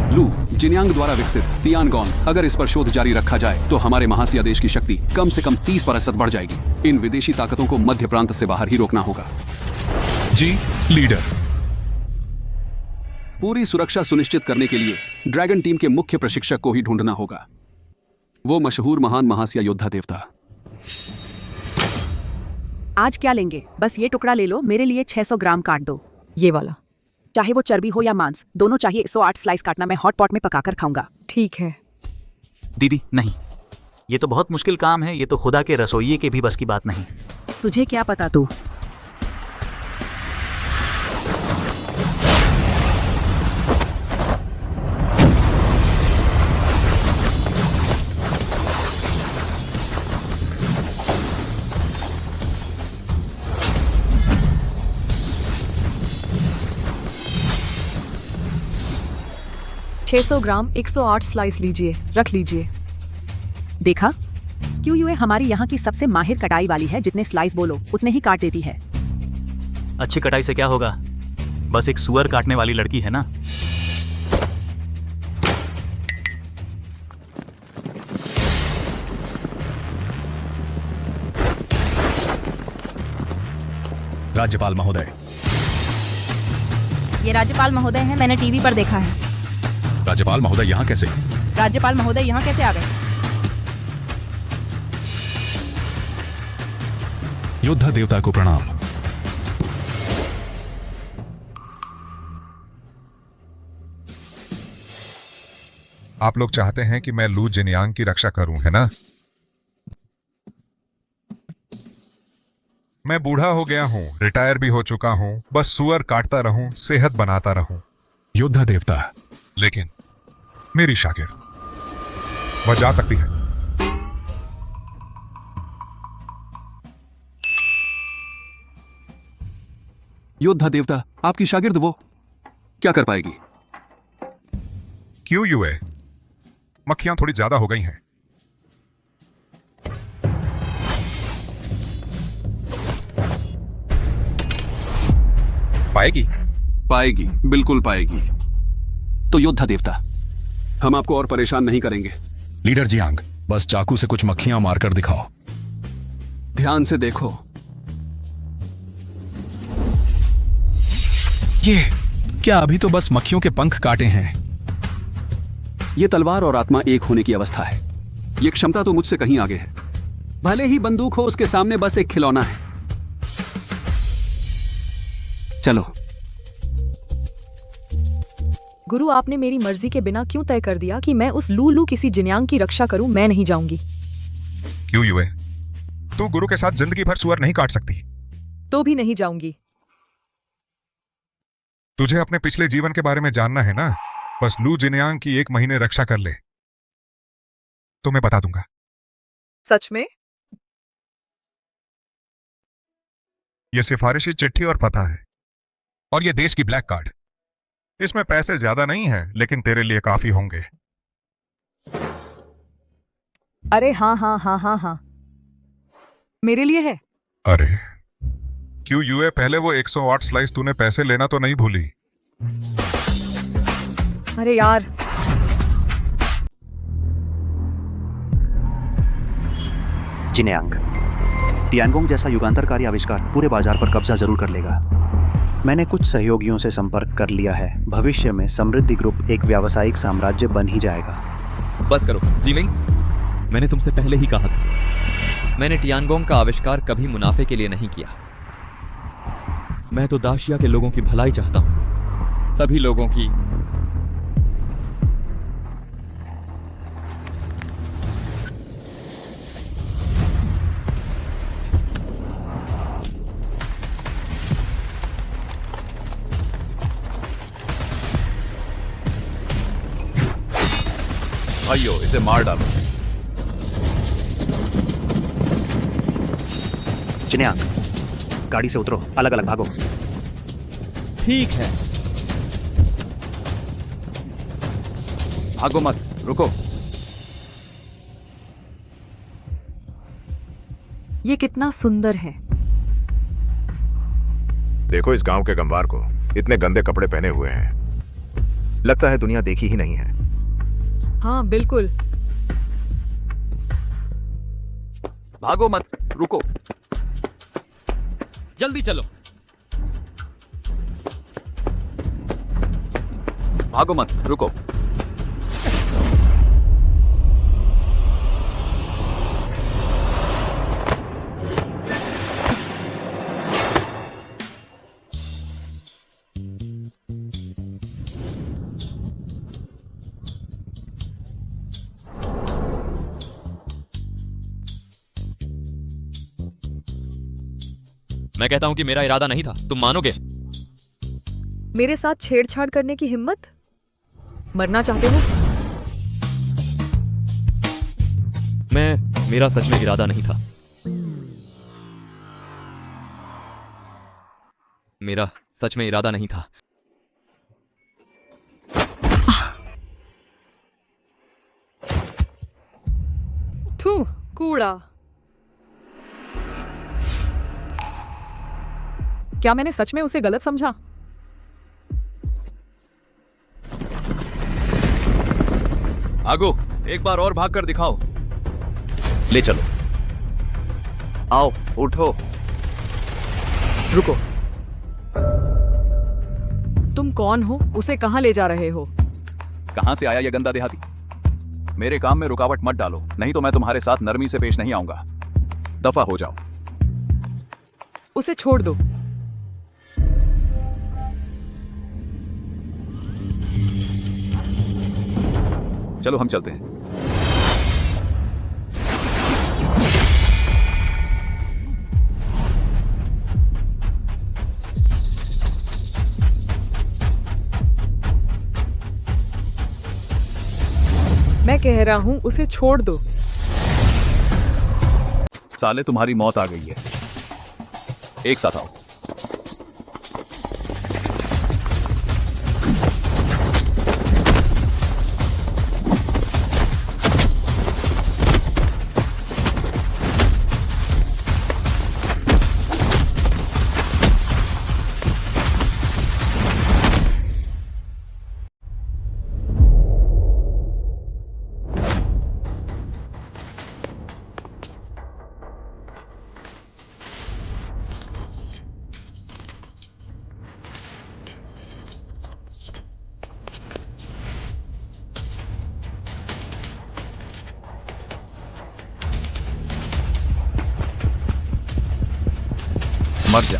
लू जिन्यांग द्वारा विकसित तियानगोंग, अगर इस पर शोध जारी रखा जाए तो हमारे महासिया देश की शक्ति कम से कम 30% बढ़ जाएगी। इन विदेशी ताकतों को मध्य प्रांत से बाहर ही रोकना होगा। जी लीडर। पूरी सुरक्षा सुनिश्चित करने के लिए ड्रैगन टीम के मुख्य प्रशिक्षक को ही ढूंढना होगा, वो मशहूर महान महासिया योद्धा देवता। आज क्या लेंगे? बस ये टुकड़ा ले लो, मेरे लिए 600 ग्राम काट दो। ये वाला। चाहे वो चर्बी हो या मांस, दोनों चाहिए। 108 स्लाइस काटना, मैं हॉट पॉट में पकाकर खाऊंगा। ठीक है। दीदी नहीं, ये तो बहुत मुश्किल काम है, ये तो खुदा के रसोइये के भी बस की बात नहीं। तुझे क्या पता तू? $600 ग्राम 108 स्लाइस लीजिए, रख लीजिए। देखा, क्यों यूए हमारी यहाँ की सबसे माहिर कटाई वाली है। जितने स्लाइस बोलो उतने ही काट देती है। अच्छी कटाई से क्या होगा, बस एक सुअर काटने वाली लड़की है ना। राज्यपाल महोदय। ये राज्यपाल महोदय हैं, मैंने टीवी पर देखा है। राज्यपाल महोदय यहाँ कैसे? राज्यपाल महोदय यहाँ कैसे आ गए? योद्धा देवता को प्रणाम। आप लोग चाहते हैं कि मैं लू जिन्यांग की रक्षा करूं, है ना? मैं बूढ़ा हो गया हूं, रिटायर भी हो चुका हूं, बस सुअर काटता रहूं, सेहत बनाता रहूं। योद्धा देवता। लेकिन मेरी शागिर्द, वह जा सकती है। योद्धा देवता, आपकी शागिर्द वो क्या कर पाएगी? क्यों यूए? मक्खियां थोड़ी ज्यादा हो गई हैं। पाएगी? पाएगी, बिल्कुल पाएगी। तो योद्धा देवता, हम आपको और परेशान नहीं करेंगे। लीडर जियांग, बस चाकू से कुछ मक्खियां मारकर दिखाओ। ध्यान से देखो। ये क्या अभी तो बस मक्खियों के पंख काटे हैं? ये तलवार और आत्मा एक होने की अवस्था है। ये क्षमता तो मुझसे कहीं आगे है। भले ही बंदूक हो, उसके सामने बस एक खिलौना है। चलो। गुरु, आपने मेरी मर्जी के बिना क्यों तय कर दिया कि मैं उस लू किसी जिन्यांग की रक्षा करूं? मैं नहीं जाऊंगी। क्यों यूए? तू गुरु के साथ जिंदगी भर सुअर नहीं काट सकती। तो भी नहीं जाऊंगी। तुझे अपने पिछले जीवन के बारे में जानना है ना? बस लू जिन्यांग की 1 महीने रक्षा कर ले तो मैं बता दूंगा। सच में? यह सिफारिशी चिट्ठी और पता है, और ये देश की ब्लैक कार्ड। इसमें पैसे ज्यादा नहीं है, लेकिन तेरे लिए काफी होंगे। अरे हाँ हाँ हाँ हाँ हाँ, मेरे लिए है। अरे क्यों यूए? पहले वो 108 स्लाइस तूने पैसे लेना तो नहीं भूली? अरे यार, जिन्यांग, तियानगोंग जैसा युगांतरकारी आविष्कार पूरे बाजार पर कब्जा जरूर कर लेगा। मैंने कुछ सहयोगियों से संपर्क कर लिया है। भविष्य में समृद्धि ग्रुप एक व्यावसायिक साम्राज्य बन ही जाएगा। बस करो जीलिंग, मैंने तुमसे पहले ही कहा था, मैंने तियानगोंग का आविष्कार कभी मुनाफे के लिए नहीं किया। मैं तो दाशिया के लोगों की भलाई चाहता हूं, सभी लोगों की। भाइयों, इसे मार डालो। जिन्यांग, गाड़ी से उतरो, अलग अलग भागो। ठीक है। भागो मत, रुको। ये कितना सुंदर है। देखो इस गांव के गंवार को, इतने गंदे कपड़े पहने हुए हैं। लगता है दुनिया देखी ही नहीं है। हाँ बिल्कुल। भागो मत, रुको। जल्दी चलो। भागो मत, रुको। मैं कहता हूं कि मेरा इरादा नहीं था, तुम मानोगे? मेरे साथ छेड़छाड़ करने की हिम्मत? मरना चाहते हो? मेरा सच में इरादा नहीं था। मेरा सच में इरादा नहीं था। थू, कूड़ा। क्या मैंने सच में उसे गलत समझा? आगो, एक बार और भाग कर दिखाओ। ले चलो। आओ, उठो। रुको। तुम कौन हो? उसे कहां ले जा रहे हो? कहां से आया ये गंदा देहाती? मेरे काम में रुकावट मत डालो, नहीं तो मैं तुम्हारे साथ नरमी से पेश नहीं आऊंगा। दफा हो जाओ। उसे छोड़ दो। चलो हम चलते हैं। मैं कह रहा हूं उसे छोड़ दो। साले तुम्हारी मौत आ गई है। एक साथ आओ। मर जा।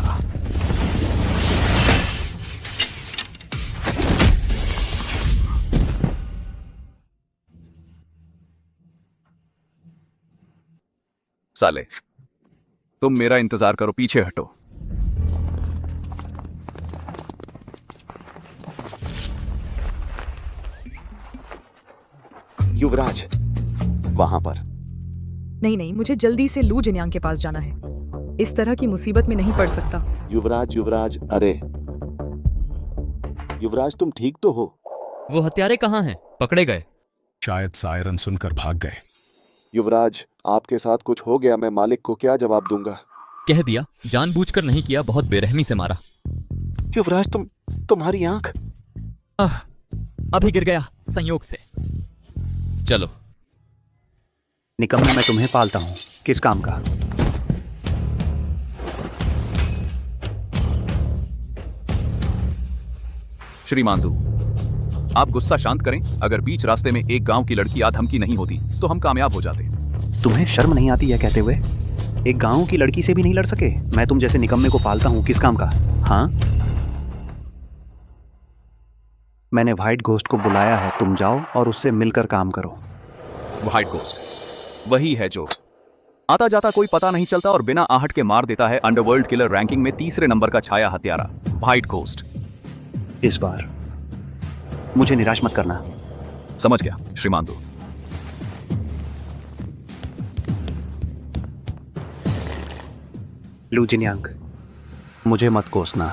साले, तुम मेरा इंतजार करो, पीछे हटो। युवराज, वहां पर। नहीं, मुझे जल्दी से लू जिन्यांग के पास जाना है। इस तरह की मुसीबत में नहीं पड़ सकता। युवराज, अरे युवराज, तुम ठीक तो हो? वो हत्यारे कहाँ हैं? पकड़े गए? शायद सायरन सुनकर भाग गए। युवराज, आपके साथ कुछ हो गया, मैं मालिक को क्या जवाब दूंगा? कह दिया, जानबूझकर नहीं किया, बहुत बेरहमी से मारा। युवराज, तुम्हारी आंख। अभी गिर गया, संयोग से। चलो। निकम्मे, मैं तुम्हें पालता हूँ, किस काम का? श्रीमान दू, आप गुस्सा शांत करें। अगर बीच रास्ते में एक गांव की लड़की आधमकी नहीं होती तो हम कामयाब हो जाते। तुम्हें शर्म नहीं आती है कहते हुए? एक गांव की लड़की से भी नहीं लड़ सके? मैं तुम जैसे निकम्मे को पालता हूँ, किस काम का? हाँ, मैंने व्हाइट घोस्ट को बुलाया है, तुम जाओ और उससे मिलकर काम करो। व्हाइट घोस्ट वही है जो आता जाता कोई पता नहीं चलता और बिना आहट के मार देता है। अंडरवर्ल्ड किलर रैंकिंग में 3 नंबर का छाया हत्यारा व्हाइट घोस्ट। इस बार मुझे निराश मत करना। समझ गया श्रीमान दू। लू जिन्यांग, मुझे मत कोसना।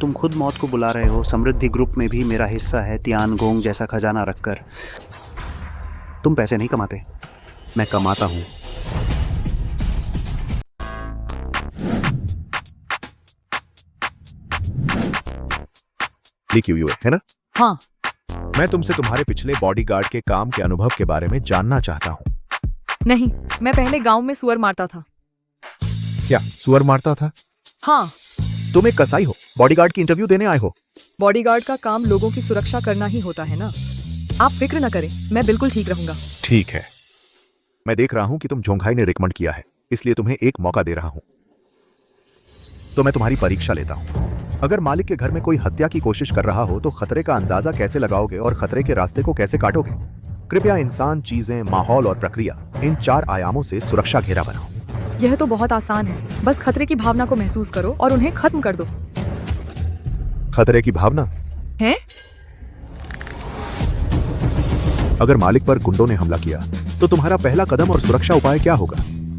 तुम खुद मौत को बुला रहे हो। समृद्धि ग्रुप में भी मेरा हिस्सा है, तियानगोंग जैसा खजाना रखकर। तुम पैसे नहीं कमाते, मैं कमाता हूं। लिखी हुई है ना? हाँ, मैं तुमसे तुम्हारे पिछले बॉडीगार्ड के काम के अनुभव के बारे में जानना चाहता हूँ। नहीं, मैं पहले गांव में सुअर मारता था। क्या सुअर मारता था? हाँ, तुम एक कसाई हो, बॉडीगार्ड की इंटरव्यू देने आए हो। बॉडीगार्ड का काम लोगों की सुरक्षा करना ही होता है ना। आप फिक्र न करें, मैं बिल्कुल ठीक रहूंगा। ठीक है, मैं देख रहा हूं कि तुम झोंघाई ने रिकमेंड किया है, इसलिए तुम्हें एक मौका दे रहा हूं। तो मैं तुम्हारी परीक्षा लेता हूं। अगर मालिक के घर में कोई हत्या की कोशिश कर रहा हो तो खतरे का अंदाजा कैसे लगाओगे और खतरे के रास्ते को कैसे काटोगे? कृपया इंसान, चीजें, माहौल और प्रक्रिया, इन 4 आयामों से सुरक्षा घेरा बनाओ। यह तो बहुत आसान है, बस खतरे की भावना को महसूस करो और उन्हें खत्म कर दो। खतरे की भावना है? अगर मालिक पर गुंडों ने हमला किया तो तुम्हारा पहला कदम और सुरक्षा उपाय क्या होगा?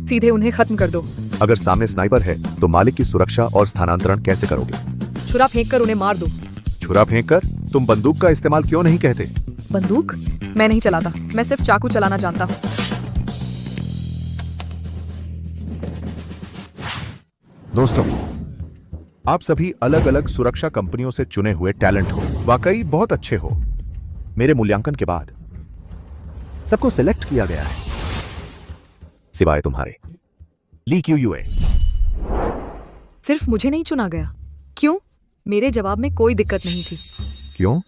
सीधे उन्हें खत्म कर दो। अगर सामने स्नाइपर है तो मालिक की सुरक्षा और स्थानांतरण कैसे करोगे? छुरा फेंक कर उन्हें मार दो। छुरा फेंककर? तुम बंदूक का इस्तेमाल क्यों नहीं कहते? बंदूक मैं नहीं चलाता, मैं सिर्फ चाकू चलाना जानता हूँ। दोस्तों, आप सभी अलग अलग सुरक्षा कंपनियों से चुने हुए टैलेंट हो, वाकई बहुत अच्छे हो। मेरे मूल्यांकन के बाद सबको सिलेक्ट किया गया है, सिवाय तुम्हारे ली क्यूयूए। सिर्फ मुझे नहीं चुना गया। क्यों? मेरे जवाब में कोई दिक्कत नहीं थी। क्यों?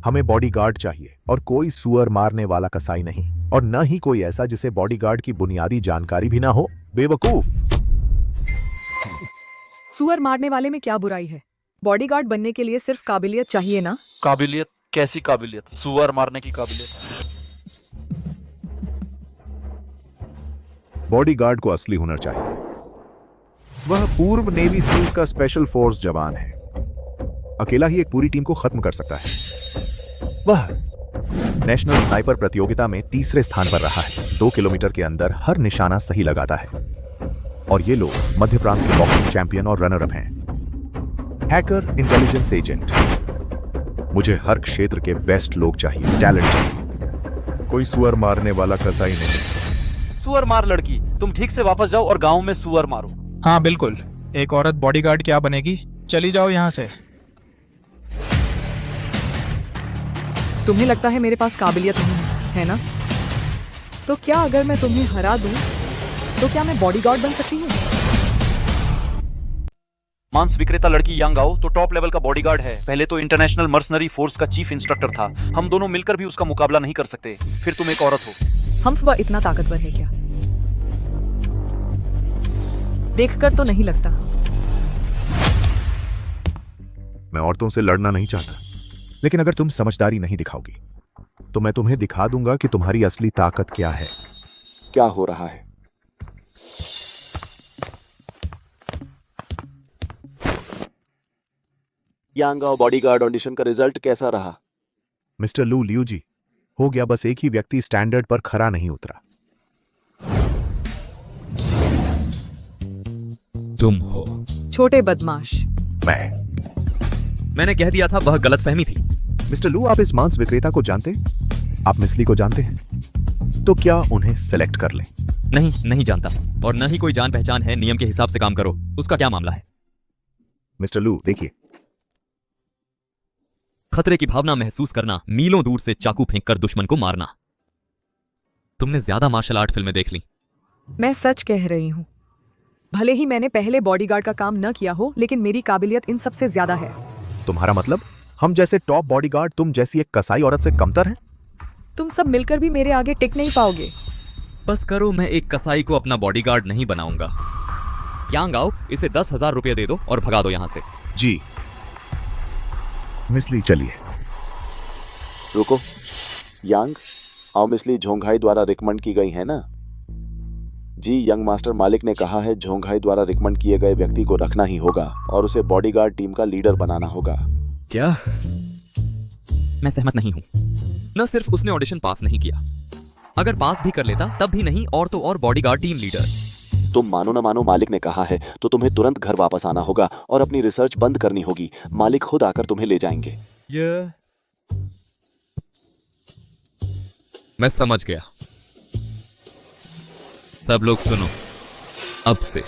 हमें बॉडीगार्ड चाहिए और कोई सुअर मारने वाला कसाई नहीं, और न ही कोई ऐसा जिसे बॉडीगार्ड की बुनियादी जानकारी भी ना हो। बेवकूफ। सुअर मारने वाले में क्या बुराई है? बॉडीगार्ड बनने के लिए सिर्फ काबिलियत चाहिए ना। काबिलियत? कैसी काबिलियत? सुअर मारने की काबिलियत? बॉडीगार्ड को असली हुनर चाहिए। वह पूर्व नेवी सील्स का स्पेशल फोर्स जवान है, अकेला ही एक पूरी टीम को खत्म कर सकता है। वह नेशनल स्नाइपर प्रतियोगिता में 3रे स्थान पर रहा है। 2 किलोमीटर के अंदर हर निशाना सही लगाता है, और ये लोग मध्य प्रांत के बॉक्सिंग चैंपियन और रनर अप हैं। हैकर, इंटेलिजेंस एजेंट, मुझे हर क्षेत्र के बेस्ट लोग चाहिए, टैलेंट चाहिए। कोई सुअर मारने वाला कसाई नहीं। सुअर मार लड़की, तुम ठीक से वापस जाओ और गांव में सुअर मारो। हाँ बिल्कुल, एक औरत बॉडीगार्ड क्या बनेगी? चली जाओ यहाँ से। तुम्हें लगता है मेरे पास काबिलियत नहीं है ना? तो क्या अगर मैं तुम्हें हरा दूं तो क्या मैं बॉडीगार्ड बन सकती हूँ? मांस विक्रेता लड़की यांग आओ तो टॉप लेवल का बॉडीगार्ड है। पहले तो इंटरनेशनल मर्सनरी फोर्स का चीफ इंस्ट्रक्टर था। हम दोनों मिलकर भी उसका मुकाबला नहीं कर सकते। फिर तुम एक औरत हो। हम्फ, वह इतना ताकतवर है क्या? देखकर तो नहीं लगता। मैं औरतों से लड़ना नहीं चाहता, लेकिन अगर तुम समझदारी नहीं दिखाओगी तो मैं तुम्हें दिखा दूंगा कि तुम्हारी असली ताकत क्या है। क्या हो रहा है? यांगाओ बॉडीगार्ड ऑडिशन का रिजल्ट कैसा रहा? मिस्टर लू लियू जी, हो गया। बस एक ही व्यक्ति स्टैंडर्ड पर खरा नहीं उतरा। तुम हो छोटे बदमाश। मैंने कह दिया था, वह गलतफहमी थी। मिस्टर लू, आप इस मांस विक्रेता को जानते हैं? आप मिस्ली को जानते हैं? तो क्या उन्हें सेलेक्ट कर लें? नहीं जानता, और न ही कोई जान पहचान है। नियम के हिसाब से काम करो। उसका क्या मामला है? मिस्टर लू, देखिए, खतरे की भावना महसूस करना, मीलों दूर से चाकू फेंककर दुश्मन को मारना। तुमने ज्यादा मार्शल आर्ट फिल्में देख ली। मैं सच कह रही हूँ। भले ही मैंने पहले बॉडीगार्ड का काम न किया हो, लेकिन मेरी काबिलियत इन सबसे ज्यादा है। तुम्हारा मतलब हम जैसे टॉप बॉडीगार्ड तुम जैसी एक कसाई औरत से कमतर हैं? तुम सब मिलकर भी मेरे आगे टिक नहीं पाओगे। बस करो, मैं एक कसाई को अपना बॉडीगार्ड नहीं बनाऊंगा। यांग आओ, इसे 10,000 रुपये दे दो और भगा दो यहां से। जी मिस्ली, चलिए। रुको, यांग आओ मिस्ली झोंघाई द्वारा रिकमेंड की गई है ना? जी, यंग मास्टर मालिक ने कहा है झोंघाई द्वारा रिकमेंड किए गए व्यक्ति को रखना ही होगा और उसे बॉडीगार्ड टीम का लीडर बनाना होगा। क्या? मैं सहमत नहीं हूं। न सिर्फ उसने ऑडिशन पास नहीं किया, अगर पास भी कर लेता तब भी नहीं, और तो और बॉडीगार्ड टीम लीडर। तुम मानो न मानो, मालिक ने कहा है तो तुम्हें तुरंत घर वापस आना होगा और अपनी रिसर्च बंद करनी होगी। मालिक खुद आकर तुम्हें ले जाएंगे। मैं समझ गया। सब लोग सुनो, अब से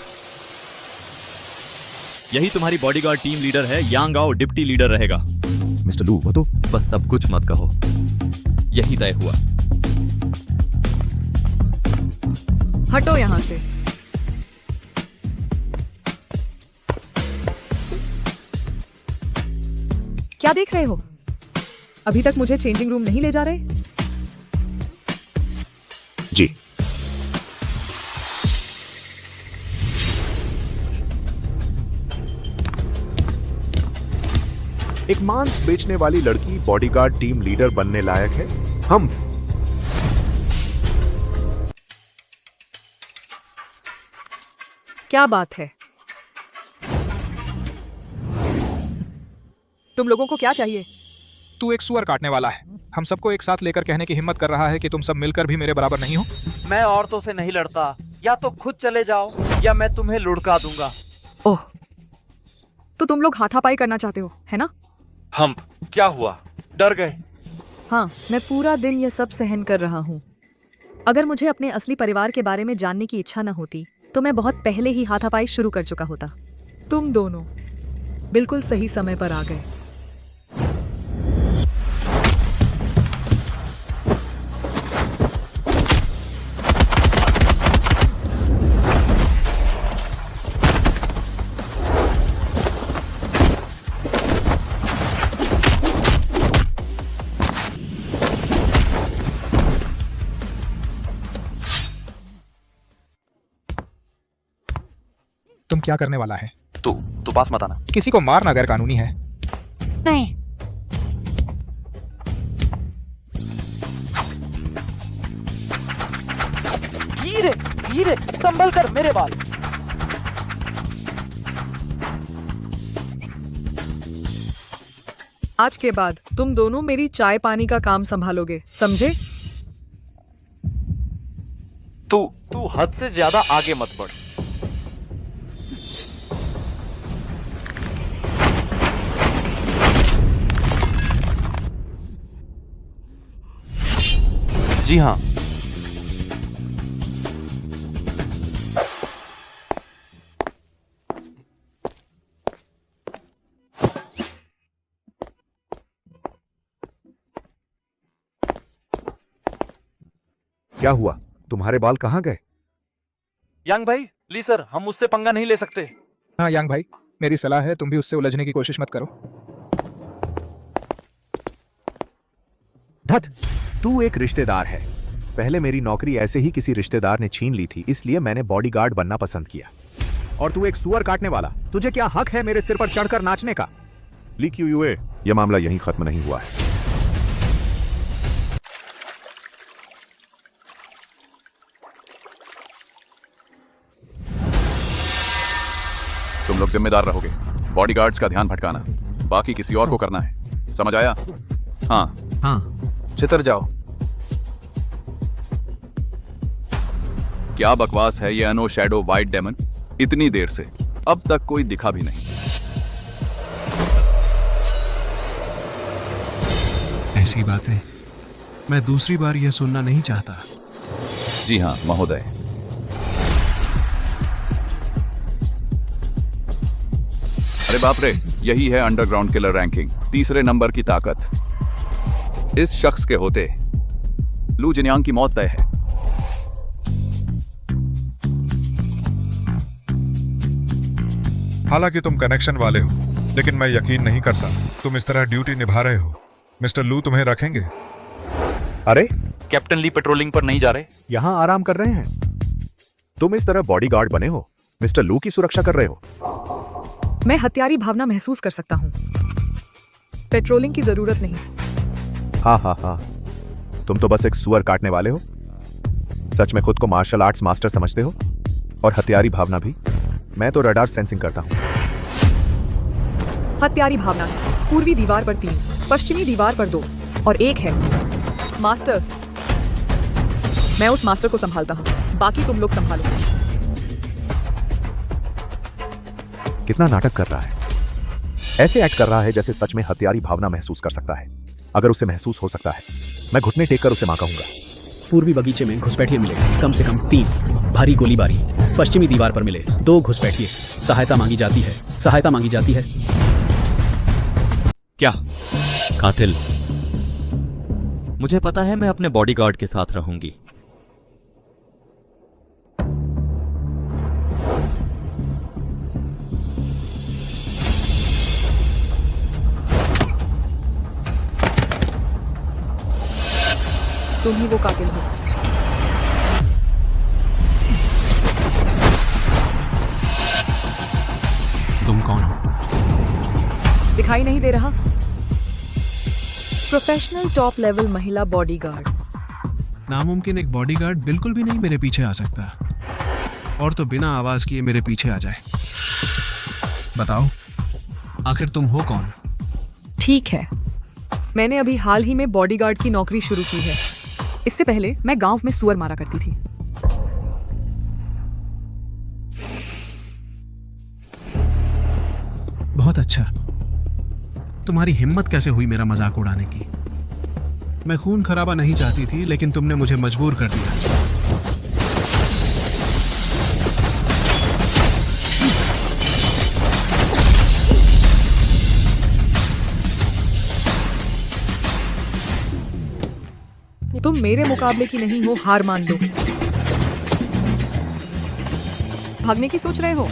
यही तुम्हारी बॉडीगार्ड टीम लीडर है। यांग आओ डिप्टी लीडर रहेगा। मिस्टर लू, वो तो बस सब कुछ मत कहो, यही तय हुआ। हटो यहाँ से। क्या देख रहे हो? अभी तक मुझे चेंजिंग रूम नहीं ले जा रहे? जी। एक मांस बेचने वाली लड़की बॉडीगार्ड टीम लीडर बनने लायक है? हम्फ। क्या बात है? तुम लोगों को क्या चाहिए? तू एक सुअर काटने वाला है। हम सबको एक साथ लेकर कहने की हिम्मत कर रहा है कि तुम सब मिलकर भी मेरे बराबर नहीं हो। मैं औरतों से नहीं लड़ता, या तो खुद चले जाओ या मैं तुम्हें लुढ़का दूंगा। ओह, तो तुम लोग हाथापाई करना चाहते हो, है ना? हम क्या हुआ, डर गए? हाँ, मैं पूरा दिन ये सब सहन कर रहा हूँ। अगर मुझे अपने असली परिवार के बारे में जानने की इच्छा न होती तो मैं बहुत पहले ही हाथापाई शुरू कर चुका होता। तुम दोनों बिल्कुल सही समय पर आ गए। तुम क्या करने वाला है? तू पास मत आना। किसी को मारना गैर कानूनी है। नहीं। धीरे धीरे संभल कर मेरे बाल। आज के बाद तुम दोनों मेरी चाय पानी का काम संभालोगे, समझे? तू हद से ज्यादा आगे मत बढ़। जी हाँ। क्या हुआ? तुम्हारे बाल कहाँ गए? यांग भाई, ली सर, हम उससे पंगा नहीं ले सकते। हाँ यांग भाई, मेरी सलाह है तुम भी उससे उलझने की कोशिश मत करो। धत, तू एक रिश्तेदार है। पहले मेरी नौकरी ऐसे ही किसी रिश्तेदार ने छीन ली थी, इसलिए मैंने बॉडीगार्ड बनना पसंद किया। और तू एक सुअर काटने वाला, तुझे क्या हक है मेरे सिर पर चढ़कर नाचने का? ली क्यूयूए, यह मामला यहीं खत्म नहीं हुआ है। तुम लोग जिम्मेदार रहोगे, बॉडीगार्ड्स का ध्यान भटकाना, बाकी किसी और को करना है, समझ आया? हाँ, चितर जाओ। क्या बकवास है ये अनो शैडो वाइट डेमन? इतनी देर से अब तक कोई दिखा भी नहीं। ऐसी बातें मैं दूसरी बार यह सुनना नहीं चाहता। जी हाँ महोदय। अरे बाप रे, यही है अंडरग्राउंड किलर रैंकिंग, तीसरे नंबर की ताकत। इस शख्स के होते लू जिन्यांग की मौत तय है। हालांकि तुम कनेक्शन वाले हो, लेकिन मैं यकीन नहीं करता तुम इस तरह ड्यूटी निभा रहे हो। मिस्टर लू तुम्हें रखेंगे। अरे, कैप्टन ली पेट्रोलिंग पर नहीं जा रहे? यहां आराम कर रहे हैं। तुम इस तरह बॉडीगार्ड बने हो, मिस्टर लू की सुरक्षा कर रहे हो। मैं हत्यारी भावना महसूस कर सकता हूँ, पेट्रोलिंग की जरूरत नहीं। हाँ, तुम तो बस एक सुअर काटने वाले हो। सच में खुद को मार्शल आर्ट्स मास्टर समझते हो? और हत्यारी भावना भी? मैं तो रडार सेंसिंग करता हूँ। हत्यारी भावना पूर्वी दीवार पर 3, पश्चिमी दीवार पर 2 और 1 है। मास्टर, मैं उस मास्टर को संभालता हूँ, बाकी तुम लोग संभालो। कितना नाटक कर रहा है, ऐसे एक्ट कर रहा है जैसे सच में हत्यारी भावना महसूस कर सकता है। अगर उसे महसूस हो सकता है, मैं घुटने टेक कर उसे मां कहूंगा। पूर्वी बगीचे में घुसपैठिए मिले, कम से कम 3 भारी गोलीबारी। पश्चिमी दीवार पर मिले 2 घुसपैठिए। सहायता मांगी जाती है, सहायता मांगी जाती है। क्या कातिल? मुझे पता है मैं अपने बॉडीगार्ड के साथ रहूंगी। तुम ही वो कातिल हो। तुम कौन हो? दिखाई नहीं दे रहा? प्रोफेशनल टॉप लेवल महिला बॉडीगार्ड। नामुमकिन एक बॉडीगार्ड बिल्कुल भी नहीं मेरे पीछे आ सकता, और तो बिना आवाज किए मेरे पीछे आ जाए। बताओ, आखिर तुम हो कौन? ठीक है, मैंने अभी हाल ही में बॉडीगार्ड की नौकरी शुरू की है। इससे पहले मैं गांव में सुअर मारा करती थी। बहुत अच्छा। तुम्हारी हिम्मत कैसे हुई मेरा मजाक उड़ाने की? मैं खून खराबा नहीं चाहती थी, लेकिन तुमने मुझे मजबूर कर दिया। तुम मेरे मुकाबले की नहीं हो, हार मान लो। भागने की सोच रहे हो?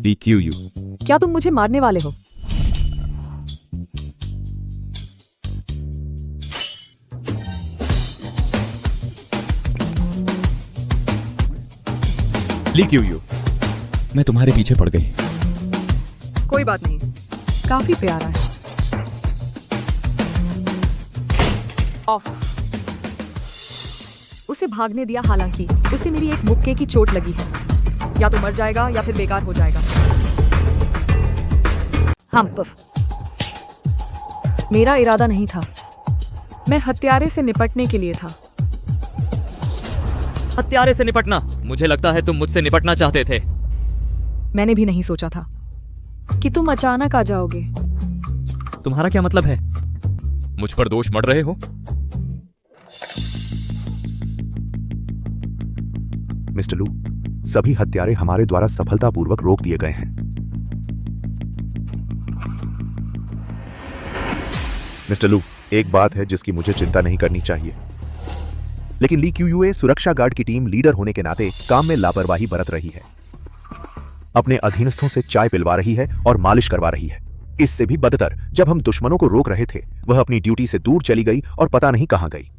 DQU। क्या तुम मुझे मारने वाले हो? DQU। मैं तुम्हारे पीछे पड़ गई। कोई बात नहीं, काफी प्यारा है। ऑफ। उसे भागने दिया, हालांकि उसे मेरी एक मुक्के की चोट लगी है। या तो मर जाएगा या फिर बेकार हो जाएगा। मेरा इरादा नहीं था। मैं हत्यारे से निपटने के लिए था। हत्यारे से निपटना? मुझे लगता है तुम मुझसे निपटना चाहते थे। मैंने भी नहीं सोचा था कि तुम अचानक आ जाओगे। तुम्हारा क्या मतलब है? मुझ पर दोष मढ़ रहे हो? मिस्टर लू, सभी हत्यारे हमारे द्वारा सफलतापूर्वक रोक दिए गए हैं। मिस्टर लू, एक बात है जिसकी मुझे चिंता नहीं करनी चाहिए, लेकिन ली क्यूयूए सुरक्षा गार्ड की टीम लीडर होने के नाते काम में लापरवाही बरत रही है। अपने अधीनस्थों से चाय पिलवा रही है और मालिश करवा रही है। इससे भी बदतर, जब हम दुश्मनों को रोक रहे थे, वह अपनी ड्यूटी से दूर चली गई और पता नहीं कहां गई।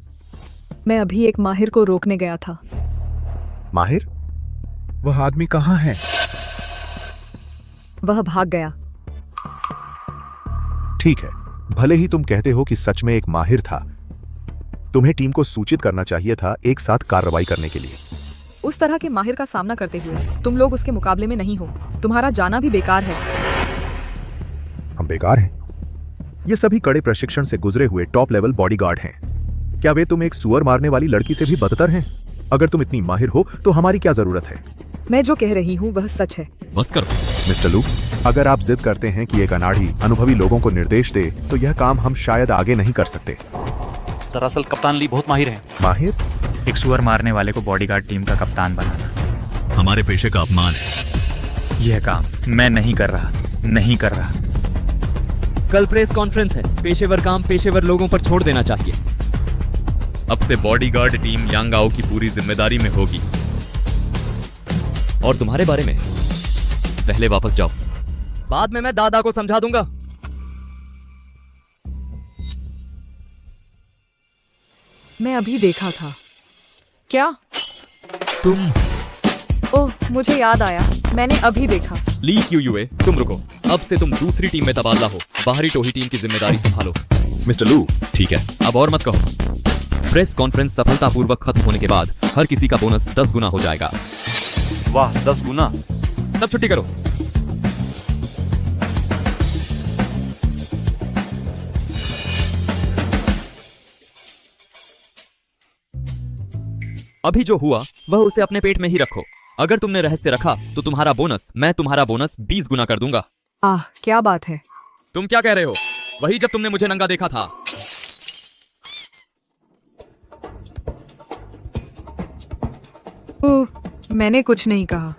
मैं अभी एक माहिर को रोकने गया था। माहिर? वह आदमी कहाँ है? वह भाग गया। ठीक है, भले ही तुम कहते हो कि सच में एक माहिर था, तुम्हें टीम को सूचित करना चाहिए था एक साथ कार्रवाई करने के लिए। उस तरह के माहिर का सामना करते हुए तुम लोग उसके मुकाबले में नहीं हो। तुम्हारा जाना भी बेकार है। हम बेकार हैं? ये सभी कड़े प्रशिक्षण से गुजरे हुए टॉप लेवल बॉडीगार्ड हैं। क्या वे तुम एक सुअर मारने वाली लड़की से भी बदतर हैं? अगर तुम इतनी माहिर हो तो हमारी क्या जरूरत है? मैं जो कह रही हूँ वह सच है। बस करो। मिस्टर लू, अगर आप जिद करते हैं कि एक अनाड़ी अनुभवी लोगों को निर्देश दे, तो यह काम हम शायद आगे नहीं कर सकते। दरअसल कप्तान ली बहुत माहिर हैं। माहिर? एक सुअर मारने वाले को बॉडीगार्ड टीम का कप्तान बनाना हमारे पेशे का अपमान है। यह काम मैं नहीं कर रहा। कल प्रेस कॉन्फ्रेंस है। पेशेवर काम पेशेवर लोगों पर छोड़ देना चाहिए। अब से बॉडीगार्ड टीम यांग आओ की पूरी जिम्मेदारी में होगी। और तुम्हारे बारे में पहले वापस जाओ, बाद में मैं दादा को समझा दूंगा। मैं अभी देखा था। क्या? तुम? ओह, मुझे याद आया, मैंने अभी देखा। ली क्यूयूए, तुम रुको। अब से तुम दूसरी टीम में तबादला हो। बाहरी टोही टीम की जिम्मेदारी संभालो। मिस्टर लू, ठीक है, अब और मत कहो। प्रेस कॉन्फ्रेंस सफलतापूर्वक खत्म होने के बाद हर किसी का बोनस 10 गुना हो जाएगा। वाह, 10 गुना? सब छुट्टी करो। अभी जो हुआ वह उसे अपने पेट में ही रखो। अगर तुमने रहस्य रखा तो मैं तुम्हारा बोनस 20 गुना कर दूंगा। आह, क्या बात है। तुम क्या कह रहे हो? वही जब तुमने मुझे नंगा देखा था। ओह, मैंने कुछ नहीं कहा।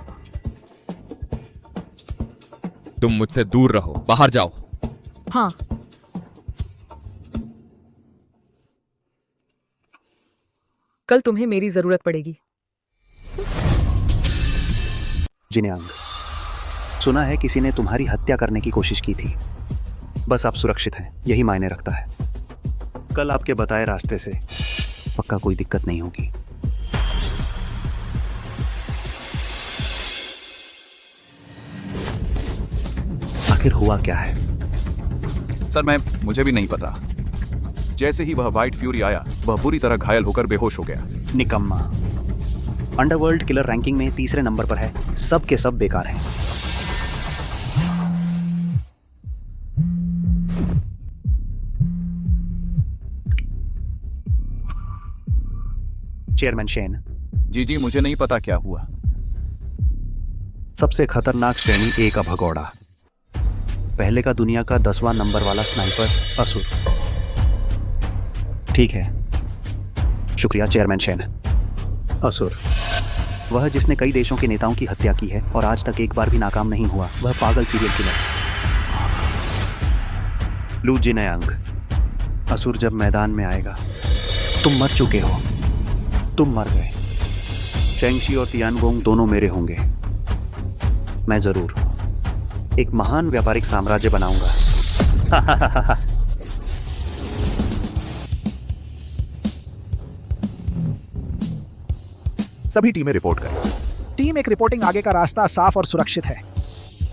तुम मुझसे दूर रहो, बाहर जाओ। हाँ। कल तुम्हें मेरी जरूरत पड़ेगी। जिन्यांग, सुना है किसी ने तुम्हारी हत्या करने की कोशिश की थी। बस आप सुरक्षित हैं, यही मायने रखता है। कल आपके बताए रास्ते से पक्का कोई दिक्कत नहीं होगी। आखिर हुआ क्या है? सर मुझे भी नहीं पता। जैसे ही वह व्हाइट फ्यूरी आया, वह बुरी तरह घायल होकर बेहोश हो गया। निकम्मा। अंडरवर्ल्ड किलर रैंकिंग में तीसरे नंबर पर है। सब के सब बेकार हैं। Chairman Shane. जी मुझे नहीं पता क्या हुआ। सबसे खतरनाक श्रेणी ए का भगौड़ा, पहले का दुनिया का 10वां नंबर वाला स्नाइपर असुर। ठीक है, शुक्रिया चेयरमैन शेन। असुर, वह जिसने कई देशों के नेताओं की हत्या की है और आज तक एक बार भी नाकाम नहीं हुआ, वह पागल सीरियल किलर लू जिनयांग। असुर जब मैदान में आएगा, तुम मर चुके हो, तुम मर गए। शेंगशी और तियानगोंग दोनों मेरे होंगे। मैं जरूर एक महान व्यापारिक साम्राज्य बनाऊंगा। सभी टीमें रिपोर्ट करें। टीम 1 रिपोर्टिंग, आगे का रास्ता साफ और सुरक्षित है।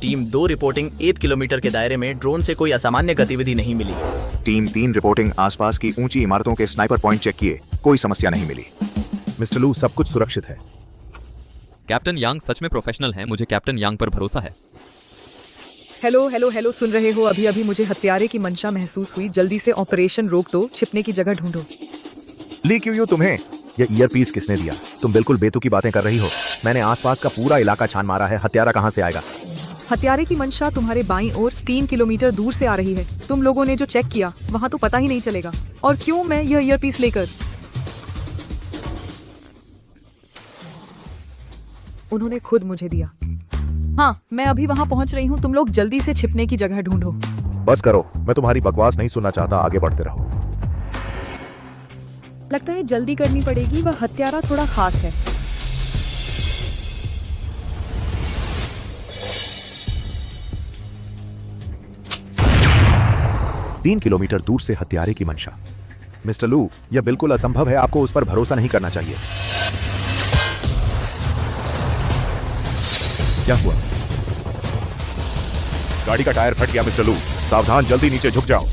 टीम 2 रिपोर्टिंग, 8 किलोमीटर के दायरे में ड्रोन से कोई असामान्य गतिविधि नहीं मिली। टीम 3 रिपोर्टिंग, आसपास की ऊंची इमारतों के स्नाइपर पॉइंट चेक किए, कोई समस्या नहीं मिली। मिस्टर लू, सब कुछ सुरक्षित है। कैप्टन यांग सच में प्रोफेशनल हैं, मुझे कैप्टन यांग पर भरोसा है। हेलो हेलो हेलो, सुन रहे हो? अभी अभी मुझे हत्यारे की मंशा महसूस हुई। जल्दी से ऑपरेशन रोक दो, छिपने की जगह ढूंढो। ली क्यों तुम्हें ये ईयरपीस किसने दिया? तुम बिल्कुल बेतुकी बातें कर रही हो। मैंने आसपास का पूरा इलाका छान मारा है, हत्यारा कहां से आएगा? हत्यारे की मंशा तुम्हारे बाईं ओर 3 किलोमीटर दूर से आ रही है। तुम लोगों ने जो चेक किया, वहां तो पता ही नहीं चलेगा। और क्यों मैं यह ईयरपीस लेकर? उन्होंने खुद मुझे दिया। हाँ, मैं अभी वहां पहुंच रही हूँ। तुम लोग जल्दी से छिपने की जगह ढूंढो। बस करो, मैं तुम्हारी बकवास नहीं सुनना चाहता। आगे बढ़ते रहो। लगता है जल्दी करनी पड़ेगी, वह हत्यारा थोड़ा खास है। तीन किलोमीटर दूर से हत्यारे की मंशा। मिस्टर लू, यह बिल्कुल असंभव है। आपको उस पर भरोसा नहीं करना चाहिए। क्या हुआ? गाड़ी का टायर फट गया मिस्टर लू। सावधान, जल्दी नीचे झुक जाओ।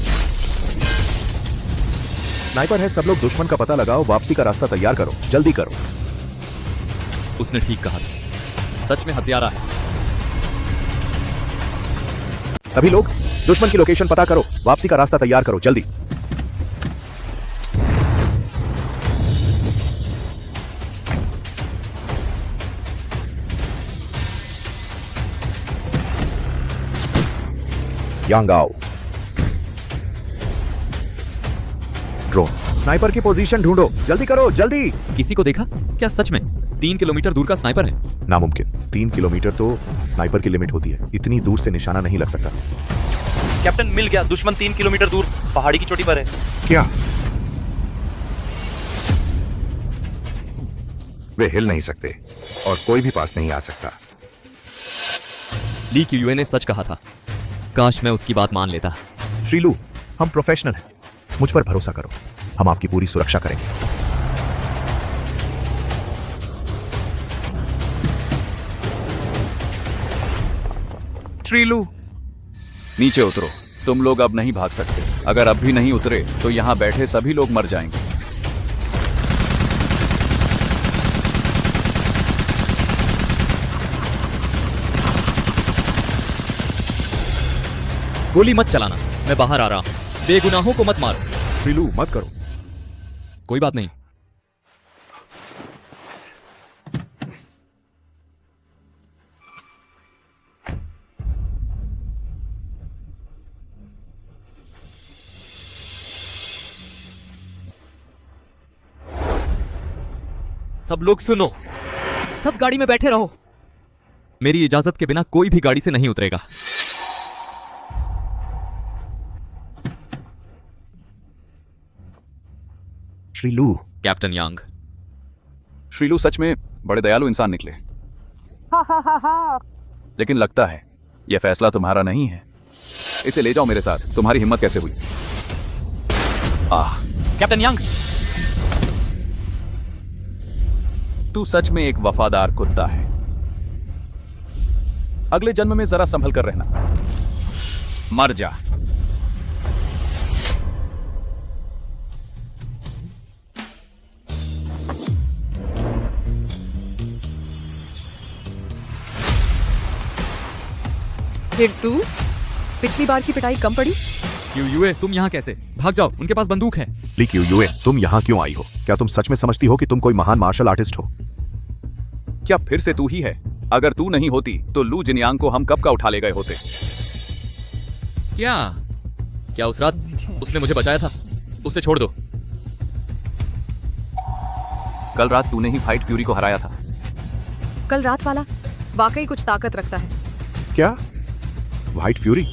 स्नाइपर है, सब लोग दुश्मन का पता लगाओ, वापसी का रास्ता तैयार करो, जल्दी करो। उसने ठीक कहा था, सच में हत्यारा है। सभी लोग दुश्मन की लोकेशन पता करो, वापसी का रास्ता तैयार करो, जल्दी। यांग आओ। ड्रोन, स्नाइपर की पोजीशन ढूंढो, जल्दी करो, जल्दी। किसी को देखा क्या? सच में 3 किलोमीटर दूर का स्नाइपर है? नामुमकिन। 3 किलोमीटर तो स्नाइपर की लिमिट होती है, इतनी दूर से निशाना नहीं लग सकता। कैप्टन, मिल गया। दुश्मन 3 किलोमीटर दूर पहाड़ी की चोटी पर है। क्या? वे हिल नहीं सकते और कोई भी पास नहीं आ सकता। ली क्यूए ने सच कहा था, काश मैं उसकी बात मान लेता। श्रीलू, हम प्रोफेशनल हैं, मुझ पर भरोसा करो, हम आपकी पूरी सुरक्षा करेंगे। श्रीलू, नीचे उतरो। तुम लोग अब नहीं भाग सकते। अगर अब भी नहीं उतरे तो यहां बैठे सभी लोग मर जाएंगे। गोली मत चलाना, मैं बाहर आ रहा हूं। बेगुनाहों को मत मारो। श्रीलू, मत करो। कोई बात नहीं। सब लोग सुनो, सब गाड़ी में बैठे रहो। मेरी इजाजत के बिना कोई भी गाड़ी से नहीं उतरेगा। श्रीलू। कैप्टन यांग। श्रीलू सच में बड़े दयालु इंसान निकले, लेकिन लगता है यह फैसला तुम्हारा नहीं है। इसे ले जाओ मेरे साथ। तुम्हारी हिम्मत कैसे हुई? कैप्टन यांग, तू सच में एक वफादार कुत्ता है। अगले जन्म में जरा संभल कर रहना। मर जा। फिर तू? पिछली बार की पिटाई कम पड़ी? यूए, तुम यहाँ कैसे? भाग जाओ, उनके पास बंदूक है। ली यूए, तुम यहाँ क्यों आई हो? क्या तुम सच में समझती हो कि तुम कोई महान मार्शल आर्टिस्ट हो? क्या फिर से तू ही है? अगर तू नहीं होती तो लू जिनयांग को हम कब का उठा ले गए होते। क्या उस रात उसने मुझे बचाया था? उसे छोड़ दो। कल रात तूने ही व्हाइट फ्यूरी को हराया था। कल रात वाला वाकई कुछ ताकत रखता है। क्या? White fury?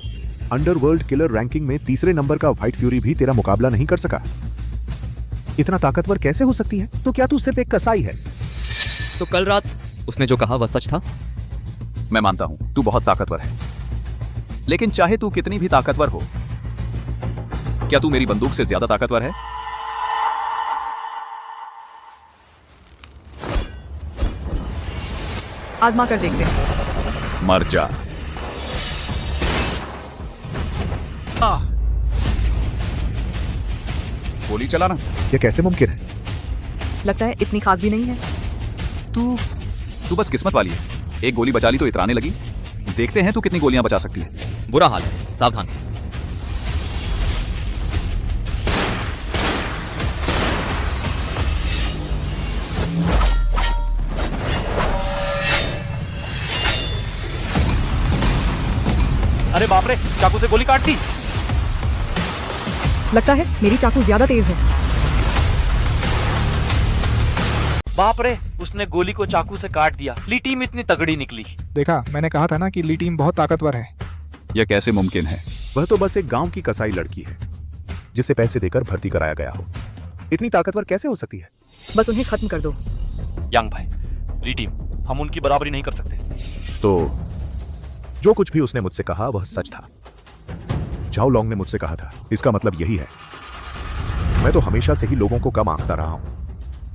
Underworld killer ranking में तीसरे नंबर का व्हाइट फ्यूरी भी तेरा मुकाबला नहीं कर सका। इतना ताकतवर कैसे हो सकती है? तो क्या तू सिर्फ एक कसाई है? तो कल रात उसने जो कहा वह सच था। मैं मानता हूं तू बहुत ताकतवर है, लेकिन चाहे तू कितनी भी ताकतवर हो, क्या तू मेरी बंदूक से ज्यादा ताकतवर है? आजमा कर देखते हैं। मर जा। गोली चलाना यह कैसे मुमकिन है? लगता है इतनी खास भी नहीं है। तू बस किस्मत वाली है। एक गोली बचा ली तो इतराने लगी। देखते हैं तू कितनी गोलियां बचा सकती है। बुरा हाल है, सावधान। अरे बाप रे, चाकू से गोली काट दी। लगता है मेरी चाकू ज्यादा तेज है। बाप रे, उसने गोली को चाकू से काट दिया। ली टीम इतनी तगड़ी निकली। देखा, मैंने कहा था ना कि ली टीम बहुत ताकतवर है। यह कैसे मुमकिन है? वह तो बस एक गांव की कसाई लड़की है जिसे पैसे देकर भर्ती कराया गया हो। इतनी ताकतवर कैसे हो सकती है? बस उन्हें खत्म कर दो। यांग भाई, ली टीम, हम उनकी बराबरी नहीं कर सकते। तो जो कुछ भी उसने मुझसे कहा वह सच था। झाओ लॉन्ग ने मुझसे कहा था, इसका मतलब यही है। मैं तो हमेशा से ही लोगों को कम आंकता रहा हूं।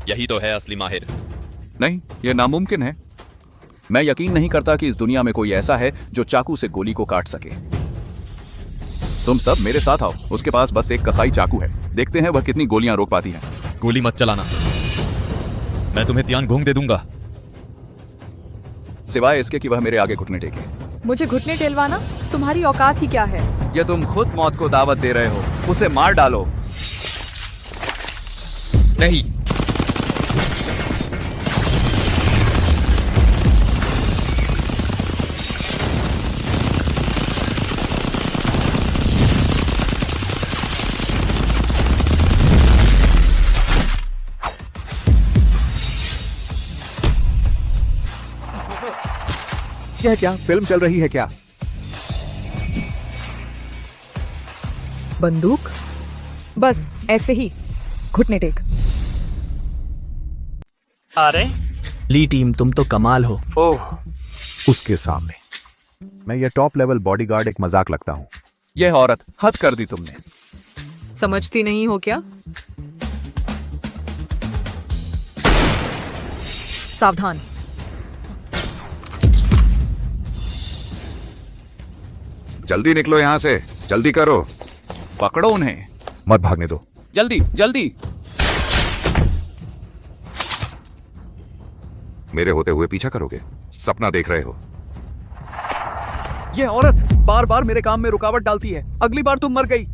यही तो है असली माहिर। नहीं, यह नामुमकिन है। मैं यकीन नहीं करता कि इस दुनिया में कोई ऐसा है जो चाकू से गोली को काट सके। तुम सब मेरे साथ आओ। उसके पास बस एक कसाई चाकू है। देखते हैं वह कितनी गोलियां रोक पाती है। गोली मत चलाना, मैं तुम्हें तियानगोंग दे दूंगा। सिवाय इसके कि वह मेरे आगे घुटने टेके। मुझे घुटने टेलवाना तुम्हारी औकात ही क्या है? या तुम खुद मौत को दावत दे रहे हो? उसे मार डालो। नहीं, यह क्या फिल्म चल रही है क्या? बंदूक? बस ऐसे ही घुटने टेक। अरे ली टीम, तुम तो कमाल हो। ओह, उसके सामने मैं ये टॉप लेवल बॉडीगार्ड एक मजाक लगता हूं। यह औरत, हद कर दी तुमने। समझती नहीं हो क्या? सावधान। जल्दी निकलो यहाँ से, जल्दी करो। पकड़ो उन्हें। मत भागने दो। जल्दी जल्दी। मेरे होते हुए पीछा करोगे? सपना देख रहे हो? यह औरत बार बार मेरे काम में रुकावट डालती है। अगली बार तुम मर गई।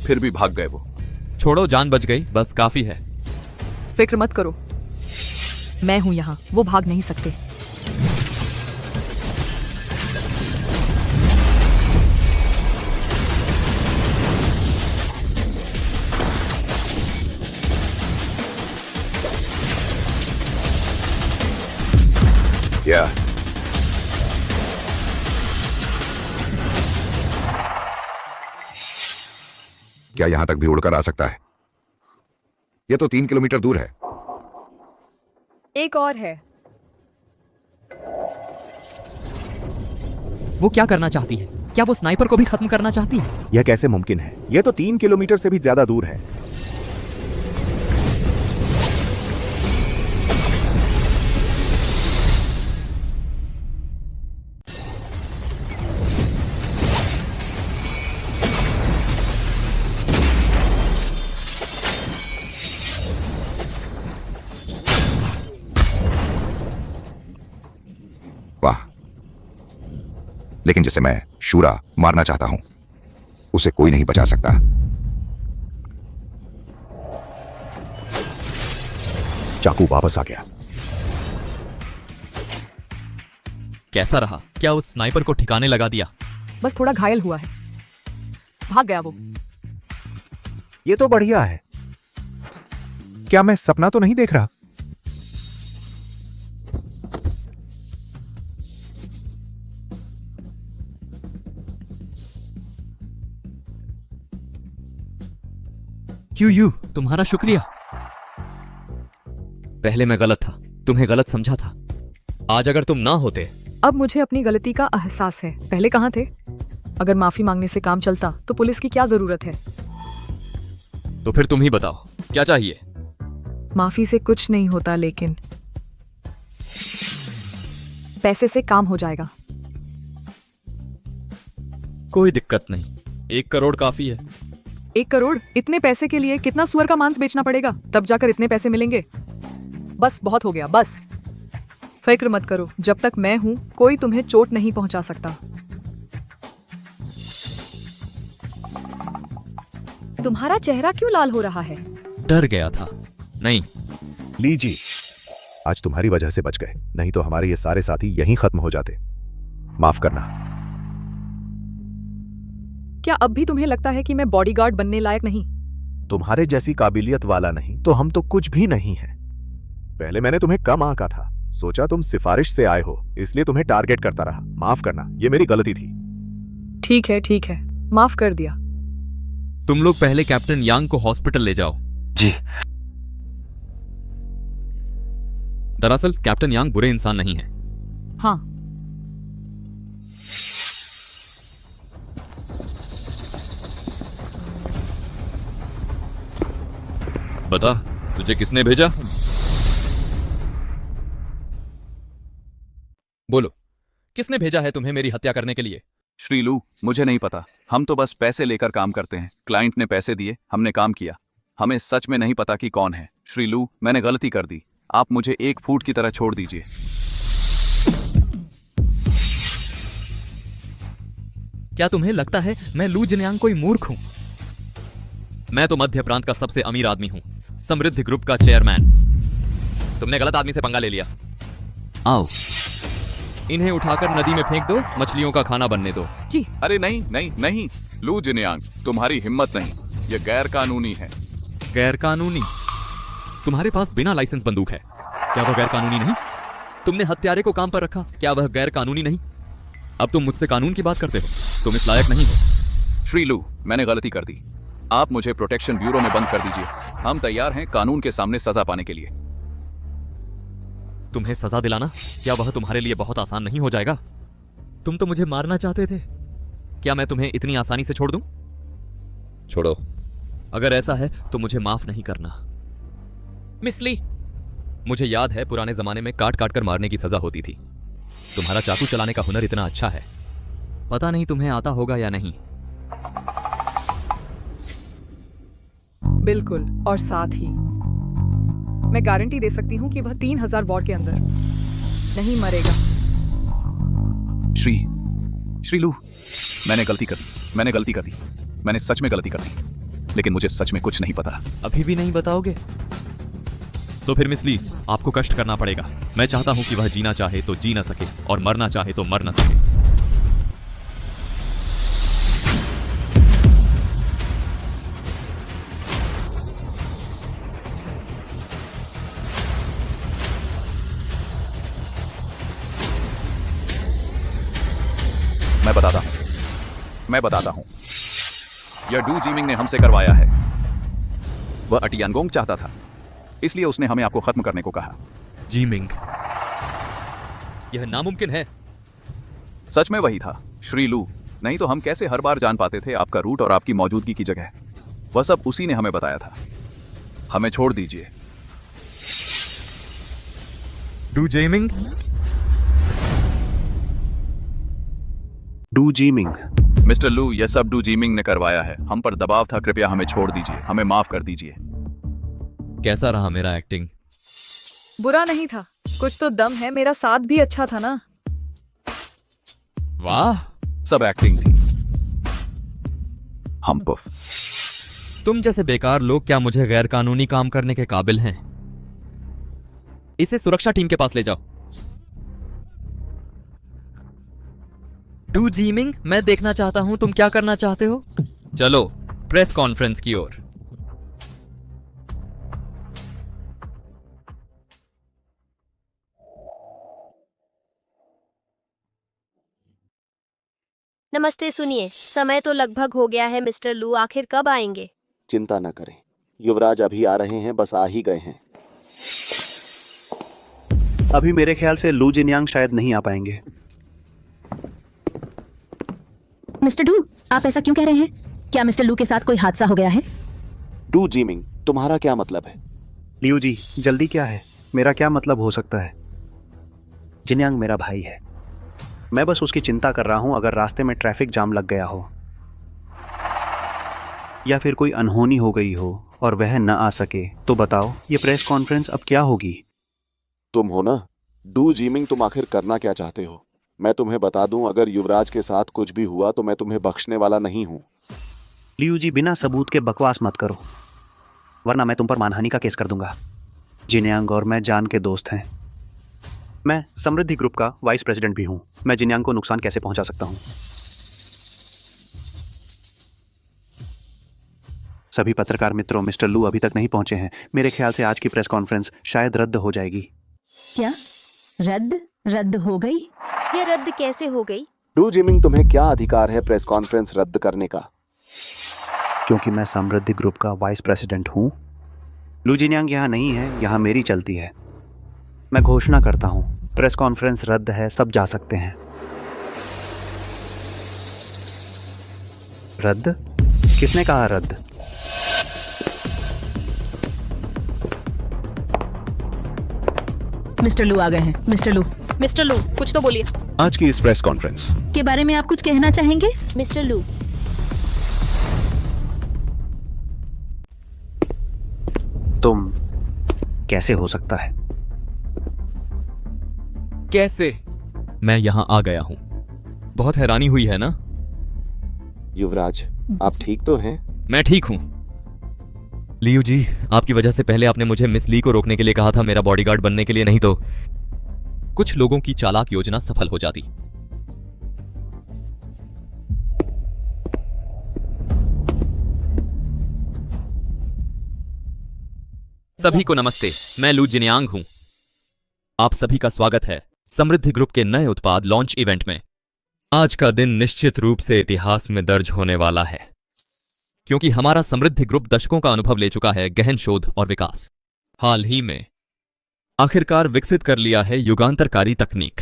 फिर भी भाग गए वो। छोड़ो, जान बच गई, बस काफी है। फिक्र मत करो, मैं हूं यहां। वो भाग नहीं सकते। क्या यहां तक भी उड़कर आ सकता है? ये तो 3 किलोमीटर दूर है। एक और है। वो क्या करना चाहती है? क्या वो स्नाइपर को भी खत्म करना चाहती है? यह कैसे मुमकिन है? यह तो 3 किलोमीटर से भी ज्यादा दूर है। वाह, लेकिन जिसे मैं शूरा मारना चाहता हूं उसे कोई नहीं बचा सकता। चाकू वापस आ गया। कैसा रहा? क्या उस स्नाइपर को ठिकाने लगा दिया? बस थोड़ा घायल हुआ है, भाग गया वो। ये तो बढ़िया है। क्या मैं सपना तो नहीं देख रहा? क्यों यू? तुम्हारा शुक्रिया। पहले मैं गलत था, तुम्हें गलत समझा था। आज अगर तुम ना होते। अब मुझे अपनी गलती का एहसास है। पहले कहाँ थे? अगर माफी मांगने से काम चलता तो पुलिस की क्या जरूरत है? तो फिर तुम ही बताओ, क्या चाहिए? माफी से कुछ नहीं होता, लेकिन पैसे से काम हो जाएगा। कोई दिक्कत नहीं, 1 करोड़ काफी है। 1 करोड़? इतने पैसे के लिए कितना सुअर का मांस बेचना पड़ेगा, तब जाकर इतने पैसे मिलेंगे? बस, बहुत हो गया, बस। फिक्र मत करो, जब तक मैं हूं कोई तुम्हें चोट नहीं पहुंचा सकता। तुम्हारा चेहरा क्यों लाल हो रहा है? डर गया था। नहीं। लीजिए, आज तुम्हारी वजह से बच गए, नहीं तो हमारे ये सारे साथी यहीं खत्म हो जाते। माफ करना। क्या अब भी तुम्हें लगता है कि मैं बॉडीगार्ड बनने लायक नहीं? तुम्हारे जैसी काबिलियत वाला नहीं तो हम तो कुछ भी नहीं है। पहले मैंने तुम्हें कम आंका था, सोचा तुम सिफारिश से आए हो, इसलिए तुम्हें टारगेट करता रहा। माफ करना, ये मेरी गलती थी। ठीक है, माफ कर दिया। तुम लोग पहले कैप्टन यांग को हॉस्पिटल ले जाओ। जी। दरअसल कैप्टन यांग बुरे इंसान नहीं है। हाँ। बता, तुझे किसने भेजा? बोलो, किसने भेजा है तुम्हें मेरी हत्या करने के लिए? श्री लू, मुझे नहीं पता। हम तो बस पैसे लेकर काम करते हैं। क्लाइंट ने पैसे दिए, हमने काम किया। हमें सच में नहीं पता कि कौन है। श्री लू, मैंने गलती कर दी। आप मुझे 1 फूट की तरह छोड़ दीजिए। क्या तुम्हें लगता है मैं लू जिनयांग कोई मूर्ख हूं? मैं तो मध्य प्रांत का सबसे अमीर आदमी हूं, समृद्धि ग्रुप का चेयरमैन। तुमने गलत आदमी से पंगा ले लिया। आओ, इन्हें उठाकर नदी में फेंक दो, मछलियों का खाना बनने दो। जी। अरे नहीं, लू जिनयांग, तुम्हारी हिम्मत नहीं, यह गैर कानूनी है। गैर कानूनी? तुम्हारे पास बिना लाइसेंस बंदूक है, क्या वह गैर कानूनी नहीं? तुमने हत्यारे को काम पर रखा, क्या वह गैर कानूनी नहीं? अब तुम मुझसे कानून की बात करते हो, तुम इस लायक नहीं हो। श्री लू, मैंने गलती कर दी। आप मुझे प्रोटेक्शन ब्यूरो में बंद कर दीजिए। हम तैयार हैं कानून के सामने सजा पाने के लिए। तुम्हें सजा दिलाना, क्या वह तुम्हारे लिए बहुत आसान नहीं हो जाएगा? तुम तो मुझे मारना चाहते थे, क्या मैं तुम्हें इतनी आसानी से छोड़ दूं? छोड़ो। अगर ऐसा है तो मुझे माफ नहीं करना। मिसली, मुझे याद है पुराने जमाने में काट काट कर मारने की सजा होती थी। तुम्हारा चाकू चलाने का हुनर इतना अच्छा है, पता नहीं तुम्हें आता होगा या नहीं। बिल्कुल, और साथ ही मैं गारंटी दे सकती हूँ कि वह 3000 वॉट के अंदर नहीं मरेगा। श्री लू, मैंने गलती कर दी। मैंने सच में गलती कर दी, लेकिन मुझे सच में कुछ नहीं पता। अभी भी नहीं बताओगे? तो फिर मिसली, आपको कष्ट करना पड़ेगा। मैं चाहता हूं कि वह जीना चाहे तो जी ना सके और मरना चाहे तो मर ना सके। मैं बताता हूं। यह डू जीमिंग ने हमसे करवाया है। वह टियानगोंग चाहता था, इसलिए उसने हमें आपको खत्म करने को कहा। जीमिंग, यह नामुमकिन है। सच में वही था, श्री लू। नहीं तो हम कैसे हर बार जान पाते थे आपका रूट और आपकी मौजूदगी की जगह। वह सब उसी ने हमें बताया था। हमें छोड़ दीजिए। डू जीमिंग? डू जीमिंग। मिस्टर लू, यह सब डू जीमिंग ने करवाया है। हम पर दबाव था, कृपया हमें छोड़ दीजिए, हमें माफ कर दीजिए। कैसा रहा मेरा एक्टिंग? बुरा नहीं था, कुछ तो दम है। मेरा साथ भी अच्छा था ना। वाह, सब एक्टिंग थी। हम पुफ। तुम जैसे बेकार लोग क्या मुझे गैर कानूनी काम करने के काबिल हैं? इसे सुरक्षा टीम के पास ले जाओ। डू जीमिंग, मैं देखना चाहता हूं तुम क्या करना चाहते हो। चलो प्रेस कॉन्फ्रेंस की ओर। नमस्ते, सुनिए, समय तो लगभग हो गया है। मिस्टर लू आखिर कब आएंगे? चिंता न करें, युवराज अभी आ रहे हैं, बस आ ही गए हैं। अभी मेरे ख्याल से लू जिनयांग शायद नहीं आ पाएंगे। मिस्टर डू, आप ऐसा क्यों कह रहे हैं? क्या मिस्टर लू के साथ कोई हादसा हो गया है? डू जीमिंग, तुम्हारा क्या मतलब है? लियू जी, जल्दी क्या है? मेरा क्या मतलब हो सकता है? जिनयांग मेरा भाई है। मैं बस उसकी चिंता कर रहा हूं। अगर रास्ते में ट्रैफिक जाम लग गया हो या फिर कोई अनहोनी हो गई हो और वह न आ सके तो बताओ, ये प्रेस कॉन्फ्रेंस अब क्या होगी? तुम हो ना डू जीमिंग, तुम आखिर करना क्या चाहते हो? मैं तुम्हें बता दूं, अगर युवराज के साथ कुछ भी हुआ तो मैं तुम्हें बख्शने वाला नहीं हूं। लियू जी, बिना सबूत के बकवास मत करो, वरना मैं तुम पर मानहानि का केस कर दूंगा। जिनयांग और मैं जान के दोस्त हैं। मैं समृद्धि ग्रुप का वाइस प्रेसिडेंट भी हूं। मैं जिनयांग को नुकसान कैसे पहुंचा सकता हूं? सभी पत्रकार मित्रों, मिस्टर लू अभी तक नहीं पहुंचे हैं। मेरे ख्याल से आज की प्रेस कॉन्फ्रेंस शायद रद्द हो जाएगी। क्या रद्द हो गई? ये रद्द कैसे हो गई? डू जीमिंग, तुम्हें क्या अधिकार है प्रेस कॉन्फ्रेंस रद्द करने का? क्योंकि मैं समृद्धि ग्रुप का वाइस प्रेसिडेंट हूं। लू जिनयांग यहाँ नहीं है, यहाँ मेरी चलती है। मैं घोषणा करता हूं, प्रेस कॉन्फ्रेंस रद्द है, सब जा सकते हैं। रद्द? किसने कहा रद्द? मिस्टर लू आ गए हैं। मिस्टर लू, कुछ तो बोलिए। आज की इस प्रेस कॉन्फ्रेंस के बारे में आप कुछ कहना चाहेंगे? मिस्टर लू, तुम कैसे हो सकता है? कैसे? मैं यहां आ गया हूं। बहुत हैरानी हुई है ना? युवराज, आप ठीक तो हैं? मैं ठीक हूं। लियू जी, आपकी वजह से पहले आपने मुझे मिस ली को रोकने के लिए कहा था, मेरा बॉडीगार्ड बनने के लिए, नहीं तो कुछ लोगों की चालाक योजना सफल हो जाती। सभी को नमस्ते, मैं लू जिनयांग हूं। आप सभी का स्वागत है समृद्धि ग्रुप के नए उत्पाद लॉन्च इवेंट में। आज का दिन निश्चित रूप से इतिहास में दर्ज होने वाला है, क्योंकि हमारा समृद्धि ग्रुप दशकों का अनुभव ले चुका है गहन शोध और विकास। हाल ही में आखिरकार विकसित कर लिया है युगांतरकारी तकनीक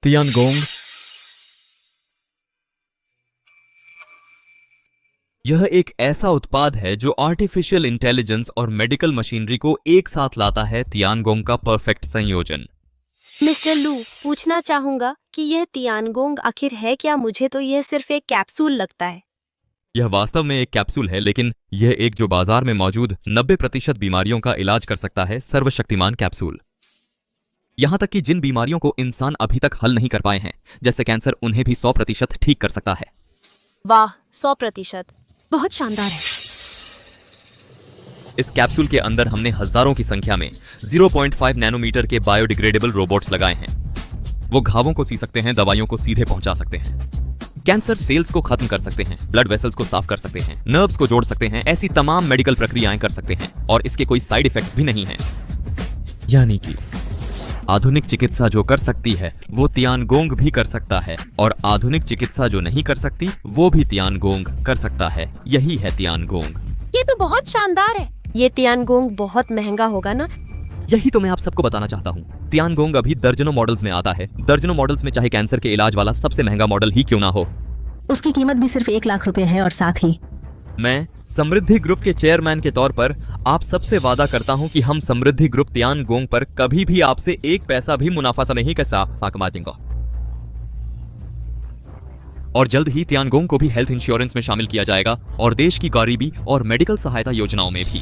तियानगोंग। यह एक ऐसा उत्पाद है जो आर्टिफिशियल इंटेलिजेंस और मेडिकल मशीनरी को एक साथ लाता है। तियानगोंग का परफेक्ट संयोजन। मिस्टर लू, पूछना चाहूंगा कि यह तियानगोंग आखिर है क्या? मुझे तो यह सिर्फ एक कैप्सूल लगता है। यह वास्तव में एक कैप्सूल है, लेकिन यह एक जो बाजार में मौजूद 90% बीमारियों का इलाज कर सकता है सर्वशक्तिमान कैप्सूल। यहां तक कि जिन बीमारियों को इंसान अभी तक हल नहीं कर पाए हैं, जैसे कैंसर, उन्हें भी 100% ठीक कर सकता है। वाह, 100%, बहुत शानदार है। इस कैप्सूल के अंदर हमने हजारों की संख्या में 0.5 नैनोमीटर के बायोडिग्रेडेबल रोबोट्स लगाए हैं। वो घावों को सी सकते हैं, दवाइयों को सीधे पहुंचा सकते हैं, कैंसर सेल्स को खत्म कर सकते हैं, ब्लड वेसल्स को साफ कर सकते हैं, नर्व्स को जोड़ सकते हैं, ऐसी तमाम मेडिकल प्रक्रियाएं कर सकते हैं, और इसके कोई साइड इफेक्ट्स भी नहीं हैं। यानी कि आधुनिक चिकित्सा जो कर सकती है वो तियानगोंग भी कर सकता है, और आधुनिक चिकित्सा जो नहीं कर सकती वो भी तियानगोंग कर सकता है। यही है तियानगोंग। ये तो बहुत शानदार है। ये तियानगोंग बहुत महंगा होगा ना? यही तो मैं आप सबको बताना चाहता हूँ। तियानगोंग अभी दर्जनों मॉडल्स में आता है। दर्जनों मॉडल्स में चाहे कैंसर के इलाज वाला सबसे महंगा मॉडल ही क्यों ना हो। उसकी कीमत भी सिर्फ 1 लाख रुपए है, और साथ ही मैं समृद्धि ग्रुप के चेयरमैन के तौर पर आप सबसे वादा करता हूं कि हम समृद्धि ग्रुप तियानगोंग पर कभी भी आपसे 1 पैसा भी मुनाफा से नहीं कमा देंगे। और जल्द ही तियानगोंग को भी हेल्थ इंश्योरेंस में शामिल किया जाएगा, और देश की गरीबी और मेडिकल सहायता योजनाओं में भी।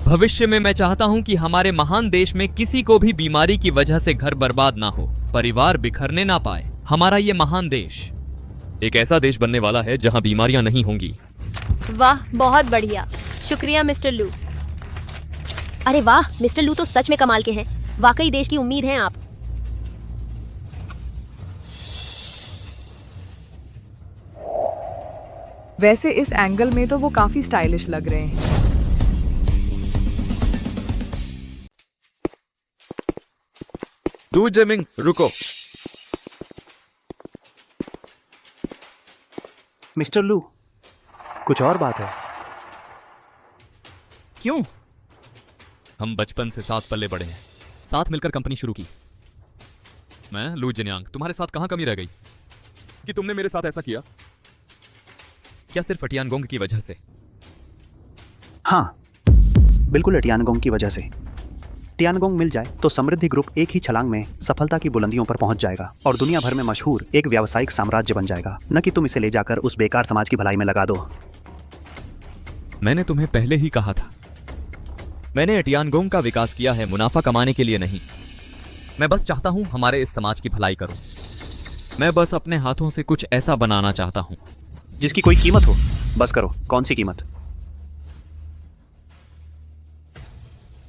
भविष्य में मैं चाहता हूं कि हमारे महान देश में किसी को भी बीमारी की वजह से घर बर्बाद ना हो, परिवार बिखरने ना पाए। हमारा ये महान देश एक ऐसा देश बनने वाला है जहां बीमारियां नहीं होंगी। वाह, बहुत बढ़िया। शुक्रिया मिस्टर लू। अरे वाह, मिस्टर लू तो सच में कमाल के हैं। वाकई देश की उम्मीद हैं आप। वैसे इस एंगल में तो वो काफी स्टाइलिश लग रहे हैं। तू जेमिंग रुको। मिस्टर लू, कुछ और बात है? क्यों? हम बचपन से साथ पले बड़े हैं, साथ मिलकर कंपनी शुरू की। मैं लू जिन्यांग, तुम्हारे साथ कहां कमी रह गई कि तुमने मेरे साथ ऐसा किया? क्या सिर्फ तियानगोंग की वजह से? हाँ, बिल्कुल तियानगोंग की वजह से। तियानगोंग मिल जाए तो समृद्धि ग्रुप एक ही छलांग में सफलता की बुलंदियों पर पहुंच जाएगा और दुनिया भर में मशहूर एक व्यावसायिक साम्राज्य बन जाएगा। न कि तुम इसे ले जाकर उस बेकार समाज की भलाई में लगा दो। मैंने तुम्हें पहले ही कहा था, मैंने तियानगोंग का विकास किया है मुनाफा कमाने के लिए नहीं। मैं बस चाहता हूं हमारे इस समाज की भलाई करो। मैं बस अपने हाथों से कुछ ऐसा बनाना चाहता हूं जिसकी कोई कीमत हो। बस करो, कौन सी कीमत?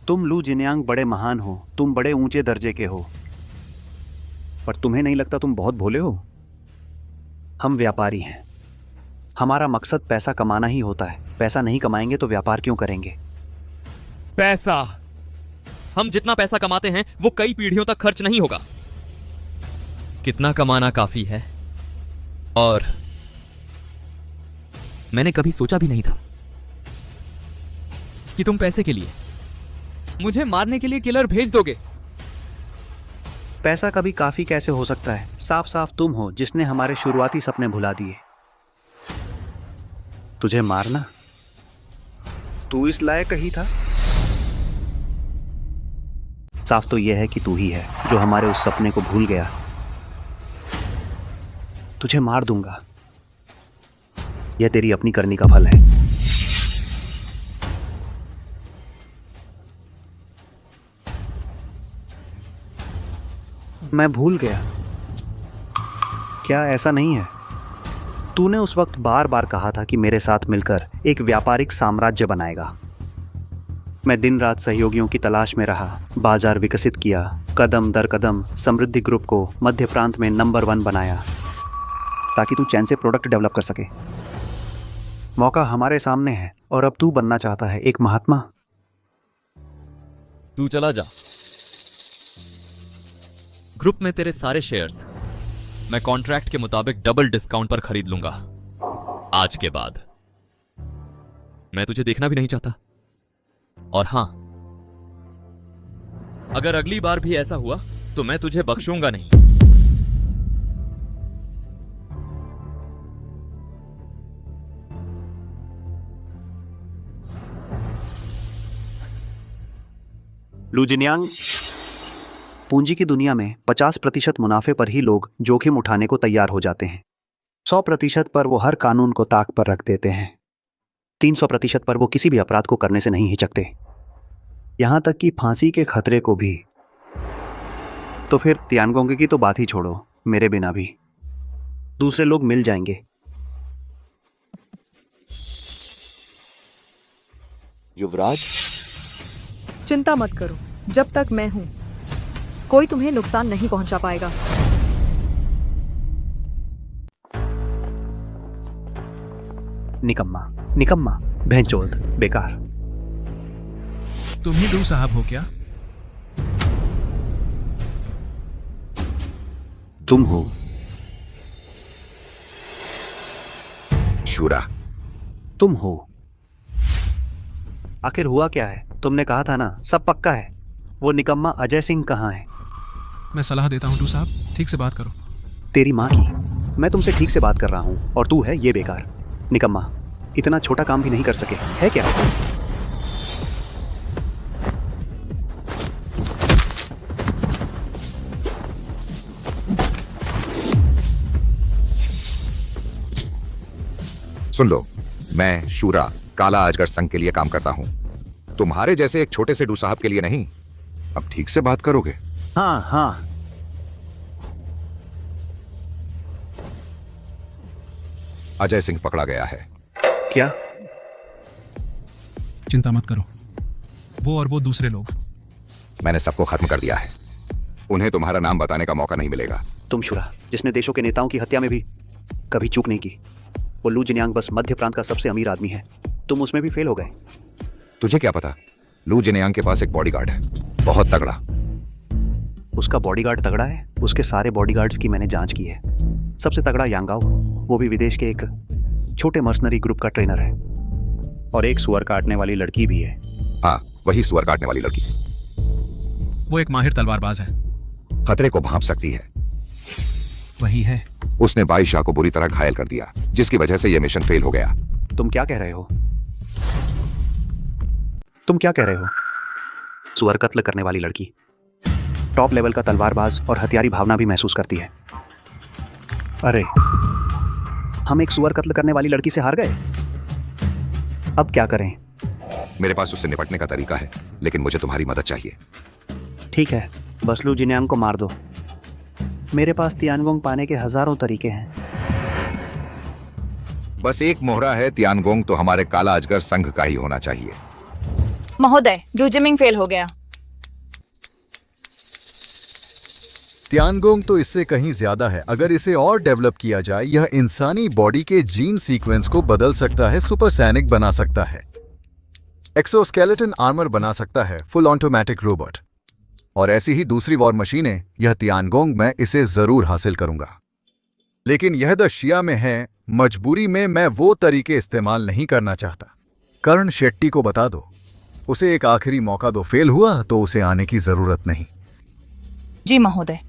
तुम लू जिन्यांग बड़े महान हो, तुम बड़े ऊंचे दर्जे के हो, पर तुम्हें नहीं लगता तुम बहुत भोले हो? हम व्यापारी हैं, हमारा मकसद पैसा कमाना ही होता है। पैसा नहीं कमाएंगे तो व्यापार क्यों करेंगे? पैसा, हम जितना पैसा कमाते हैं वो कई पीढ़ियों तक खर्च नहीं होगा। कितना कमाना काफी है। और मैंने कभी सोचा भी नहीं था कि तुम पैसे के लिए मुझे मारने के लिए किलर भेज दोगे। पैसा कभी काफी कैसे हो सकता है? साफ साफ तुम हो जिसने हमारे शुरुआती सपने भुला दिए। तुझे मारना? तू इस लायक ही था? साफ तो यह है कि तू ही है जो हमारे उस सपने को भूल गया। तुझे मार दूंगा, यह तेरी अपनी करनी का फल है। मैं भूल गया। क्या ऐसा नहीं है? तूने उस वक्त बार बार कहा था कि मेरे साथ मिलकर एक व्यापारिक साम्राज्य बनाएगा। मैं दिन रात सहयोगियों की तलाश में रहा, बाजार विकसित किया, कदम दर कदम समृद्धि ग्रुप को मध्य प्रांत में नंबर 1 बनाया ताकि तू चैन से प्रोडक्ट डेवलप कर सके। मौका हमारे सामने है और अब तू बनना चाहता है एक महात्मा। तू चला जा। ग्रुप में तेरे सारे शेयर्स मैं कॉन्ट्रैक्ट के मुताबिक डबल डिस्काउंट पर खरीद लूंगा। आज के बाद मैं तुझे देखना भी नहीं चाहता। और हां, अगर अगली बार भी ऐसा हुआ तो मैं तुझे बख्शूंगा नहीं। लू जिन्यांग, पूंजी की दुनिया में 50% मुनाफे पर ही लोग जोखिम उठाने को तैयार हो जाते हैं। 100% पर वो हर कानून को ताक पर रख देते हैं। 300% पर वो किसी भी अपराध को करने से नहीं हिचकते, यहां तक कि फांसी के खतरे को भी। तो फिर तियानगोंग की तो बात ही छोड़ो, मेरे बिना भी दूसरे लोग मिल जाएंगे। युवराज, चिंता मत करो, जब तक मैं हूं कोई तुम्हें नुकसान नहीं पहुंचा पाएगा। निकम्मा, निकम्मा, भैंचोद, बेकार। तुम ही लू साहब हो क्या? तुम हो? शूरा। तुम हो? आखिर हुआ क्या है? तुमने कहा था ना सब पक्का है। वो निकम्मा अजय सिंह कहाँ है? मैं सलाह देता हूँ टू साहब, ठीक से बात करो। तेरी माँ की। मैं तुमसे ठीक से बात कर रहा हूँ और तू है ये बेकार निकम्मा। इतना छोटा काम भी नहीं कर सके है क्या? सुन लो, मैं शूरा काला अजगर संघ के लिए काम करता हूं, तुम्हारे जैसे एक छोटे से डू साहब के लिए नहीं। अब ठीक से बात करोगे? हाँ हाँ। अजय सिंह पकड़ा गया है। क्या? चिंता मत करो, वो और वो दूसरे लोग। मैंने सबको खत्म कर दिया है, उन्हें तुम्हारा नाम बताने का मौका नहीं मिलेगा। तुम शूरा जिसने देशों के नेताओं की हत्या में भी कभी चूक नहीं की। वो लू जिन्यांग बस मध्य प्रांत का सबसे अमीर आदमी है, तुम उसमें भी फेल हो गए। तुझे क्या पता? लू जिन्यांग के पास एक बॉडीगार्ड है, बहुत तगड़ा। उसका बॉडीगार्ड तगड़ा है? उसके सारे बॉडीगार्ड्स की मैंने जांच की है। सबसे तगड़ा यांगाओ, वो भी विदेश के एक छोटे मर्सनरी ग्रुप का ट्रेनर है। और एक सुअर काटने वाली लड़की भी है। हाँ, वही सुअर काटने वाली लड़की। वो एक माहिर तलवारबाज है, खतरे को भांप सकती है। वही है। उसने बाई शाह को बुरी तरह घायल कर दिया, जिसकी वजह से यह मिशन फेल हो गया। तुम क्या कह रहे हो? तुम क्या कह रहे हो? सुअर कत्ल करने वाली लड़की टॉप लेवल का तलवारबाज और हथियारी भावना भी महसूस करती है। अरे हम एक सुअर कत्ल करने वाली लड़की से हार गए। अब क्या करें? मेरे पास उससे निपटने का तरीका है, लेकिन मुझे तुम्हारी मदद चाहिए। ठीक है, बस लू जिन्यांग को मार दो। मेरे पास तियानगोंग पाने के हजारों तरीके हैं। बस एक मोहरा है, तियानगोंग तो हमारे काला अजगर संघ का ही होना चाहिए। महोदय, ड्यूजिमिंग फेल हो गया। तियानगोंग तो इससे कहीं ज्यादा है। अगर इसे और डेवलप किया जाए, यह इंसानी बॉडी के जीन सीक्वेंस को बदल सकता है, सुपरसैनिक बना सकता है, एक्सोस्केलेटन आर्मर बना सकता है, फुल ऑटोमेटिक रोबोट और ऐसी ही दूसरी वॉर मशीनें। यह तियानगोंग मैं इसे जरूर हासिल करूंगा, लेकिन यह द शिया में है। मजबूरी में मैं वो तरीके इस्तेमाल नहीं करना चाहता। कर्ण शेट्टी को बता दो, उसे एक आखिरी मौका दो। फेल हुआ तो उसे आने की जरूरत नहीं। जी महोदय।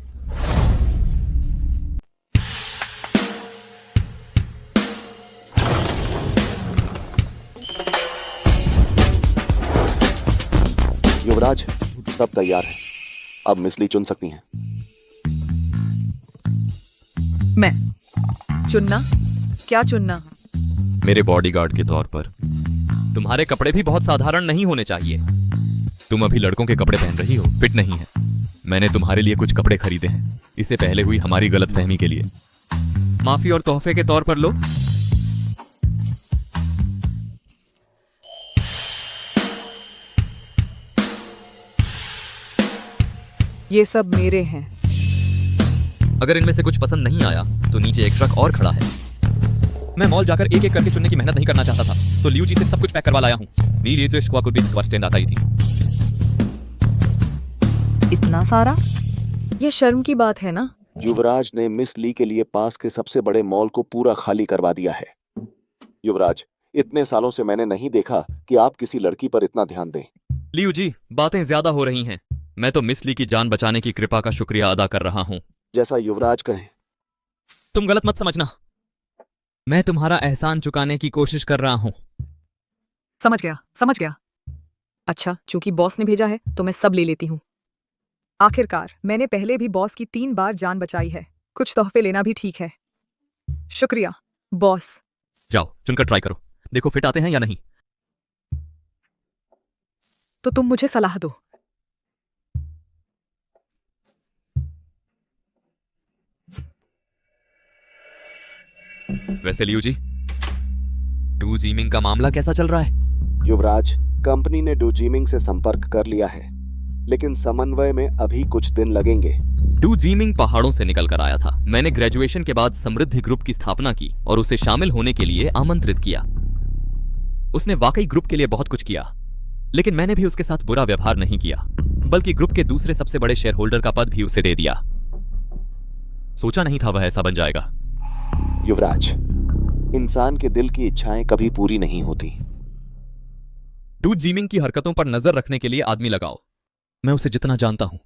युवराज, सब तैयार है, अब मिसली चुन सकती हैं। मैं चुनना? क्या चुनना? मेरे बॉडीगार्ड के तौर पर तुम्हारे कपड़े भी बहुत साधारण नहीं होने चाहिए। तुम अभी लड़कों के कपड़े पहन रही हो, फिट नहीं है। मैंने तुम्हारे लिए कुछ कपड़े खरीदे हैं, इससे पहले हुई हमारी गलतफहमी के लिए। माफी और तोहफे के तौर पर लो। ये सब मेरे हैं। अगर इनमें से कुछ पसंद नहीं आया तो नीचे एक ट्रक और खड़ा है। मैं मॉल जाकर एक एक करके चुनने की मेहनत नहीं करना चाहता था, तो लियू जी से सब कुछ पैक करवा लाया हूँ। इतना सारा? ये शर्म की बात है ना? युवराज ने मिस ली के लिए पास के सबसे बड़े मॉल को पूरा खाली करवा दिया है। युवराज, इतने सालों से मैंने नहीं देखा कि आप किसी लड़की पर इतना ध्यान दें। लियू जी, बातें ज्यादा हो रही हैं। मैं तो मिस ली की जान बचाने की कृपा का शुक्रिया अदा कर रहा हूँ। जैसा युवराज कहे। तुम गलत मत समझना, मैं तुम्हारा एहसान चुकाने की कोशिश कर रहा हूँ। समझ गया, समझ गया। अच्छा, चूंकि बॉस ने भेजा है तो मैं सब ले लेती हूँ। आखिरकार मैंने पहले भी बॉस की 3 बार जान बचाई है, कुछ तोहफे लेना भी ठीक है। शुक्रिया बॉस। जाओ चुनकर ट्राई करो, देखो फिट आते हैं या नहीं। तो तुम मुझे सलाह दो। वैसे लियू जी, डू जीमिंग का मामला कैसा चल रहा है? युवराज, कंपनी ने डू जीमिंग से संपर्क कर लिया है, लेकिन समन्वय में अभी कुछ दिन लगेंगे। डू जीमिंग पहाड़ों से निकल कर आया था। मैंने ग्रेजुएशन के बाद समृद्धि ग्रुप की स्थापना की और उसे शामिल होने के लिए आमंत्रित किया। उसने वाकई ग्रुप के लिए बहुत कुछ किया, लेकिन मैंने भी उसके साथ बुरा व्यवहार नहीं किया, बल्कि ग्रुप के दूसरे सबसे बड़े शेयर होल्डर का पद भी उसे दे दिया। सोचा नहीं था वह ऐसा बन जाएगा। युवराज, इंसान के दिल की इच्छाएं कभी पूरी नहीं होती। डू जीमिंग की हरकतों पर नजर रखने के लिए आदमी लगाओ। मैं उसे जितना जानता हूं,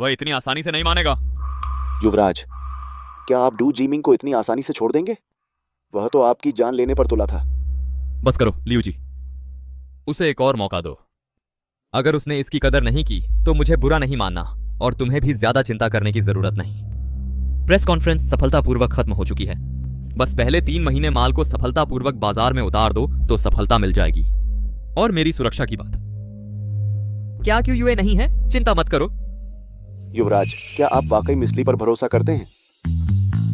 वह इतनी आसानी से नहीं मानेगा। युवराज, क्या आप डू जीमिंग को इतनी आसानी से छोड़ देंगे? वह तो आपकी जान लेने पर तुला था। बस करो लियू जी, उसे एक और मौका दो। अगर उसने इसकी कदर नहीं की तो मुझे बुरा नहीं मानना और तुम्हें भी ज्यादा चिंता करने की जरूरत नहीं। प्रेस कॉन्फ्रेंस सफलतापूर्वक खत्म हो चुकी है। बस पहले 3 महीने माल को सफलतापूर्वक बाजार में उतार दो तो सफलता मिल जाएगी। और मेरी सुरक्षा की बात, क्या QUA नहीं है? चिंता मत करो। युवराज, क्या आप वाकई मिस्ली पर भरोसा करते हैं?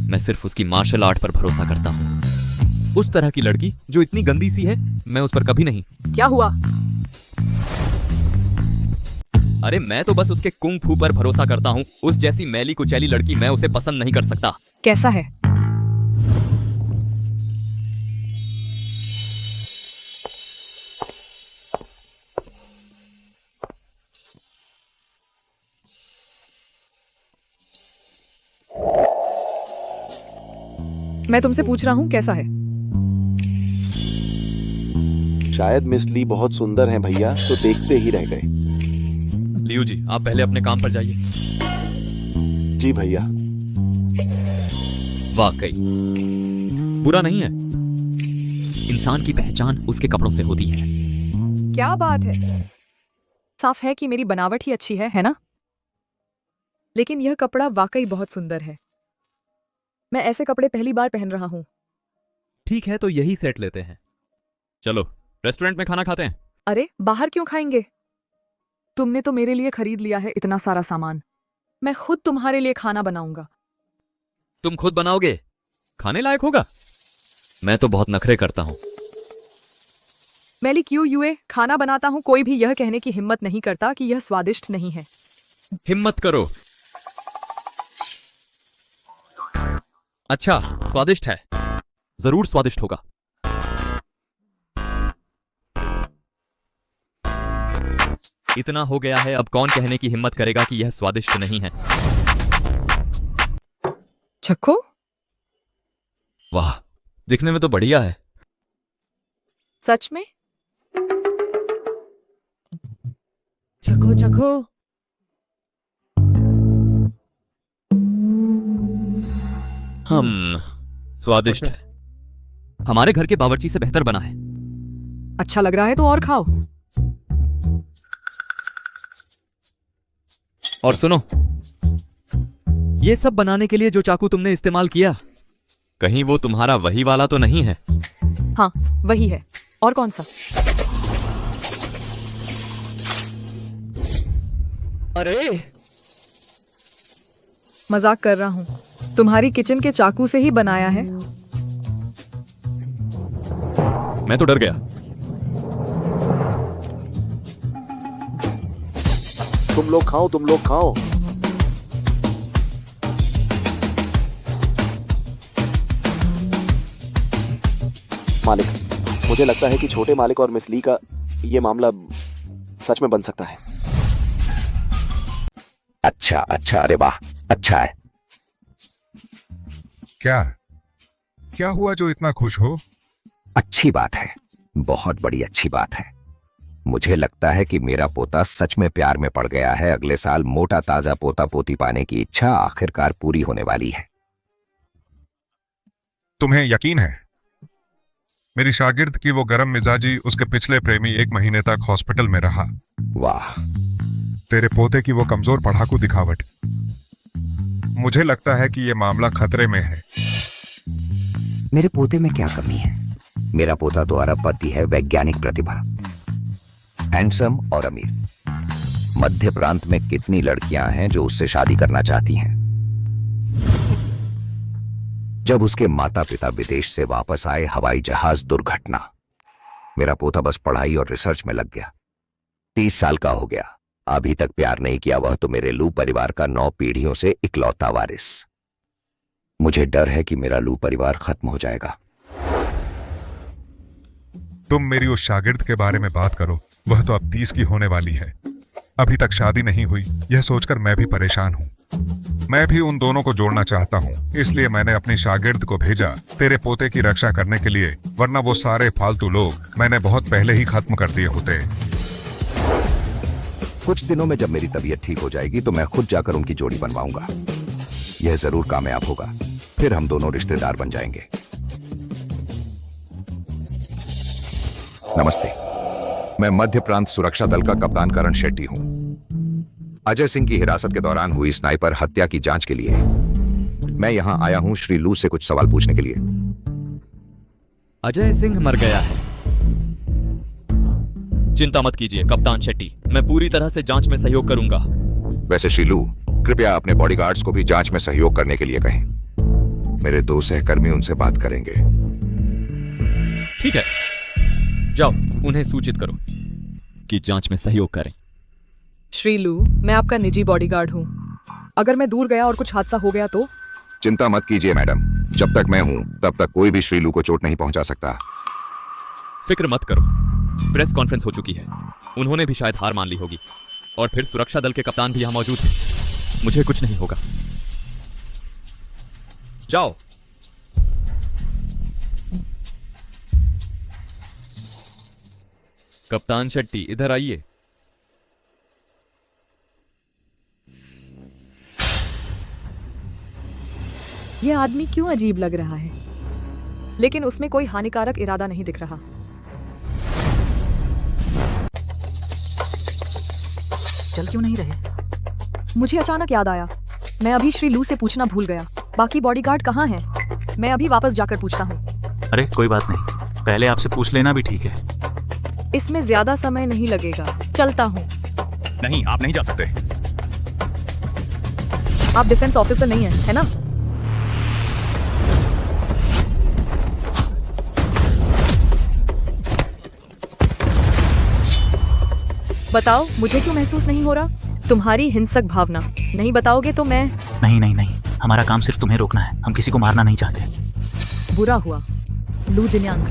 मैं सिर्फ उसकी मार्शल आर्ट पर भरोसा करता हूँ। उस तरह की लड़की जो इतनी गंदी सी है, मैं उस पर कभी नहीं। क्या हुआ? अरे मैं तो बस उसके कुंग फू पर भरोसा करता हूँ। उस जैसी मैली कुचैली लड़की मैं उसे पसंद नहीं कर सकता। कैसा है? मैं तुमसे पूछ रहा हूँ कैसा है? शायद मिस ली बहुत सुंदर हैं भैया, तो देखते ही रह गए। लियू जी, आप पहले अपने काम पर जाइए। जी भैया। वाकई बुरा नहीं है। इंसान की पहचान उसके कपड़ों से होती है। क्या बात है? साफ है कि मेरी बनावट ही अच्छी है ना? लेकिन यह कपड़ा वाकई बहुत सुंदर है। मैं ऐसे कपड़े पहली बार पहन रहा हूँ। ठीक है, तो यही सेट लेते हैं। चलो रेस्टोरेंट में खाना खाते हैं। अरे बाहर क्यों खाएंगे? तुमने तो मेरे लिए खरीद लिया है इतना सारा सामान। मैं खुद तुम्हारे लिए खाना बनाऊंगा। तुम खुद बनाओगे? खाने लायक होगा? मैं तो बहुत नखरे करता हूँ। मैली QUA खाना बनाता हूँ, कोई भी यह कहने की हिम्मत नहीं करता कि यह स्वादिष्ट नहीं है। हिम्मत करो। अच्छा, स्वादिष्ट है। जरूर स्वादिष्ट होगा। इतना हो गया है, अब कौन कहने की हिम्मत करेगा कि यह स्वादिष्ट नहीं है? चखो। वाह, दिखने में तो बढ़िया है। सच में? चखो चखो। स्वादिष्ट है। हमारे घर के बावर्ची से बेहतर बना है। अच्छा लग रहा है तो और खाओ। और सुनो, ये सब बनाने के लिए जो चाकू तुमने इस्तेमाल किया, कहीं वो तुम्हारा वही वाला तो नहीं है? हाँ, वही है। और कौन सा? अरे मजाक कर रहा हूँ। तुम्हारी किचन के चाकू से ही बनाया है। मैं तो डर गया। तुम लोग खाओ, तुम लोग खाओ। मालिक, मुझे लगता है कि छोटे मालिक और मिस ली का ये मामला सच में बन सकता है। अच्छा अच्छा, अरे वाह, अच्छा है। क्या हुआ जो इतना खुश हो? अच्छी बात है, बहुत बड़ी अच्छी बात है। मुझे लगता है कि मेरा पोता सच में प्यार में पड़ गया है। अगले साल मोटा ताजा पोता पोती पाने की इच्छा आखिरकार पूरी होने वाली है। तुम्हें यकीन है? मेरी शागिर्द की वो गरम मिजाजी उसके पिछले प्रेमी 1 महीने तक हॉस्पिटल में रहा। वाह। तेरे पोते की वो कमजोर पढ़ाकू दिखावट, मुझे लगता है कि ये मामला खतरे में है। मेरे पोते में क्या कमी है? मेरा पोता तो अरबपति है, वैज्ञानिक प्रतिभा, हैंडसम और अमीर। मध्य प्रांत में कितनी लड़कियां हैं जो उससे शादी करना चाहती हैं। जब उसके माता पिता विदेश से वापस आए, हवाई जहाज दुर्घटना। मेरा पोता बस पढ़ाई और रिसर्च में लग गया। 30 साल का हो गया, अभी तक प्यार नहीं किया। वह तो मेरे लू परिवार का 9 पीढ़ियों से इकलौता वारिस। मुझे डर है कि मेरा लू परिवार खत्म हो जाएगा। तुम मेरी उस शागिर्द के बारे में बात करो, वह तो अब 30 की होने वाली है। अभी तक शादी नहीं हुई, यह सोचकर मैं भी परेशान हूं। मैं भी उन दोनों को जोड़ना चाहता हूँ, इसलिए मैंने अपनी शागिर्द को भेजा तेरे पोते की रक्षा करने के लिए, वरना वो सारे फालतू लोग मैंने बहुत पहले ही खत्म कर दिए होते। कुछ दिनों में जब मेरी तबीयत ठीक हो जाएगी तो मैं खुद जाकर उनकी जोड़ी बनवाऊंगा। यह जरूर कामयाब होगा, फिर हम दोनों रिश्तेदार बन जाएंगे। नमस्ते, मैं मध्य प्रांत सुरक्षा दल का कप्तान करण शेट्टी हूं। अजय सिंह की हिरासत के दौरान हुई स्नाइपर हत्या की जांच के लिए मैं यहां आया हूं श्री लू से कुछ सवाल पूछने के लिए। अजय सिंह मर गया है। चिंता मत कीजिए कप्तान शेट्टी, मैं पूरी तरह से जांच में सहयोग करूंगा। वैसे श्री लू, कृपया अपने बॉडीगार्ड्स को भी जांच में सहयोग करने के लिए कहें। मेरे 2 सहकर्मी उनसे बात करेंगे। ठीक है, जाओ उन्हें सूचित करो कि जांच में सहयोग करें। श्री लू, मैं आपका निजी बॉडीगार्ड हूँ। अगर मैं दूर गया और कुछ हादसा हो गया तो? चिंता मत कीजिए मैडम, जब तक मैं हूं तब तक कोई भी श्री लू को चोट नहीं पहुंचा सकता। फिक्र मत करो, प्रेस कॉन्फ्रेंस हो चुकी है, उन्होंने भी शायद हार मान ली होगी, और फिर सुरक्षा दल के कप्तान भी यहां मौजूद हैं। मुझे कुछ नहीं होगा। जाओ। कप्तान शेट्टी इधर आइए। यह आदमी क्यों अजीब लग रहा है, लेकिन उसमें कोई हानिकारक इरादा नहीं दिख रहा। चल क्यों नहीं रहे? मुझे अचानक याद आया, मैं अभी श्री लू से पूछना भूल गया। बाकी बॉडीगार्ड कहाँ हैं? मैं अभी वापस जाकर पूछता हूँ। अरे कोई बात नहीं, पहले आपसे पूछ लेना भी ठीक है। इसमें ज्यादा समय नहीं लगेगा, चलता हूँ। नहीं, आप नहीं जा सकते। आप डिफेंस ऑफिसर नहीं है ना? बताओ, मुझे क्यों महसूस नहीं हो रहा? तुम्हारी हिंसक भावना नहीं बताओगे तो मैं... नहीं, हमारा काम सिर्फ तुम्हें रोकना है, हम किसी को मारना नहीं चाहते। बुरा हुआ, लू जिन्यांग।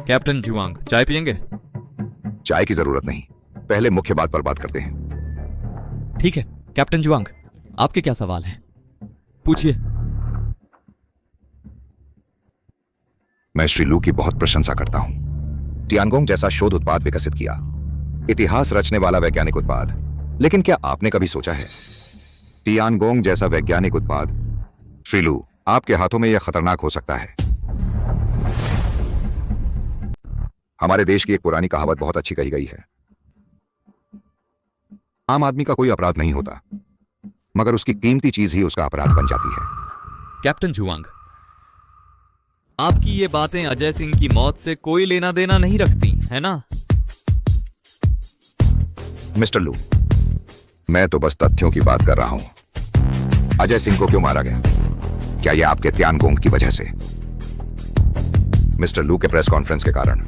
कैप्टन जुआंग, चाय पियेंगे? चाय की जरूरत नहीं, पहले मुख्य बात पर बात करते हैं। ठीक है कैप्टन जुआंग, आपके क्या सवाल हैं? पूछिए। मैं श्री लू की बहुत प्रशंसा करता हूं। टियानगोंग जैसा शोध उत्पाद विकसित किया, इतिहास रचने वाला वैज्ञानिक उत्पाद। लेकिन क्या आपने कभी सोचा है, टियानगोंग जैसा वैज्ञानिक उत्पाद, श्री लू, आपके हाथों में यह खतरनाक हो सकता है। हमारे देश की एक पुरानी कहावत बहुत अच्छी कही गई है, आम आदमी का कोई अपराध नहीं होता, मगर उसकी कीमती चीज ही उसका अपराध बन जाती है। कैप्टन जुआंग, आपकी ये बातें अजय सिंह की मौत से कोई लेना देना नहीं रखती, है ना? मिस्टर लू, मैं तो बस तथ्यों की बात कर रहा हूं। अजय सिंह को क्यों मारा गया? क्या यह आपके तियानगोंग की वजह से? मिस्टर लू के प्रेस कॉन्फ्रेंस के कारण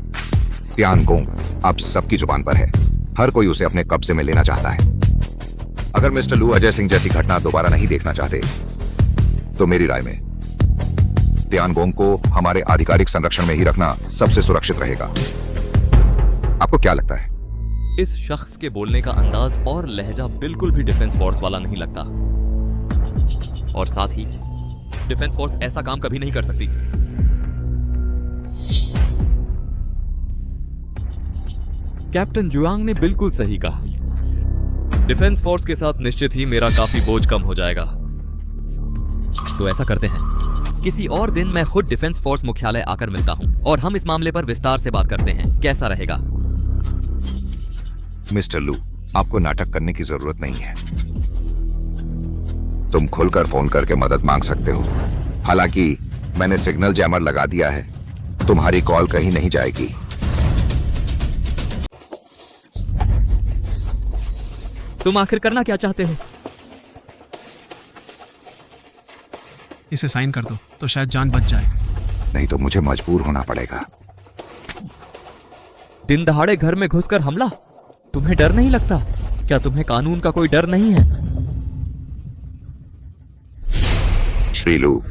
तियानगोंग अब सबकी जुबान पर है, हर कोई उसे अपने कब्जे में लेना चाहता है। अगर मिस्टर लू अजय सिंह जैसी घटना दोबारा नहीं देखना चाहते, तो मेरी राय में तियानगोंग को हमारे आधिकारिक संरक्षण में ही रखना सबसे सुरक्षित रहेगा। आपको क्या लगता है? इस शख्स के बोलने का अंदाज और लहजा बिल्कुल भी डिफेंस फोर्स वाला नहीं लगता, और साथ ही डिफेंस फोर्स ऐसा काम कभी नहीं कर सकती। कैप्टन जुआंग ने बिल्कुल सही कहा, डिफेंस फोर्स के साथ निश्चित ही मेरा काफी बोझ कम हो जाएगा। तो ऐसा करते हैं, किसी और दिन मैं खुद डिफेंस फोर्स मुख्यालय आकर मिलता हूं और हम इस मामले पर विस्तार से बात करते हैं, कैसा रहेगा? मिस्टर लू, आपको नाटक करने की जरूरत नहीं है। तुम खुलकर फोन करके मदद मांग सकते हो। हालांकि मैंने सिग्नल जैमर लगा दिया है, तुम्हारी कॉल कहीं नहीं जाएगी। तुम आखिर करना क्या चाहते हो? इसे साइन कर दो तो शायद जान बच जाए। नहीं तो मुझे मजबूर होना पड़ेगा। दिन दहाड़े घर में घुसकर हमला? तुम्हें डर नहीं लगता? क्या तुम्हें कानून का कोई डर नहीं है? श्री लू,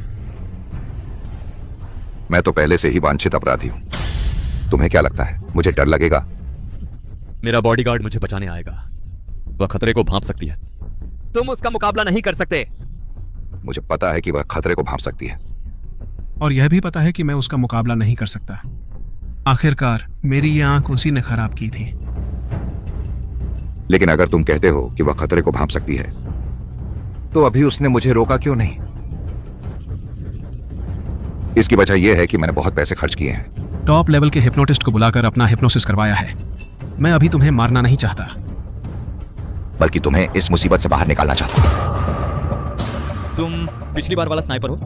मैं तो पहले से ही वांछित अपराधी हूं। तुम्हें क्या लगता है मुझे डर लगेगा? मेरा बॉडीगार्ड मुझे बचाने आएगा। वह खतरे को भांप सकती है, तुम उसका मुकाबला नहीं कर सकते। मुझे पता है कि वह खतरे को भांप सकती है, और यह भी पता है कि मैं उसका मुकाबला नहीं कर सकता। आखिरकार मेरी ये आंख उसी ने खराब की थी। लेकिन अगर तुम कहते हो कि वह खतरे को भांप सकती है, तो अभी उसने मुझे रोका क्यों नहीं? इसकी वजह यह है कि मैंने बहुत पैसे खर्च किए हैं। टॉप लेवल के हिप्नोटिस्ट को बुलाकर अपना हिप्नोसिस करवाया है। मैं अभी तुम्हें मारना नहीं चाहता, बल्कि तुम्हें इस मुसीबत से बाहर निकालना चाहता हूं। तुम पिछली बार वाला स्नाइपर हो?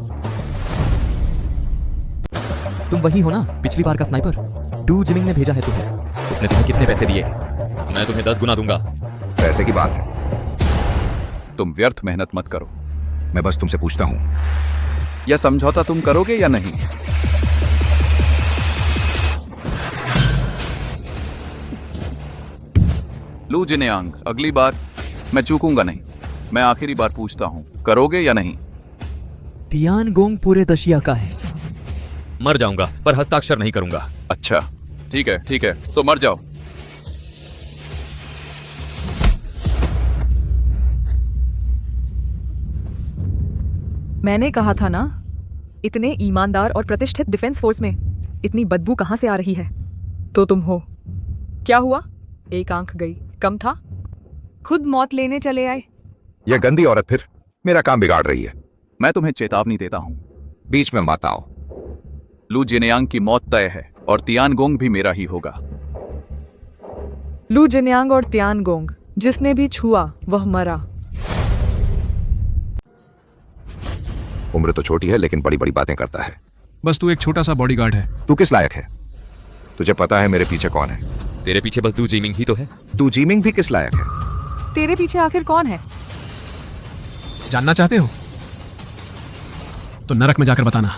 तुम वही हो ना, पिछली बार का स्नाइपर? डू जिमिंग ने भेजा है तुम्हें। उसने तुम्हें कितने पैसे दिए? मैं तुम्हें 10 गुना दूंगा। पैसे की बात है। तुम व्यर्थ मेहनत मत करो। मैं बस तुमसे पूछता हूं, यह समझौता तुम करोगे या नहीं? लू जिनेयांग, अगली बार मैं चूकूंगा नहीं। मैं आखिरी बार पूछता हूं, करोगे या नहीं? तियानगोंग पूरे दशिया का है। मर जाऊंगा पर हस्ताक्षर नहीं करूंगा। अच्छा ठीक है, तो मर जाओ। मैंने कहा था ना, इतने ईमानदार और प्रतिष्ठित डिफेंस फोर्स में इतनी बदबू कहां से आ रही है? तो तुम हो। क्या हुआ? एक आंख गई, कम था? खुद मौत लेने चले आए। यह गंदी औरत फिर मेरा काम बिगाड़ रही है। मैं तुम्हें चेतावनी देता हूं, बीच में मत आओ। लू जिनेयांग की मौत तय है और तियानगोंग भी मेरा ही होगा। लू जिन्यांग और तियानगोंग, जिसने भी छुआ वह मरा। उम्र तो छोटी है लेकिन बड़ी बड़ी बातें करता है। बस तू एक छोटा सा बॉडीगार्ड है। तू किस लायक है? तुझे पता है मेरे पीछे कौन है? तेरे पीछे बस डू जिमिंग ही तो है। डू जिमिंग भी किस लायक है? तेरे पीछे आखिर कौन है? जानना चाहते हो तो नरक में जाकर बताना।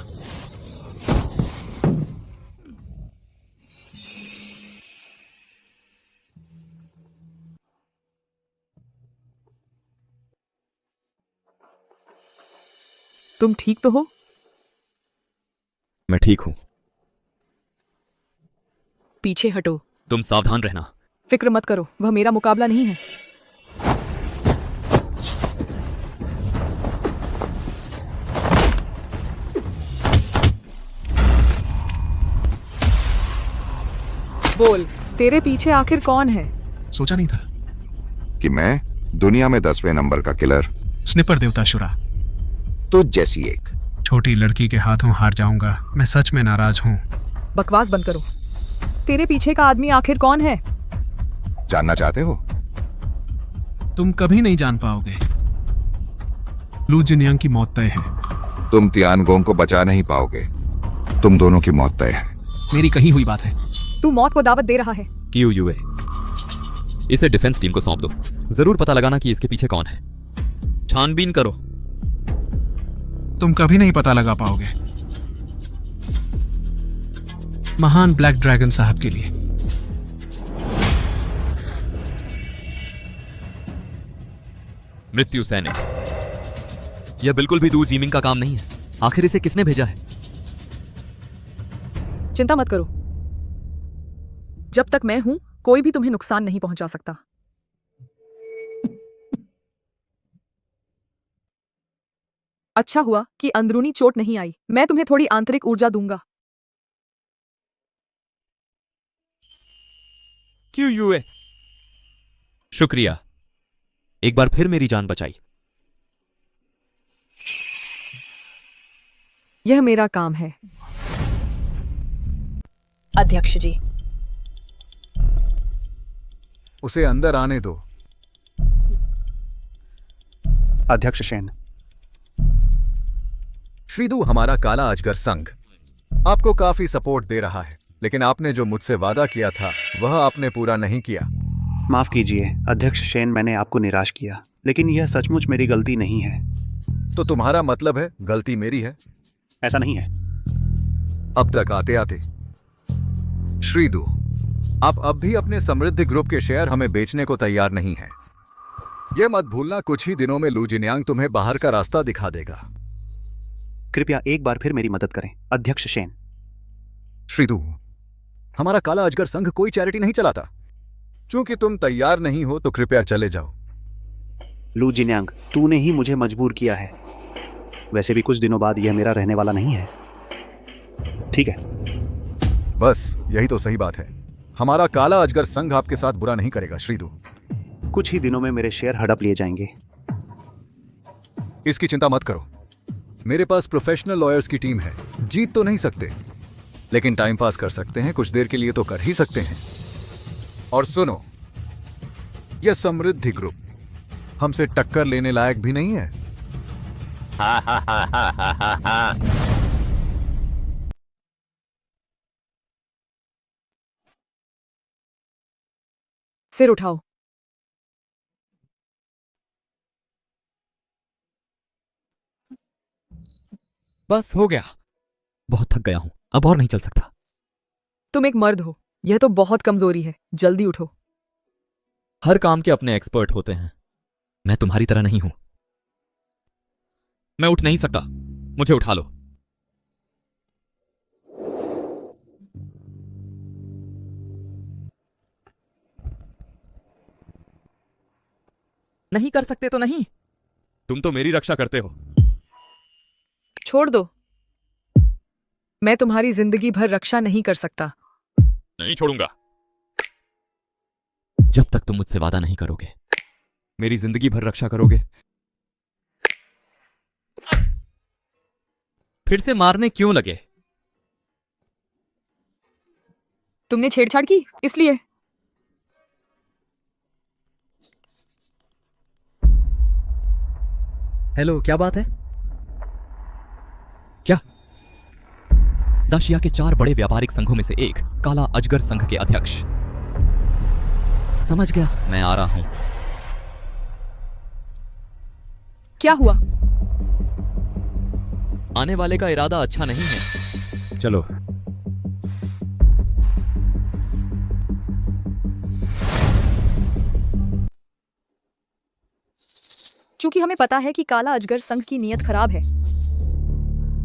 तुम ठीक तो हो? मैं ठीक हूं। पीछे हटो। तुम सावधान रहना। फिक्र मत करो, वह मेरा मुकाबला नहीं है। बोल, तेरे पीछे आखिर कौन है? सोचा नहीं था कि मैं दुनिया में 10वें नंबर का किलर, स्निपर देवताशुरा, तो जैसी एक छोटी लड़की के हाथों हार जाऊंगा। मैं सच में नाराज हूं। बकवास बंद करो। तेरे पीछे का आदमी आखिर कौन है? जानना चाहते हो? तुम कभी नहीं जान पाओगे। लू जिन्यांग की मौत तय है। तुम तियानगोंग को बचा नहीं पाओगे। तुम दोनों की मौत तय है। मेरी कही हुई बात है। तू मौत को दावत दे रहा है। QUA, इसे डिफेंस टीम को सौंप दो। जरूर पता लगाना कि इसके पीछे कौन है। छानबीन करो। तुम कभी नहीं पता लगा पाओगे। महान ब्लैक ड्रैगन साहब के लिए। मृत्यु सैनिक, यह बिल्कुल भी डू जिमिंग का काम नहीं है। आखिर इसे किसने भेजा है? चिंता मत करो, जब तक मैं हूं कोई भी तुम्हें नुकसान नहीं पहुंचा सकता। अच्छा हुआ कि अंदरूनी चोट नहीं आई। मैं तुम्हें थोड़ी आंतरिक ऊर्जा दूंगा। QUA, शुक्रिया, एक बार फिर मेरी जान बचाई। यह मेरा काम है। अध्यक्ष जी, उसे अंदर आने दो। अध्यक्ष शेन। श्रीदू हमारा काला अजगर संघ आपको काफी सपोर्ट दे रहा है, लेकिन आपने जो मुझसे वादा किया था वह आपने पूरा नहीं किया। माफ कीजिए अध्यक्ष शेन, मैंने आपको निराश किया, लेकिन यह सचमुच मेरी गलती नहीं है। तो तुम्हारा मतलब है गलती मेरी है? ऐसा नहीं है। अब तक आते आते श्रीदू, आप अब भी अपने समृद्धि ग्रुप के शेयर हमें बेचने को तैयार नहीं हैं। यह मत भूलना, कुछ ही दिनों में लू जिन्यांग तुम्हें बाहर का रास्ता दिखा देगा। कृपया एक बार फिर मेरी मदद करें अध्यक्ष शेन। श्रीधु, हमारा काला अजगर संघ कोई चैरिटी नहीं चलाता। चूंकि तुम तैयार नहीं हो तो कृपया चले जाओ। लू जिन्यांग, तूने ही मुझे मजबूर किया है। वैसे भी कुछ दिनों बाद यह मेरा रहने वाला नहीं है। ठीक है। बस यही तो सही बात है। हमारा काला अजगर संघ आपके साथ बुरा नहीं करेगा श्रीधु। कुछ ही दिनों में मेरे शेयर हड़प लिए जाएंगे। इसकी चिंता मत करो। मेरे पास प्रोफेशनल लॉयर्स की टीम है। जीत तो नहीं सकते, लेकिन टाइम पास कर सकते हैं। कुछ देर के लिए तो कर ही सकते हैं। और सुनो, यह समृद्धि ग्रुप हमसे टक्कर लेने लायक भी नहीं है। सिर उठाओ। बस हो गया। बहुत थक गया हूं, अब और नहीं चल सकता। तुम एक मर्द हो, यह तो बहुत कमजोरी है। जल्दी उठो। हर काम के अपने एक्सपर्ट होते हैं। मैं तुम्हारी तरह नहीं हूं। मैं उठ नहीं सकता, मुझे उठा लो। नहीं कर सकते तो नहीं। तुम तो मेरी रक्षा करते हो। छोड़ दो। मैं तुम्हारी जिंदगी भर रक्षा नहीं कर सकता। नहीं छोड़ूंगा जब तक तुम मुझसे वादा नहीं करोगे। मेरी जिंदगी भर रक्षा करोगे। फिर से मारने क्यों लगे? तुमने छेड़छाड़ की इसलिए। हेलो, क्या बात है? क्या? दाशिया के 4 बड़े व्यापारिक संघों में से एक काला अजगर संघ के अध्यक्ष। समझ गया, मैं आ रहा हूं। क्या हुआ? आने वाले का इरादा अच्छा नहीं है। चलो। चूंकि हमें पता है कि काला अजगर संघ की नीयत खराब है,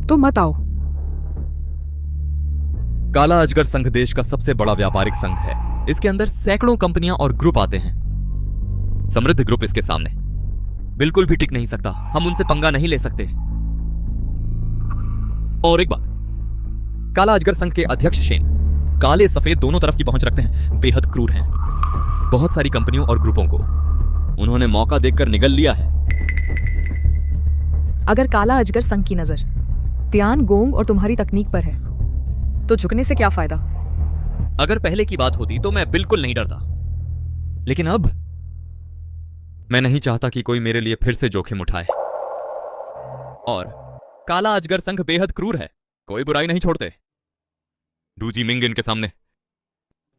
तो मत आओ। काला अजगर संघ देश का सबसे बड़ा व्यापारिक संघ है। इसके अंदर सैकड़ों कंपनियां और ग्रुप आते हैं। समृद्ध ग्रुप इसके सामने बिल्कुल भी टिक नहीं सकता। हम उनसे पंगा नहीं ले सकते। और एक बात, काला अजगर संघ के अध्यक्ष शेन काले सफेद दोनों तरफ की पहुंच रखते हैं। बेहद क्रूर हैं। बहुत सारी कंपनियों और ग्रुपों को उन्होंने मौका देखकर निगल लिया है। अगर काला अजगर संघ की नजर तियानगोंग और तुम्हारी तकनीक पर है, तो झुकने से क्या फायदा? अगर पहले की बात होती तो मैं बिल्कुल नहीं डरता, लेकिन अब मैं नहीं चाहता कि कोई मेरे लिए फिर से जोखिम उठाए। और काला अजगर संघ बेहद क्रूर है। कोई बुराई नहीं छोड़ते। डू जिमिंग इनके सामने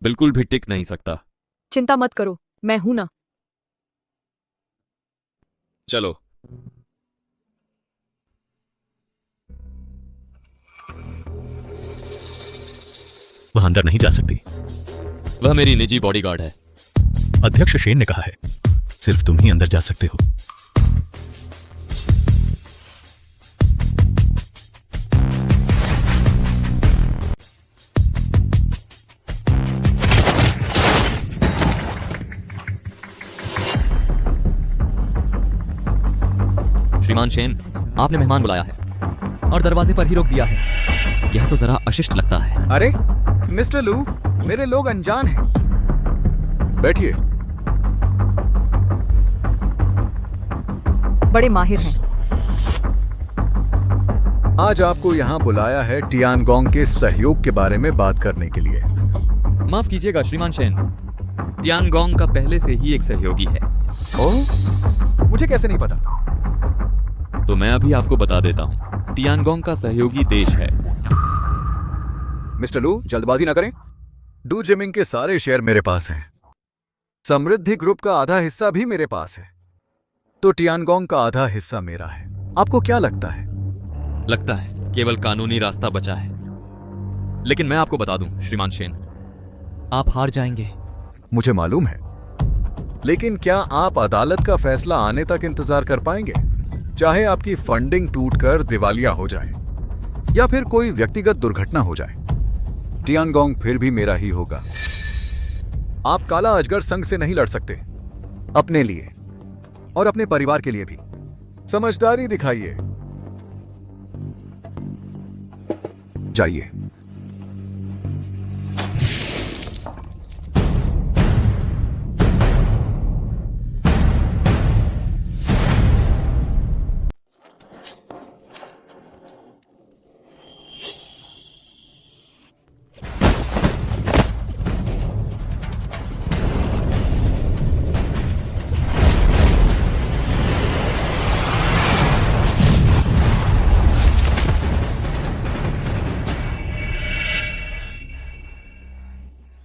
बिल्कुल भी टिक नहीं सकता। चिंता मत करो, मैं हूं ना। चलो। वह अंदर नहीं जा सकती। वह मेरी निजी बॉडीगार्ड है। अध्यक्ष शेन ने कहा है सिर्फ तुम ही अंदर जा सकते हो। श्रीमान शेन, आपने मेहमान बुलाया है और दरवाजे पर ही रोक दिया है। यह तो जरा अशिष्ट लगता है। अरे मिस्टर लू, मेरे लोग अनजान हैं। बैठिए। बड़े माहिर हैं। आज आपको यहाँ बुलाया है टियानगोंग के सहयोग के बारे में बात करने के लिए। माफ कीजिएगा श्रीमान शेन, टियानगोंग का पहले से ही एक सहयोगी है। ओह, मुझे कैसे नहीं पता? तो मैं अभी आपको बता देता हूँ। टियानगोंग का सहयोगी देश है। मिस्टर लू, जल्दबाजी ना करें। डू जिमिंग के सारे शेयर मेरे पास हैं। समृद्धि ग्रुप का आधा हिस्सा भी मेरे पास है। तो टियानगोंग का आधा हिस्सा मेरा है। आपको क्या लगता है? लगता है केवल कानूनी रास्ता बचा है। लेकिन मैं आपको बता दूं श्रीमान शेन, आप हार जाएंगे। मुझे मालूम है, लेकिन क्या आप अदालत का फैसला आने तक इंतजार कर पाएंगे? चाहे आपकी फंडिंग टूटकर दिवालिया हो जाए या फिर कोई व्यक्तिगत दुर्घटना हो जाए, टियानगोंग फिर भी मेरा ही होगा। आप काला अजगर संघ से नहीं लड़ सकते। अपने लिए और अपने परिवार के लिए भी समझदारी दिखाइए। जाइए।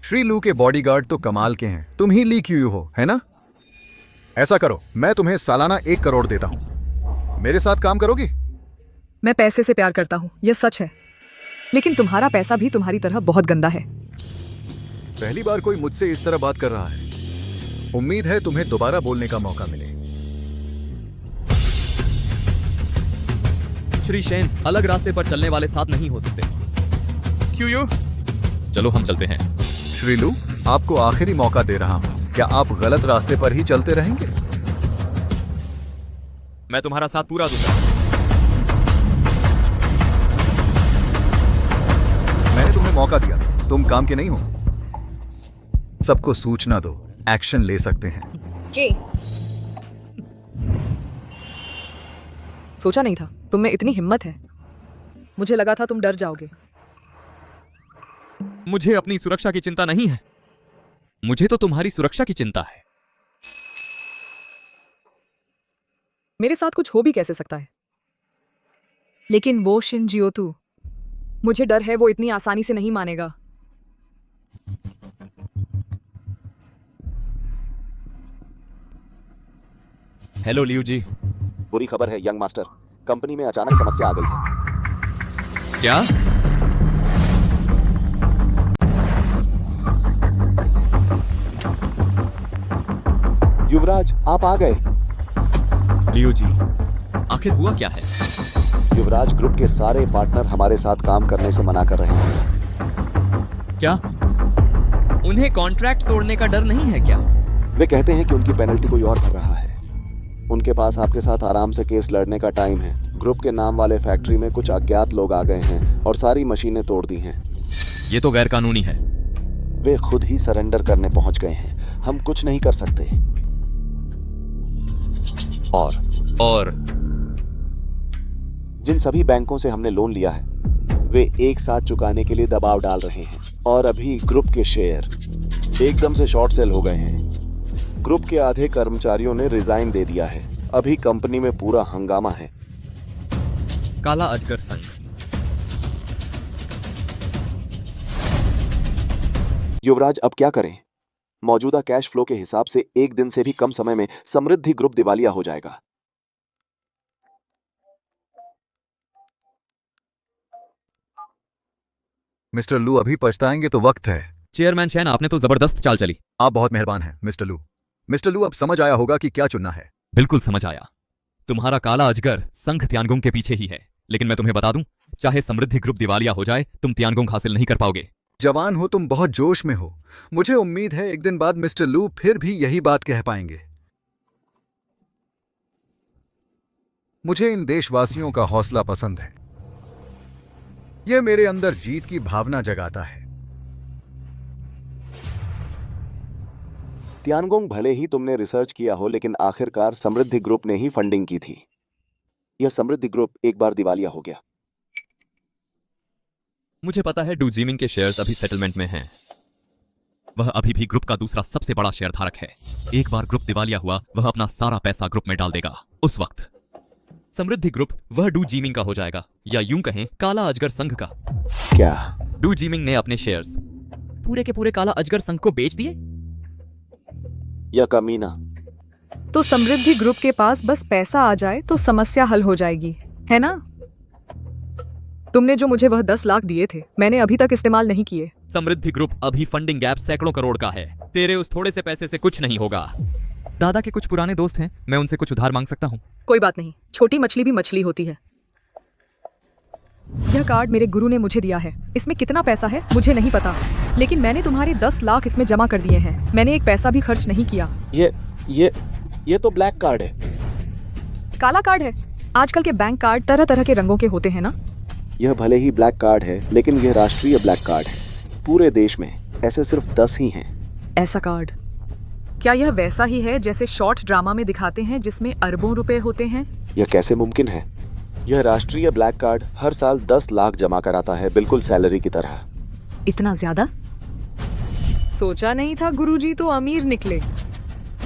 श्री लू के बॉडीगार्ड तो कमाल के हैं। तुम ही ली क्यू हो, है ना? ऐसा करो, मैं तुम्हें सालाना 1 करोड़ देता हूं। मेरे साथ काम करोगी? मैं पैसे से प्यार करता हूँ, यह सच है। लेकिन तुम्हारा पैसा भी तुम्हारी तरह बहुत गंदा है। पहली बार कोई मुझसे इस तरह बात कर रहा है। उम्मीद है तुम्हें दोबारा बोलने का मौका मिले। श्री शेन, अलग रास्ते पर चलने वाले साथ नहीं हो सकते। क्यों यू? चलो हम चलते हैं। श्री लू, आपको आखिरी मौका दे रहा हूं। क्या आप गलत रास्ते पर ही चलते रहेंगे? मैं तुम्हारा साथ पूरा दूंगा। मैंने तुम्हें मौका दिया, तुम काम के नहीं हो। सबको सूचना दो, एक्शन ले सकते हैं। जी। सोचा नहीं था तुम में इतनी हिम्मत है। मुझे लगा था तुम डर जाओगे। मुझे अपनी सुरक्षा की चिंता नहीं है। मुझे तो तुम्हारी सुरक्षा की चिंता है। मेरे साथ कुछ हो भी कैसे सकता है? लेकिन वो शिन जियोतू, मुझे डर है वो इतनी आसानी से नहीं मानेगा। हेलो लियू जी। बुरी खबर है यंग मास्टर, कंपनी में अचानक समस्या आ गई है। क्या? युवराज, आप आ गए। लियू जी, आखिर हुआ क्या है? युवराज, ग्रुप के सारे पार्टनर हमारे साथ काम करने से मना कर रहे हैं। क्या? उन्हें कॉन्ट्रैक्ट तोड़ने का डर नहीं है क्या? वे कहते हैं कि उनकी पेनल्टी कोई और भर रहा है। उनके पास आपके साथ आराम से केस लड़ने का टाइम है। ग्रुप के नाम वाले फैक्ट्री में कुछ अज्ञात लोग आ गए हैं और सारी मशीनें तोड़ दी हैं। ये तो गैर कानूनी है। वे खुद ही सरेंडर करने पहुंच गए हैं। हम कुछ नहीं कर सकते। और जिन सभी बैंकों से हमने लोन लिया है वे एक साथ चुकाने के लिए दबाव डाल रहे हैं और अभी ग्रुप के शेयर एकदम से शॉर्ट सेल हो गए हैं। ग्रुप के आधे कर्मचारियों ने रिजाइन दे दिया है। अभी कंपनी में पूरा हंगामा है। काला अजगर संघ। युवराज, अब क्या करें? मौजूदा कैश फ्लो के हिसाब से 1 दिन से भी कम समय में समृद्धि ग्रुप दिवालिया हो जाएगा। मिस्टर लू, अभी पछताएंगे तो वक्त है। चेयरमैन शैन, आपने तो जबरदस्त चाल चली। आप बहुत मेहरबान हैं मिस्टर लू। मिस्टर लू, अब समझ आया होगा कि क्या चुनना है। बिल्कुल समझ आया। तुम्हारा काला अजगर संघ तियानगोंग के पीछे ही है। लेकिन मैं तुम्हें बता दूं, चाहे समृद्धि ग्रुप दिवालिया हो जाए, तुम तियानगोंग हासिल नहीं कर पाओगे। जवान हो तुम, बहुत जोश में हो। मुझे उम्मीद है एक दिन बाद मिस्टर लू फिर भी यही बात कह पाएंगे। मुझे इन देशवासियों का हौसला पसंद है। यह मेरे अंदर जीत की भावना जगाता है। तियानगोंग, भले ही तुमने रिसर्च किया हो, लेकिन आखिरकार समृद्धि ग्रुप ने ही फंडिंग की थी। यह समृद्धि ग्रुप एक बार दिवालिया हो गया। मुझे पता है डू जीमिंग के शेयर्स अभी सेटलमेंट में हैं। वह अभी भी ग्रुप का दूसरा सबसे बड़ा शेयर धारक है। एक बार ग्रुप दिवालिया हुआ, वह अपना सारा पैसा ग्रुप में डाल देगा। उस वक्त समृद्धि ग्रुप वह डू जीमिंग का हो जाएगा, या यूं कहें काला अजगर संघ का। क्या? डू जीमिंग ने अपने शेयर्स पूरे के पूरे काला अजगर संघ को बेच दिए। या कमीना। तो समृद्धि ग्रुप के पास बस पैसा आ जाए तो समस्या हल हो जाएगी, है ना? तुमने जो मुझे वह 10 लाख दिए थे, मैंने अभी तक इस्तेमाल नहीं किए। समृद्धि ग्रुप अभी फंडिंग गैप सैकड़ों करोड़ का है। तेरे उस थोड़े से पैसे से कुछ नहीं होगा। दादा के कुछ पुराने दोस्त हैं, मैं उनसे कुछ उधार मांग सकता हूँ। कोई बात नहीं, छोटी मछली भी मछली होती है। यह कार्ड मेरे गुरु ने मुझे दिया है। इसमें कितना पैसा है मुझे नहीं पता, लेकिन मैंने तुम्हारे 10 लाख इसमें जमा कर दिए हैं। मैंने एक पैसा भी खर्च नहीं किया। ये तो ब्लैक कार्ड है। काला कार्ड है। आजकल के बैंक कार्ड तरह तरह के रंगों के होते हैं ना। यह भले ही ब्लैक कार्ड है, लेकिन यह राष्ट्रीय ब्लैक कार्ड है। पूरे देश में ऐसे सिर्फ 10 ही हैं। ऐसा कार्ड क्या यह वैसा ही है जैसे शॉर्ट ड्रामा में दिखाते हैं जिसमें अरबों रुपए होते हैं? यह कैसे मुमकिन है? यह राष्ट्रीय ब्लैक कार्ड हर साल 10 लाख जमा कराता है, बिल्कुल सैलरी की तरह। इतना ज्यादा? सोचा नहीं था गुरुजी तो अमीर निकले।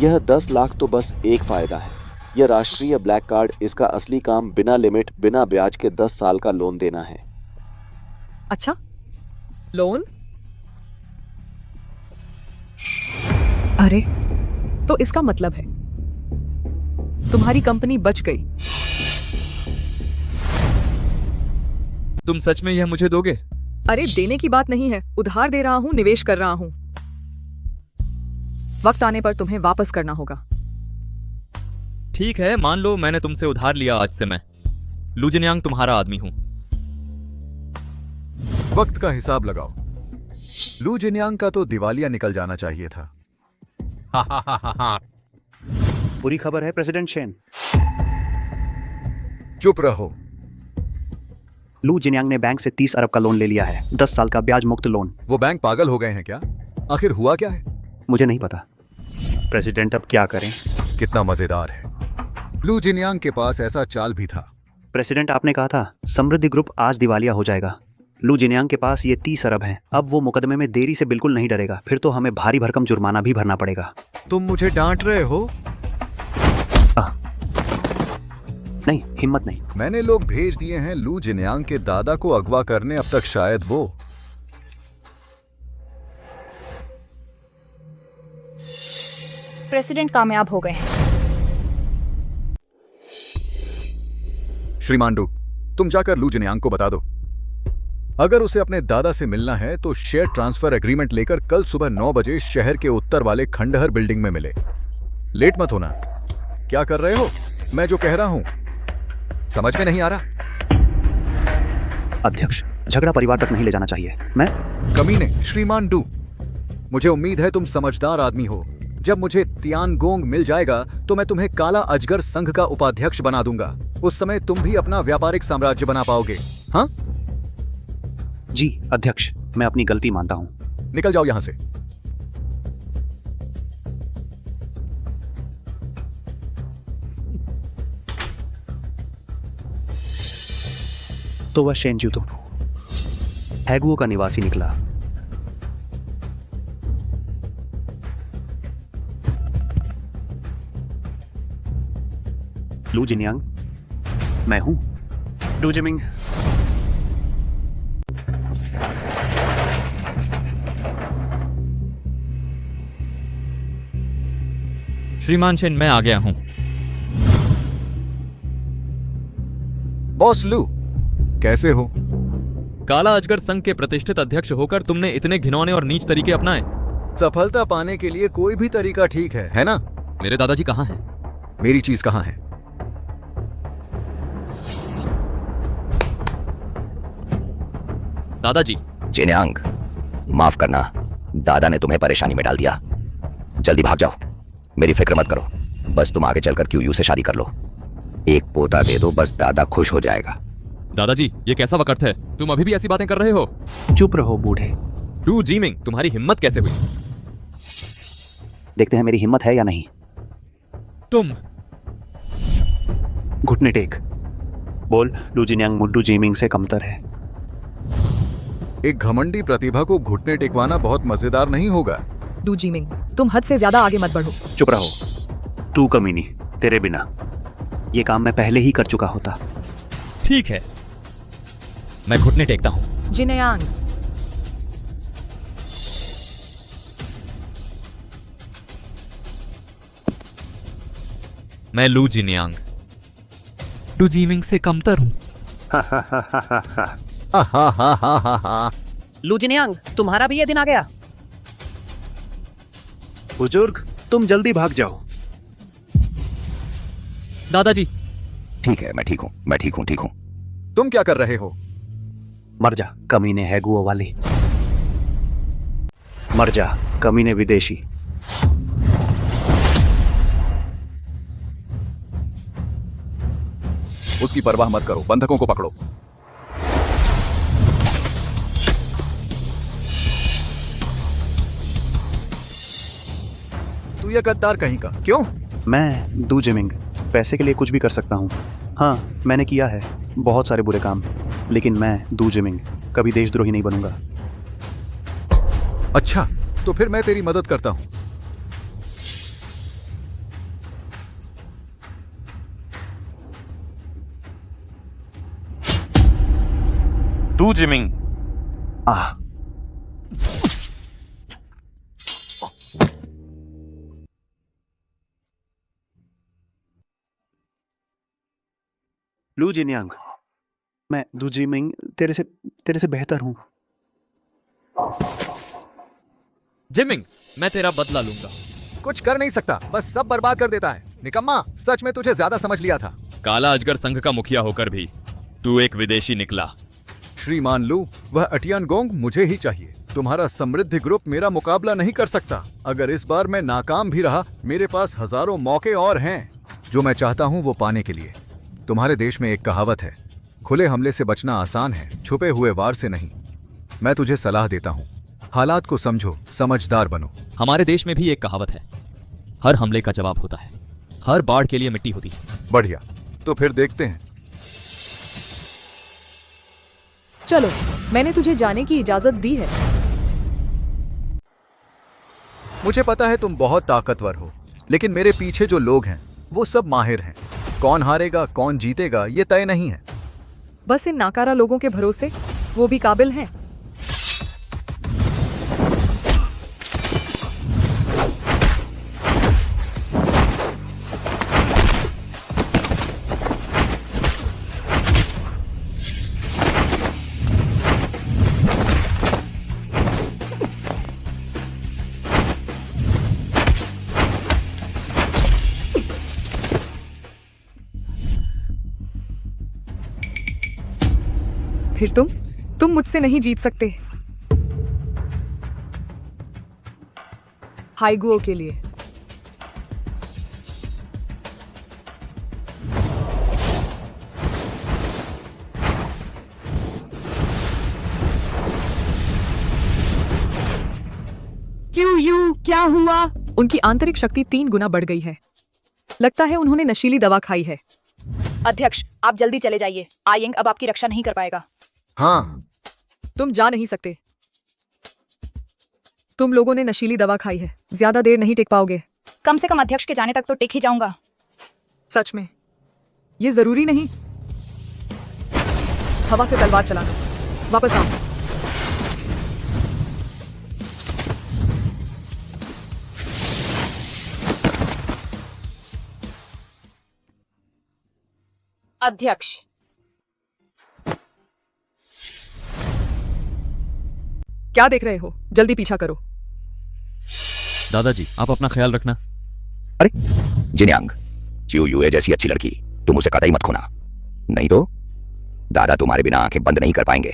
यह 10 लाख तो बस एक फायदा है। यह राष्ट्रीय ब्लैक कार्ड, इसका असली काम बिना लिमिट बिना ब्याज के 10 साल का लोन देना है। अच्छा, लोन? अरे, तो इसका मतलब है तुम्हारी कंपनी बच गई। तुम सच में यह मुझे दोगे? अरे देने की बात नहीं है, उधार दे रहा हूँ, निवेश कर रहा हूँ। वक्त आने पर तुम्हें वापस करना होगा। ठीक है, मान लो मैंने तुमसे उधार लिया। आज से मैं लू जिनयांग तुम्हारा आदमी हूं। वक्त का हिसाब लगाओ। लू जिनयांग का तो दिवालिया निकल जाना चाहिए था। बुरी खबर है प्रेसिडेंट शेन। चुप रहो। लू जिनयांग ने बैंक से 30 अरब का लोन ले लिया है, 10 साल का ब्याज मुक्त लोन। वो बैंक पागल हो गए हैं क्या? आखिर हुआ क्या है? मुझे नहीं पता प्रेसिडेंट, अब क्या करें? कितना मजेदार है। लू जिनयांग के पास ऐसा चाल भी था। प्रेसिडेंट, आपने कहा था समृद्धि ग्रुप आज दिवालिया हो जाएगा। लू जिनयांग के पास ये 30 अरब हैं। अब वो मुकदमे में देरी से बिल्कुल नहीं डरेगा। फिर तो हमें भारी भरकम जुर्माना भी भरना पड़ेगा। तुम मुझे डांट रहे हो? नहीं, हिम्मत नहीं। मैंने लोग भेज दिए हैं लू जिनयांग के दादा को अगवा करने। अब तक शायद वो प्रेसिडेंट कामयाब हो गए हैं। श्रीमान डू, तुम जाकर लू जिनयांग को बता दो, अगर उसे अपने दादा से मिलना है तो शेयर ट्रांसफर एग्रीमेंट लेकर कल सुबह 9 बजे शहर के उत्तर वाले खंडहर बिल्डिंग में मिले। लेट मत होना। क्या कर रहे हो? मैं जो कह रहा हूं समझ में नहीं आ रहा? अध्यक्ष, झगड़ा परिवार तक नहीं ले जाना चाहिए। मैं कमीने। श्रीमान डू, मुझे उम्मीद है तुम समझदार आदमी हो। जब मुझे तियानगोंग मिल जाएगा तो मैं तुम्हें काला अजगर संघ का उपाध्यक्ष बना दूंगा। उस समय तुम भी अपना व्यापारिक साम्राज्य बना पाओगे। हाँ जी अध्यक्ष, मैं अपनी गलती मानता हूं। निकल जाओ यहां से। तो वह शेनजू तो हैगुओ का निवासी निकला। लू जिनयांग, मैं हूं लू जिमिंग। श्रीमान शेन, मैं आ गया हूं। बॉस लू, कैसे हो? काला अजगर संघ के प्रतिष्ठित अध्यक्ष होकर तुमने इतने घिनौने और नीच तरीके अपनाए। सफलता पाने के लिए कोई भी तरीका ठीक है ना? मेरे दादाजी कहाँ हैं? मेरी चीज कहाँ है? दादाजी। जिनयांग, माफ करना, दादा ने तुम्हें परेशानी में डाल दिया। जल्दी भाग जाओ। मेरी फिक्र मत करो, बस तुम आगे चलकर क्यू से शादी कर लो। एक पोता दे दो, बस दादा खुश हो जाएगा। दादाजी, ये कैसा वक्त है? तुम अभी भी ऐसी बातें कर रहे हो? चुप रहो बूढ़े। लू जिमिंग, तुम्हारी हिम्मत कैसे हुई? देखते हैं मेरी हिम्मत है या नहीं। तुम घुटने टेक। बोल, लू जिनयांग मुड्डू जिमिंग से कमतर है। एक घमंडी प्रतिभा को घुटने टेकवाना बहुत मजेदार नहीं होगा। लू जिमिंग, तुम हद से ज्यादा आगे मत बढ़ो। चुप रहो। तू कमीनी, तेरे बिना ये काम मैं पहले ही कर चुका होता। ठीक है, मैं घुटने टेकता हूं। जिनयांग, मैं लू जिनयांग, लू जिमिंग से कमतर हूं। लू जिनयांग, तुम्हारा भी ये दिन आ गया। बुजुर्ग, तुम जल्दी भाग जाओ। दादाजी। ठीक है, मैं ठीक हूं, मैं ठीक हूं, ठीक हूं। तुम क्या कर रहे हो? मर जा कमीने हैगुओ वाले, मर जा कमीने विदेशी। उसकी परवाह मत करो, बंधकों को पकड़ो। तू ये गद्दार कहीं का, क्यों? मैं दू जिमिंग पैसे के लिए कुछ भी कर सकता हूँ। हाँ, मैंने किया है बहुत सारे बुरे काम, लेकिन मैं दू जिमिंग कभी देशद्रोही नहीं बनूंगा। अच्छा, तो फिर मैं तेरी मदद करता हूं। दू जिमिंग। आह, लू जिन्यांग, मैं दू जिमिंग तेरे से बेहतर हूं। जिमिंग, मैं तेरा बदला लूंगा। कुछ कर नहीं सकता, बस सब बर्बाद कर देता है। निकम्मा, सच में तुझे ज्यादा समझ लिया था। काला अजगर संघ का मुखिया होकर भी तू एक विदेशी निकला। श्रीमान लू, वह अटियानगोंग मुझे ही चाहिए। तुम्हारा समृद्धि ग्रुप मेरा मुकाबला नहीं कर सकता। अगर इस बार मैं नाकाम भी रहा, मेरे पास हजारों मौके और हैं जो मैं चाहता हूं वो पाने के लिए। तुम्हारे देश में एक कहावत है, खुले हमले से बचना आसान है, छुपे हुए वार से नहीं। मैं तुझे सलाह देता हूं, हालात को समझो, समझदार बनो। हमारे देश में भी एक कहावत है, हर हमले का जवाब होता है, हर बाढ़ के लिए मिट्टी होती है। बढ़िया, तो फिर देखते हैं। चलो, मैंने तुझे जाने की इजाजत दी है। मुझे पता है तुम बहुत ताकतवर हो, लेकिन मेरे पीछे जो लोग हैं वो सब माहिर हैं। कौन हारेगा कौन जीतेगा ये तय नहीं है। बस इन नाकारा लोगों के भरोसे, वो भी काबिल हैं। फिर तुम मुझसे नहीं जीत सकते। हाइगुओ के लिए। क्या हुआ? उनकी आंतरिक शक्ति 3 गुना बढ़ गई है। लगता है उन्होंने नशीली दवा खाई है। अध्यक्ष, आप जल्दी चले जाइए। आयंग अब आपकी रक्षा नहीं कर पाएगा। हाँ, तुम जा नहीं सकते। तुम लोगों ने नशीली दवा खाई है, ज्यादा देर नहीं टिक पाओगे। कम से कम अध्यक्ष के जाने तक तो टिक ही जाऊंगा। सच में? ये जरूरी नहीं। हवा से तलवार चलाना। वापस आओ। अध्यक्ष, क्या देख रहे हो? जल्दी पीछा करो। दादाजी, आप अपना ख्याल रखना। अरे जिन्यांग, चियो युए जैसी अच्छी लड़की तुम उसे कतई मत खोना, नहीं तो दादा तुम्हारे बिना आंखें बंद नहीं कर पाएंगे।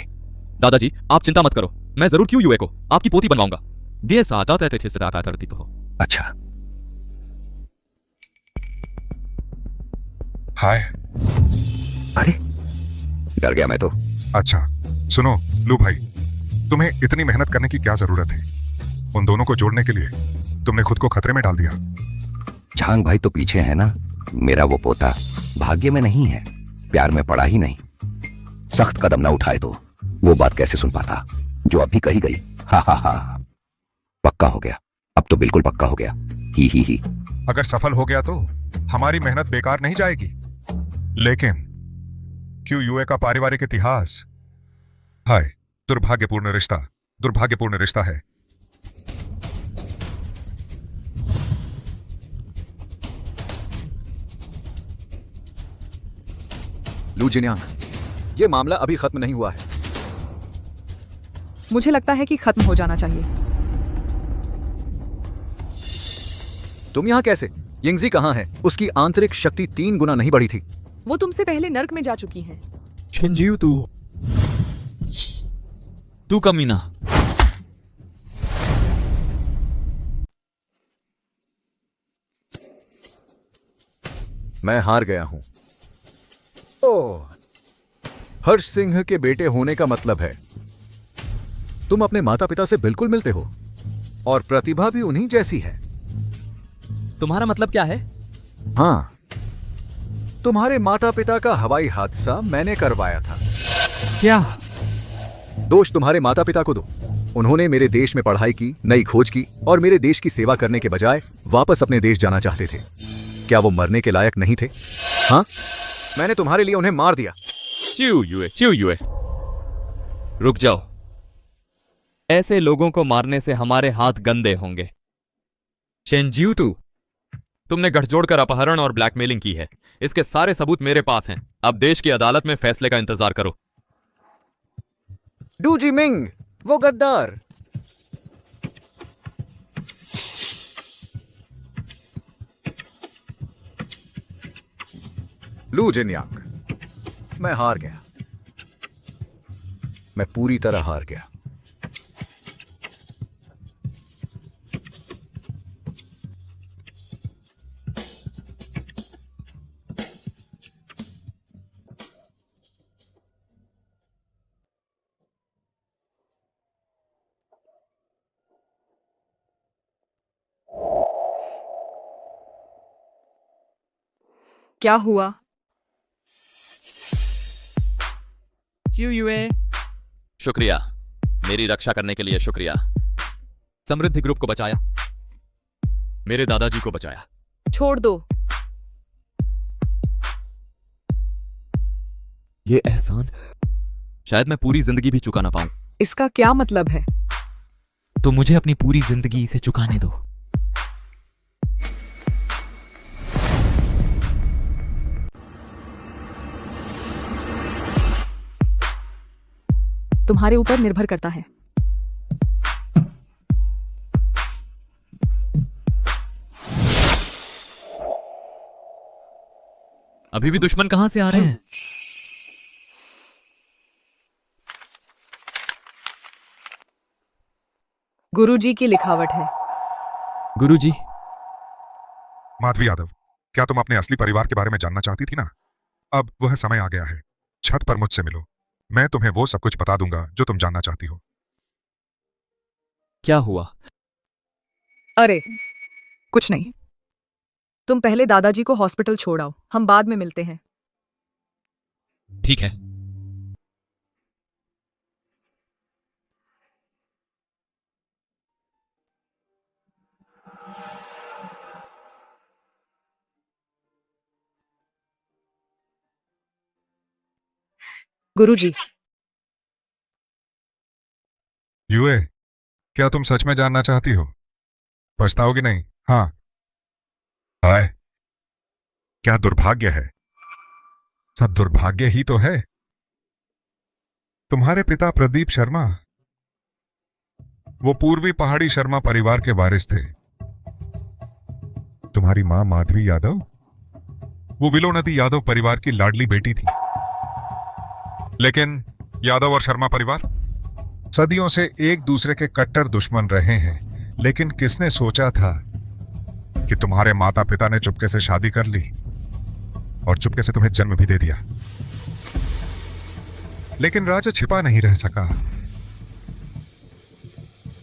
दादाजी, आप चिंता मत करो, मैं जरूर क्यों युए को आपकी पोती बनवाऊंगा। दिए सादा तैते से दाता तरती तो हो। अच्छा, हाय। अरे डर गया मैं तो। अच्छा सुनो लू भाई, तुम्हें इतनी मेहनत करने की क्या जरूरत है? उन दोनों को जोड़ने के लिए तुमने खुद को खतरे में डाल दिया। झांग भाई तो पीछे है ना, मेरा वो पोता भाग्य में नहीं है, प्यार में पड़ा ही नहीं। सख्त कदम ना उठाए तो वो बात कैसे सुन पाता जो अभी कही गई। हा हा हा, पक्का हो गया, अब तो बिल्कुल पक्का हो गया। ही। अगर सफल हो गया तो हमारी मेहनत बेकार नहीं जाएगी, लेकिन क्यों यूए का पारिवारिक इतिहास, हाय, दुर्भाग्यपूर्ण रिश्ता है। लू जिन्यांग, ये मामला अभी खत्म नहीं हुआ है। मुझे लगता है कि खत्म हो जाना चाहिए। तुम यहाँ कैसे? यिंगजी कहाँ है? उसकी आंतरिक शक्ति 3 गुना नहीं बढ़ी थी। वो तुमसे पहले नर्क में जा चुकी हैं। छिंजियो तू तू कमीना। मैं हार गया हूं। ओह, हर्ष सिंह के बेटे होने का मतलब है तुम अपने माता पिता से बिल्कुल मिलते हो और प्रतिभा भी उन्हीं जैसी है। तुम्हारा मतलब क्या है? हाँ, तुम्हारे माता पिता का हवाई हादसा मैंने करवाया था। क्या? दोष तुम्हारे माता पिता को दो। उन्होंने मेरे देश में पढ़ाई की, नई खोज की और मेरे देश की सेवा करने के बजाय वापस अपने देश जाना चाहते थे। क्या वो मरने के लायक नहीं थे? हाँ, मैंने तुम्हारे लिए उन्हें मार दिया। चिऊ युए, रुक जाओ। ऐसे लोगों को मारने से हमारे हाथ गंदे होंगे। शेनजियो तुमने गठजोड़ कर अपहरण और ब्लैकमेलिंग की है। इसके सारे सबूत मेरे पास हैं। अब देश की अदालत में फैसले का इंतजार करो। डू जिमिंग, वो गद्दार। लू जिनयांग, मैं हार गया। मैं पूरी तरह हार गया। क्या हुआ? शुक्रिया, मेरी रक्षा करने के लिए शुक्रिया। समृद्धि ग्रुप को बचाया, मेरे दादाजी को बचाया। छोड़ दो। ये एहसान शायद मैं पूरी जिंदगी भी चुका ना पाऊं। इसका क्या मतलब है? तो मुझे अपनी पूरी जिंदगी इसे चुकाने दो। तुम्हारे ऊपर निर्भर करता है। अभी भी दुश्मन कहां से आ रहे हैं? गुरुजी की लिखावट है। गुरुजी? माधवी यादव, क्या तुम अपने असली परिवार के बारे में जानना चाहती थी ना? अब वह समय आ गया है। छत पर मुझसे मिलो, मैं तुम्हें वो सब कुछ बता दूंगा जो तुम जानना चाहती हो। क्या हुआ? अरे कुछ नहीं, तुम पहले दादाजी को हॉस्पिटल छोड़ आओ, हम बाद में मिलते हैं। ठीक है। गुरुजी। युए, क्या तुम सच में जानना चाहती हो? पछताओगी नहीं? हाँ। हाय, क्या दुर्भाग्य है। सब दुर्भाग्य ही तो है। तुम्हारे पिता प्रदीप शर्मा, वो पूर्वी पहाड़ी शर्मा परिवार के वारिस थे। तुम्हारी मां माधवी यादव, वो विलो नदी यादव परिवार की लाडली बेटी थी। लेकिन यादव और शर्मा परिवार सदियों से एक दूसरे के कट्टर दुश्मन रहे हैं। लेकिन किसने सोचा था कि तुम्हारे माता पिता ने चुपके से शादी कर ली और चुपके से तुम्हें जन्म भी दे दिया। लेकिन राज छिपा नहीं रह सका।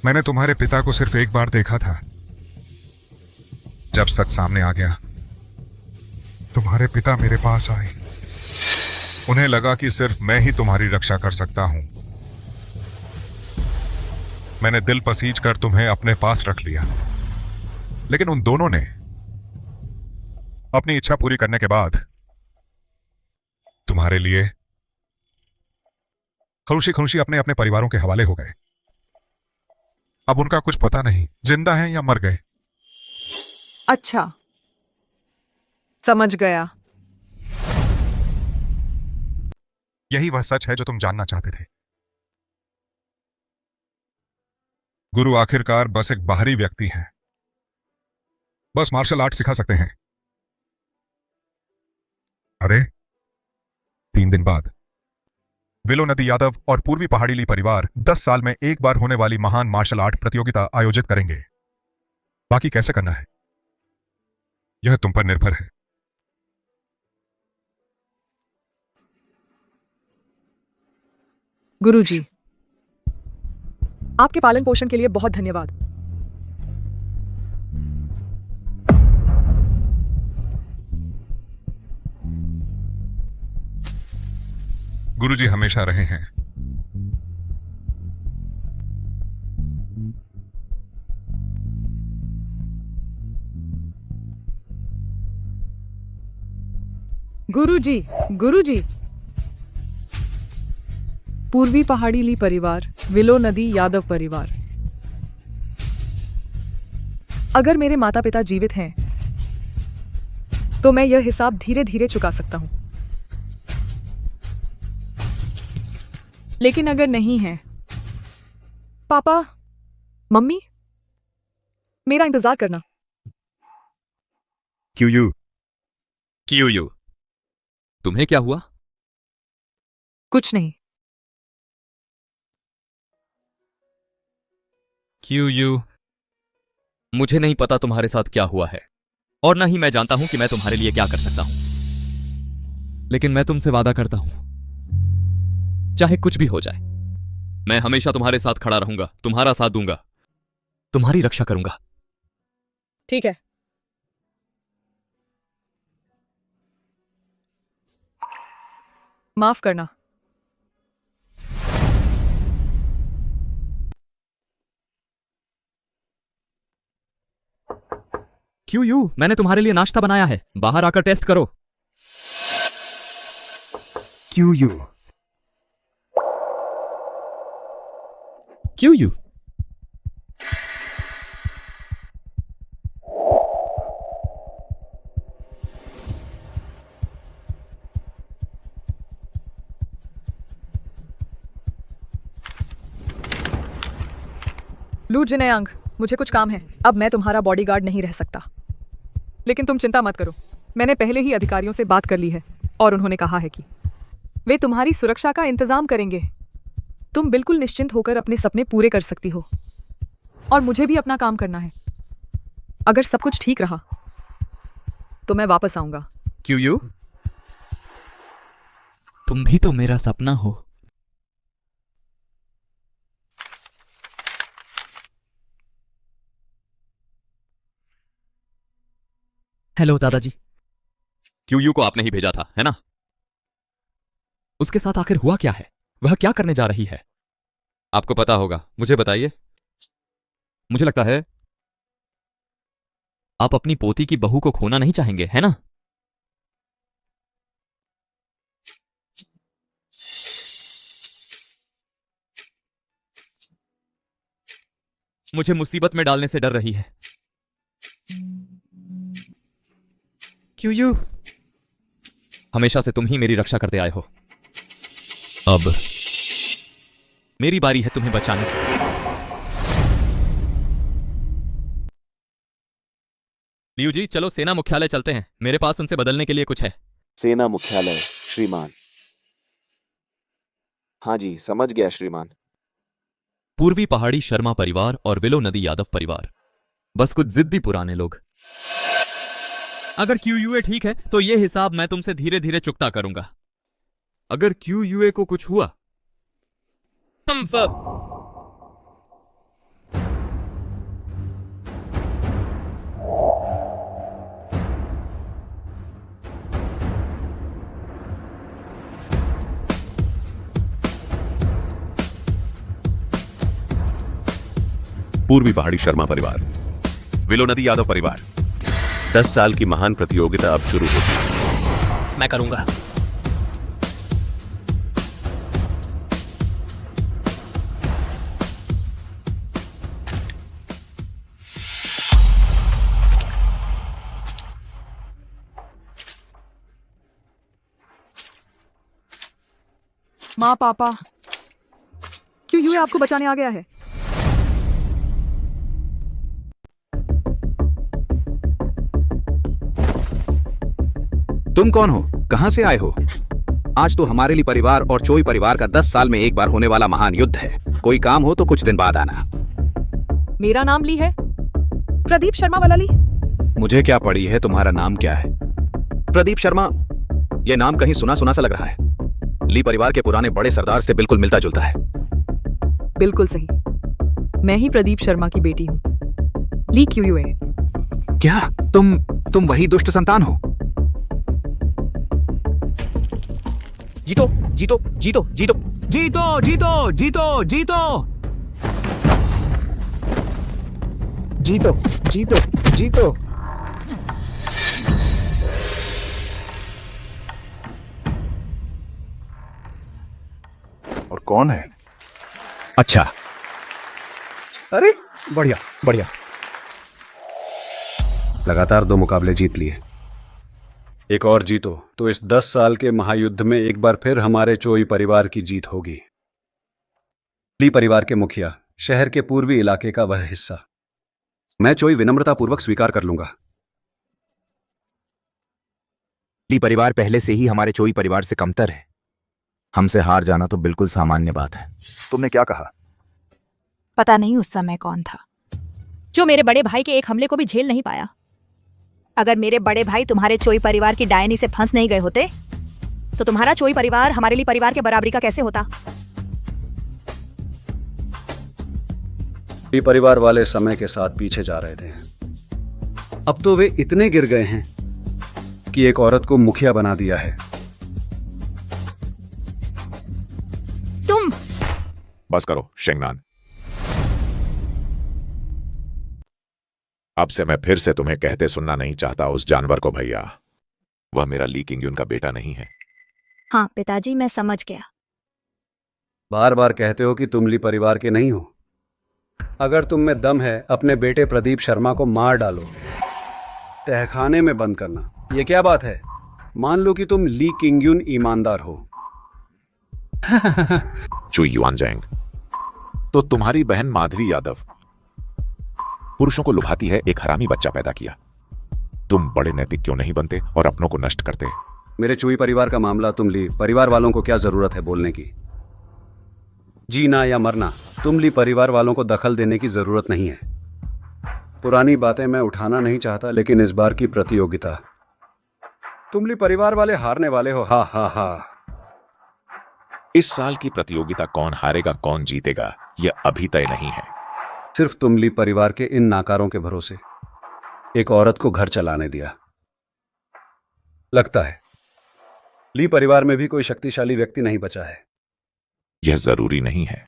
मैंने तुम्हारे पिता को सिर्फ एक बार देखा था। जब सच सामने आ गया, तुम्हारे पिता मेरे पास आए। उन्हें लगा कि सिर्फ मैं ही तुम्हारी रक्षा कर सकता हूं। मैंने दिल पसीज कर तुम्हें अपने पास रख लिया। लेकिन उन दोनों ने अपनी इच्छा पूरी करने के बाद तुम्हारे लिए खुशी खुशी अपने अपने परिवारों के हवाले हो गए। अब उनका कुछ पता नहीं जिंदा हैं या मर गए। अच्छा, समझ गया। यही वह सच है जो तुम जानना चाहते थे। गुरु आखिरकार बस एक बाहरी व्यक्ति हैं, बस मार्शल आर्ट सिखा सकते हैं। अरे 3 दिन बाद विलो नदी यादव और पूर्वी पहाड़ी ली परिवार 10 साल में एक बार होने वाली महान मार्शल आर्ट प्रतियोगिता आयोजित करेंगे। बाकी कैसे करना है यह तुम पर निर्भर है। गुरुजी, आपके पालन पोषण के लिए बहुत धन्यवाद। गुरुजी हमेशा रहे हैं। गुरुजी, गुरुजी। पूर्वी पहाड़ी ली परिवार, विलो नदी यादव परिवार। अगर मेरे माता पिता जीवित हैं तो मैं यह हिसाब धीरे धीरे चुका सकता हूं, लेकिन अगर नहीं है, पापा, मम्मी, मेरा इंतजार करना। क्यू तुम्हें क्या हुआ? कुछ नहीं। क्यू मुझे नहीं पता तुम्हारे साथ क्या हुआ है, और ना ही मैं जानता हूं कि मैं तुम्हारे लिए क्या कर सकता हूं, लेकिन मैं तुमसे वादा करता हूं, चाहे कुछ भी हो जाए, मैं हमेशा तुम्हारे साथ खड़ा रहूंगा, तुम्हारा साथ दूंगा, तुम्हारी रक्षा करूंगा। ठीक है। माफ करना। क्यू मैंने तुम्हारे लिए नाश्ता बनाया है, बाहर आकर टेस्ट करो। क्यू लू जिनेयांग, मुझे कुछ काम है। अब मैं तुम्हारा बॉडीगार्ड नहीं रह सकता, लेकिन तुम चिंता मत करो, मैंने पहले ही अधिकारियों से बात कर ली है और उन्होंने कहा है कि वे तुम्हारी सुरक्षा का इंतजाम करेंगे। तुम बिल्कुल निश्चिंत होकर अपने सपने पूरे कर सकती हो, और मुझे भी अपना काम करना है। अगर सब कुछ ठीक रहा तो मैं वापस आऊंगा। क्यू तुम भी तो मेरा सपना हो। हेलो दादाजी। क्यू को आपने ही भेजा था, है ना? उसके साथ आखिर हुआ क्या है? वह क्या करने जा रही है? आपको पता होगा, मुझे बताइए। मुझे लगता है आप अपनी पोती की बहू को खोना नहीं चाहेंगे, है ना? मुझे मुसीबत में डालने से डर रही है। क्यू हमेशा से तुम ही मेरी रक्षा करते आए हो, अब मेरी बारी है तुम्हें बचाने की। लियू जी, चलो सेना मुख्यालय चलते हैं, मेरे पास उनसे बदलने के लिए कुछ है। सेना मुख्यालय श्रीमान। हाँ जी, समझ गया श्रीमान। पूर्वी पहाड़ी शर्मा परिवार और विलो नदी यादव परिवार, बस कुछ जिद्दी पुराने लोग। अगर क्यूयूए ठीक है तो यह हिसाब मैं तुमसे धीरे धीरे चुकता करूंगा। अगर क्यूयूए को कुछ हुआ, हम पूर्वी पहाड़ी शर्मा परिवार, विलो नदी यादव परिवार, 10 साल की महान प्रतियोगिता अब शुरू होती है। मैं करूंगा। माँ, पापा, क्यों यूए आपको बचाने आ गया है? तुम कौन हो? कहां से आए हो? आज तो हमारे लिए परिवार और चोई परिवार का 10 साल में एक बार होने वाला महान युद्ध है। कोई काम हो तो कुछ दिन बाद आना। मेरा नाम ली है, प्रदीप शर्मा वाला ली। मुझे क्या पड़ी है तुम्हारा नाम क्या है? प्रदीप शर्मा, यह नाम कहीं सुना सुना सा लग रहा है। ली परिवार के पुराने बड़े सरदार से बिल्कुल मिलता जुलता है। बिल्कुल सही, मैं ही प्रदीप शर्मा की बेटी हूँ, ली QUA। क्या तुम वही दुष्ट संतान हो? जीतो जीतो जीतो जीतो जीतो जीतो जीतो जीतो जीतो जीतो जीतो। और कौन है? अच्छा, अरे बढ़िया बढ़िया। लगातार 2 मुकाबले जीत लिए, एक और जीतो तो इस 10 साल के महायुद्ध में एक बार फिर हमारे चोई परिवार की जीत होगी। ली परिवार के मुखिया, शहर के पूर्वी इलाके का वह हिस्सा, मैं चोई विनम्रतापूर्वक स्वीकार कर लूंगा। ली परिवार पहले से ही हमारे चोई परिवार से कमतर है। हमसे हार जाना तो बिल्कुल सामान्य बात है। तुमने क्या कहा? पता नहीं उस समय कौन था जो मेरे बड़े भाई के एक हमले को भी झेल नहीं पाया। अगर मेरे बड़े भाई तुम्हारे चोई परिवार की डायनी से फंस नहीं गए होते तो तुम्हारा चोई परिवार हमारे लिए परिवार के बराबरी का कैसे होता? ली परिवार वाले समय के साथ पीछे जा रहे थे। अब तो वे इतने गिर गए हैं कि एक औरत को मुखिया बना दिया है। तुम बस करो शेंगनान। अब से मैं फिर से तुम्हें कहते सुनना नहीं चाहता उस जानवर को भैया। वह मेरा ली किंगयुन का बेटा नहीं है। हाँ पिताजी, मैं समझ गया। बार बार कहते हो कि तुम ली परिवार के नहीं हो। अगर तुम में दम है अपने बेटे प्रदीप शर्मा को मार डालो, तहखाने में बंद करना। यह क्या बात है? मान लो कि तुम ली किंगयुन ईमानदार हो। चुई युआनजैंग, तो तुम्हारी बहन माधवी यादव पुरुषों को लुभाती है, एक हरामी बच्चा पैदा किया। तुम बड़े नैतिक क्यों नहीं बनते और अपनों को नष्ट करते? मेरे चुई परिवार का मामला तुम ली परिवार वालों को क्या जरूरत है बोलने की? जीना या मरना, तुम ली परिवार वालों को दखल देने की जरूरत नहीं है। पुरानी बातें मैं उठाना नहीं चाहता, लेकिन इस बार की प्रतियोगिता तुम ली परिवार वाले हारने वाले हो। हा हा हा। इस साल की प्रतियोगिता कौन हारेगा कौन जीतेगा यह अभी तय नहीं है। सिर्फ तुम ली परिवार के इन नाकारों के भरोसे एक औरत को घर चलाने दिया। लगता है ली परिवार में भी कोई शक्तिशाली व्यक्ति नहीं बचा है। यह जरूरी नहीं है।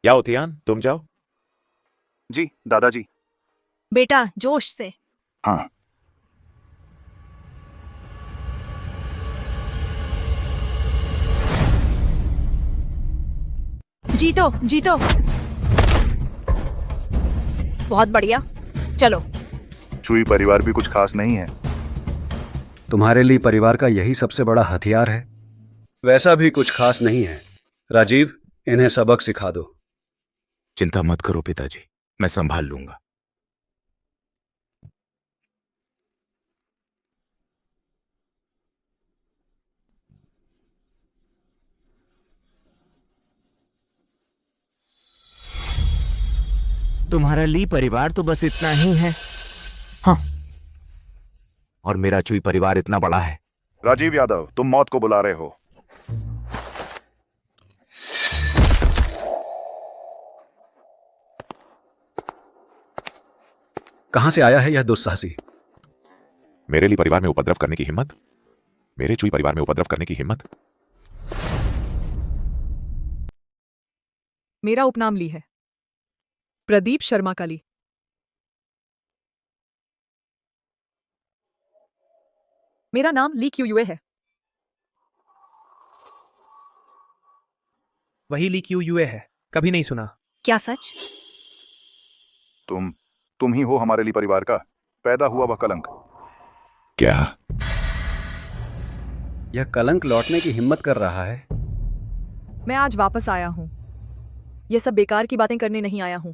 या तियान, तुम जाओ। जी दादाजी। बेटा जोश से। हाँ। जीतो जीतो, बहुत बढ़िया, चलो। चुई परिवार भी कुछ खास नहीं है। तुम्हारे लिए परिवार का यही सबसे बड़ा हथियार है। वैसा भी कुछ खास नहीं है। राजीव, इन्हें सबक सिखा दो। चिंता मत करो पिताजी, मैं संभाल लूंगा। तुम्हारा ली परिवार तो बस इतना ही है। हाँ, और मेरा चुई परिवार इतना बड़ा है। राजीव यादव, तुम मौत को बुला रहे हो। कहां से आया है यह दुस्साहसी? मेरे लिए परिवार में उपद्रव करने की हिम्मत? मेरे चुई परिवार में उपद्रव करने की हिम्मत? मेरा उपनाम ली है, प्रदीप शर्मा का ली। मेरा नाम ली QUA है। वही ली QUA है, कभी नहीं सुना। क्या सच? तुम ही हो हमारे लिए परिवार का पैदा हुआ वह कलंक। क्या यह कलंक लौटने की हिम्मत कर रहा है? मैं आज वापस आया हूं। यह सब बेकार की बातें करने नहीं आया हूं।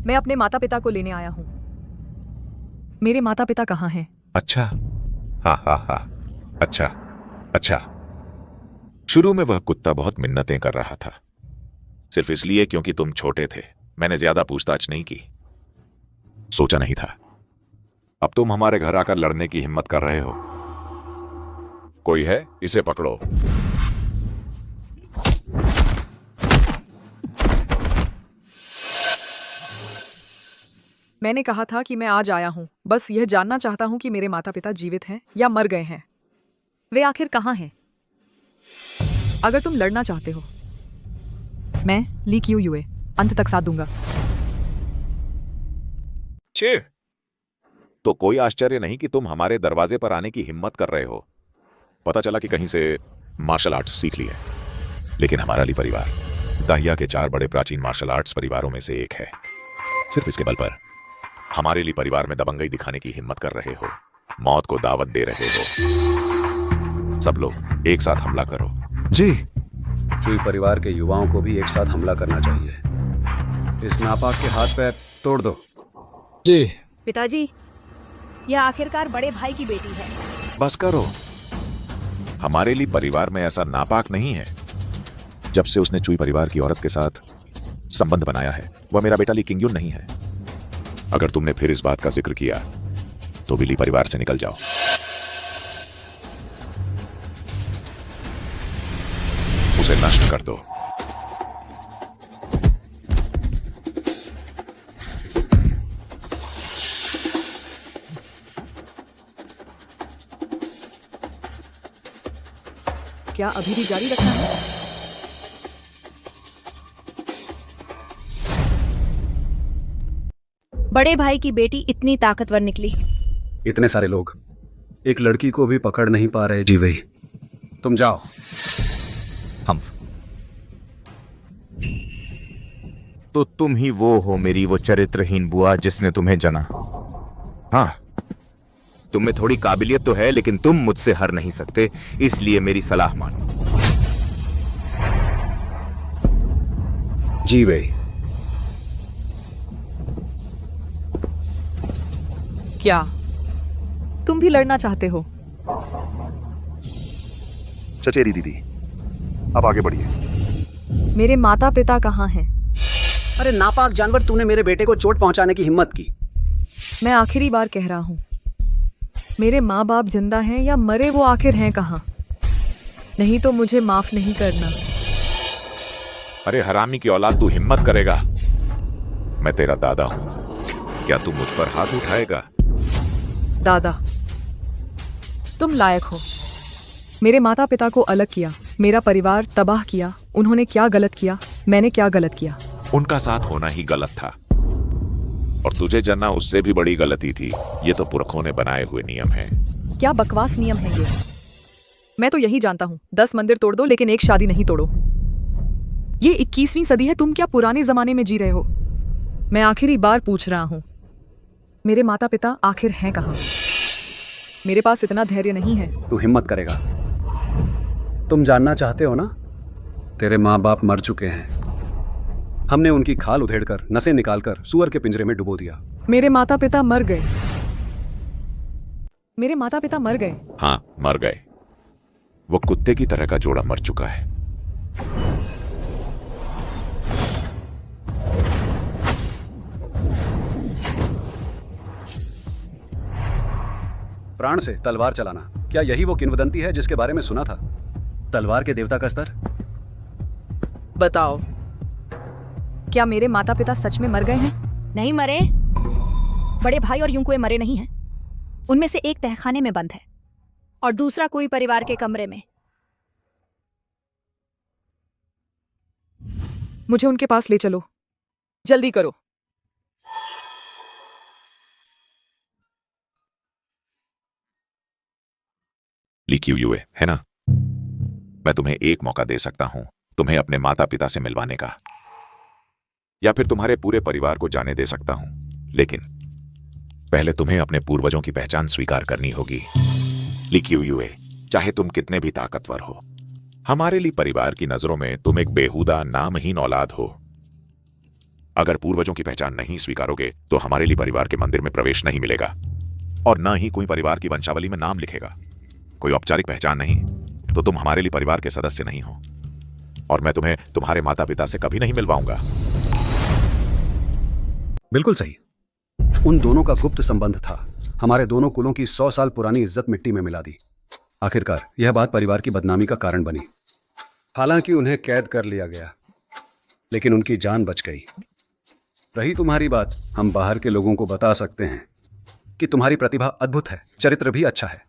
मैं अपने माता पिता को लेने आया हूं। मेरे माता पिता कहाँ हैं? अच्छा, हाँ हाँ हाँ, अच्छा अच्छा। शुरू में वह कुत्ता बहुत मिन्नतें कर रहा था, सिर्फ इसलिए क्योंकि तुम छोटे थे। मैंने ज्यादा पूछताछ नहीं की, सोचा नहीं था। अब तुम हमारे घर आकर लड़ने की हिम्मत कर रहे हो। कोई है, इसे पकड़ो। मैंने कहा था कि मैं आज आया हूँ, बस यह जानना चाहता हूँ कि मेरे माता पिता जीवित हैं या मर गए हैं। वे आखिर कहाँ हैं? अगर तुम लड़ना चाहते हो, मैं ली क्यू यूए अंत तक साथ दूंगा। छे, तो कोई आश्चर्य नहीं कि तुम हमारे दरवाजे पर आने की हिम्मत कर रहे हो। पता चला कि कहीं से मार्शल आर्ट्स सीख ली है, लेकिन हमारा ली परिवार दाहिया के 4 बड़े प्राचीन मार्शल आर्ट्स परिवारों में से एक है। सिर्फ इसके बल पर हमारे लिए परिवार में दबंगई दिखाने की हिम्मत कर रहे हो, मौत को दावत दे रहे हो। सब लोग एक साथ हमला करो। जी, चुई परिवार के युवाओं को भी एक साथ हमला करना चाहिए। इस नापाक के हाथ पैर तोड़ दो। जी पिताजी, यह आखिरकार बड़े भाई की बेटी है। बस करो। हमारे लिए परिवार में ऐसा नापाक नहीं है। जब से उसने चुई परिवार की औरत के साथ संबंध बनाया है, वह मेरा बेटा ली किंगयुन नहीं है। अगर तुमने फिर इस बात का जिक्र किया तो भी ली परिवार से निकल जाओ। उसे नष्ट कर दो। क्या अभी भी जारी रखना है? बड़े भाई की बेटी इतनी ताकतवर निकली। इतने सारे लोग एक लड़की को भी पकड़ नहीं पा रहे। जी वही, तुम जाओ। हम तो तुम ही वो हो, मेरी वो चरित्रहीन बुआ जिसने तुम्हें जना। हाँ, तुम में थोड़ी काबिलियत तो है, लेकिन तुम मुझसे हार नहीं सकते, इसलिए मेरी सलाह मानो। जी वही। क्या तुम भी लड़ना चाहते हो? चचेरी दीदी, अब आगे बढ़िए। मेरे माता पिता कहाँ हैं? अरे नापाक जानवर, तूने मेरे बेटे को चोट पहुंचाने की हिम्मत की। मैं आखिरी बार कह रहा हूँ, मेरे माँ बाप जिंदा हैं या मरे, वो आखिर हैं कहाँ? नहीं तो मुझे माफ नहीं करना। अरे हरामी की औलाद, तू हिम्मत करेगा? मैं तेरा दादा हूं, क्या तू मुझ पर हाथ उठाएगा? दादा, तुम लायक हो। मेरे माता पिता को अलग किया, मेरा परिवार तबाह किया। उन्होंने क्या गलत किया? मैंने क्या गलत किया? उनका साथ होना ही गलत था, और तुझे जानना उससे भी बड़ी गलती थी। ये तो पुरखों ने बनाए हुए नियम हैं। क्या बकवास नियम है ये? मैं तो यही जानता हूँ, 10 मंदिर तोड़ दो लेकिन एक शादी नहीं तोड़ो। ये 21वीं सदी है, तुम क्या पुराने जमाने में जी रहे हो? मैं आखिरी बार पूछ रहा हूँ, मेरे माता पिता आखिर हैं कहाँ? मेरे पास इतना धैर्य नहीं है। तू हिम्मत करेगा? तुम जानना चाहते हो ना? तेरे माँ बाप मर चुके हैं। हमने उनकी खाल उधेड़कर, नसें निकालकर सुअर के पिंजरे में डुबो दिया। मेरे माता पिता मर गए। मेरे माता पिता मर गए। हाँ, मर गए। वो कुत्ते की तरह का जोड़ा मर चुका है। प्राण से तलवार चलाना, क्या यही वो किंवदंती है जिसके बारे में सुना था? तलवार के देवता का स्तर? बताओ, क्या मेरे माता पिता सच में मर गए हैं? नहीं मरे। बड़े भाई और यूं कोई मरे नहीं हैं। उनमें से एक तहखाने में बंद है और दूसरा कोई परिवार के कमरे में। मुझे उनके पास ले चलो, जल्दी करो। ली क्यू यूए, है ना? मैं तुम्हें एक मौका दे सकता हूं, तुम्हें अपने माता पिता से मिलवाने का, या फिर तुम्हारे पूरे परिवार को जाने दे सकता हूं। लेकिन पहले तुम्हें अपने पूर्वजों की पहचान स्वीकार करनी होगी। ली क्यू यूए, चाहे तुम कितने भी ताकतवर हो, हमारे लिए परिवार की नजरों में तुम एक बेहुदा नामहीन औलाद हो। अगर पूर्वजों की पहचान नहीं स्वीकारोगे तो हमारे लिए परिवार के मंदिर में प्रवेश नहीं मिलेगा, और न ही कोई परिवार की वंशावली में नाम लिखेगा। कोई औपचारिक पहचान नहीं, तो तुम हमारे लिए परिवार के सदस्य नहीं हो, और मैं तुम्हें तुम्हारे माता पिता से कभी नहीं मिलवाऊंगा। बिल्कुल सही। उन दोनों का गुप्त संबंध था, हमारे दोनों कुलों की 100 साल पुरानी इज्जत मिट्टी में मिला दी। आखिरकार यह बात परिवार की बदनामी का कारण बनी। हालांकि उन्हें कैद कर लिया गया, लेकिन उनकी जान बच गई। रही तुम्हारी बात, हम बाहर के लोगों को बता सकते हैं कि तुम्हारी प्रतिभा अद्भुत है, चरित्र भी अच्छा है।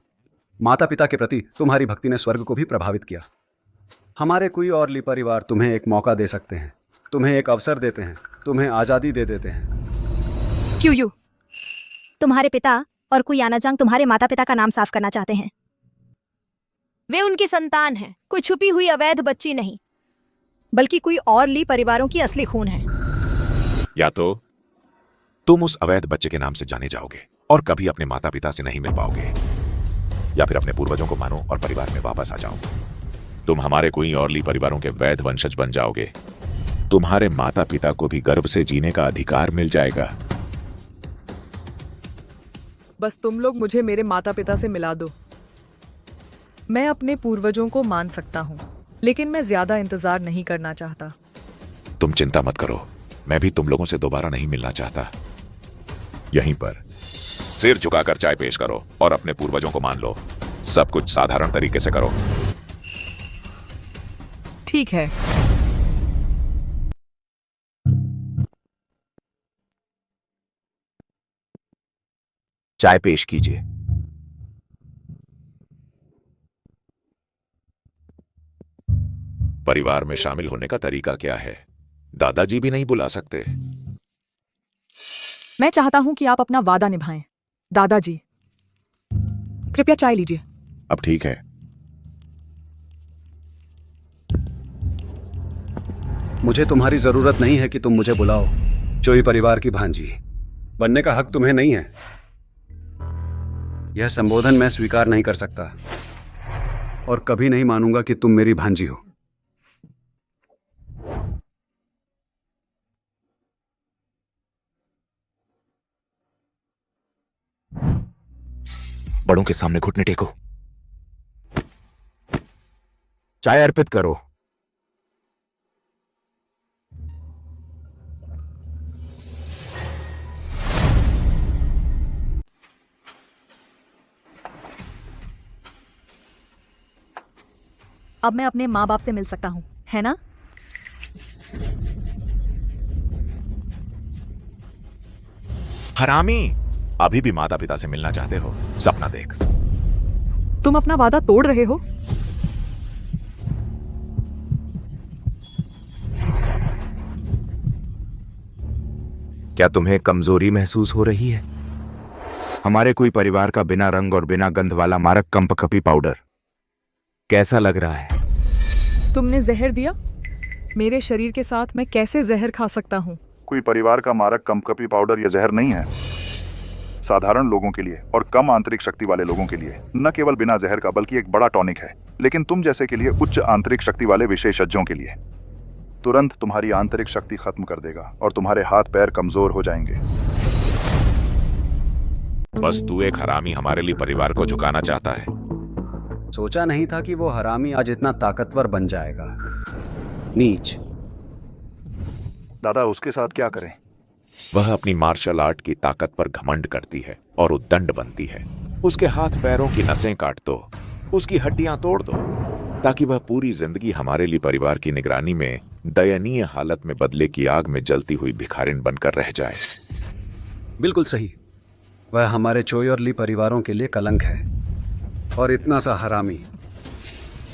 माता पिता के प्रति तुम्हारी भक्ति ने स्वर्ग को भी प्रभावित किया। हमारे कोई और ली परिवार तुम्हें एक मौका दे सकते हैं, तुम्हें एक अवसर देते हैं, तुम्हें आजादी दे देते हैं। क्यू तुम्हारे पिता और कोई आनाजांग तुम्हारे माता पिता का नाम साफ करना चाहते हैं। वे उनकी संतान हैं, कोई छुपी हुई अवैध बच्ची नहीं, बल्कि कोई और ली परिवारों की असली खून है। या तो तुम उस अवैध बच्चे के नाम से जाने जाओगे और कभी अपने माता पिता से नहीं मिल पाओगे, या फिर अपने पूर्वजों को मानो और परिवार में वापस आ जाओ। तुम हमारे कोई और ली परिवारों के वैध वंशज बन जाओगे, तुम्हारे माता पिता को भी गर्व से जीने का अधिकार मिल जाएगा। बस तुम लोग मुझे मेरे माता पिता से मिला दो। मैं अपने पूर्वजों को मान सकता हूँ, लेकिन मैं ज्यादा इंतजार नहीं करना चाहता। तुम चिंता मत करो, मैं भी तुम लोगों से दोबारा नहीं मिलना चाहता। यहीं पर सिर झुकाकर चाय पेश करो और अपने पूर्वजों को मान लो। सब कुछ साधारण तरीके से करो। ठीक है। चाय पेश कीजिए। परिवार में शामिल होने का तरीका क्या है? दादाजी भी नहीं बुला सकते? मैं चाहता हूं कि आप अपना वादा निभाएं। दादाजी, कृपया चाय लीजिए। अब ठीक है। मुझे तुम्हारी जरूरत नहीं है कि तुम मुझे बुलाओ। चोई परिवार की भांजी बनने का हक तुम्हें नहीं है। यह संबोधन मैं स्वीकार नहीं कर सकता और कभी नहीं मानूंगा कि तुम मेरी भांजी हो। बड़ों के सामने घुटने टेको, चाय अर्पित करो। अब मैं अपने माँ बाप से मिल सकता हूँ, है ना? हरामी, अभी भी माता पिता से मिलना चाहते हो? सपना देख। तुम अपना वादा तोड़ रहे हो। क्या तुम्हें कमजोरी महसूस हो रही है? हमारे कोई परिवार का बिना रंग और बिना गंध वाला मारक कंपकपी पाउडर कैसा लग रहा है? तुमने जहर दिया? मेरे शरीर के साथ मैं कैसे जहर खा सकता हूँ? कोई परिवार का मारक कंपकपी पाउडर या जहर नहीं है। साधारण लोगों के लिए और कम आंतरिक शक्ति वाले लोगों के लिए न केवल बिना जहर का बल्कि एक बड़ा टॉनिक है, लेकिन तुम जैसे के लिए उच्च आंतरिक शक्ति वाले विशेषज्ञों के लिए। तुरंत तुम्हारी आंतरिक शक्ति खत्म कर देगा और तुम्हारे हाथ पैर कमजोर हो जाएंगे। बस तू एक हरामी हमारे लिए परिवार को झुकाना चाहता है। सोचा नहीं था कि वो हरामी आज इतना ताकतवर बन जाएगा। नीच। दादा, उसके साथ क्या करें? वह अपनी मार्शल आर्ट की ताकत पर घमंड करती है और उद्दंड बनती है। उसके हाथ पैरों की नसें काट दो, उसकी हड्डियां तोड़ दो, ताकि वह पूरी जिंदगी हमारे लिए परिवार की निगरानी में दयनीय हालत में बदले की आग में जलती हुई भिखारिन बनकर रह जाए। बिल्कुल सही। वह हमारे चोई और ली परिवारों के लिए कलंक है, और इतना सा हरामी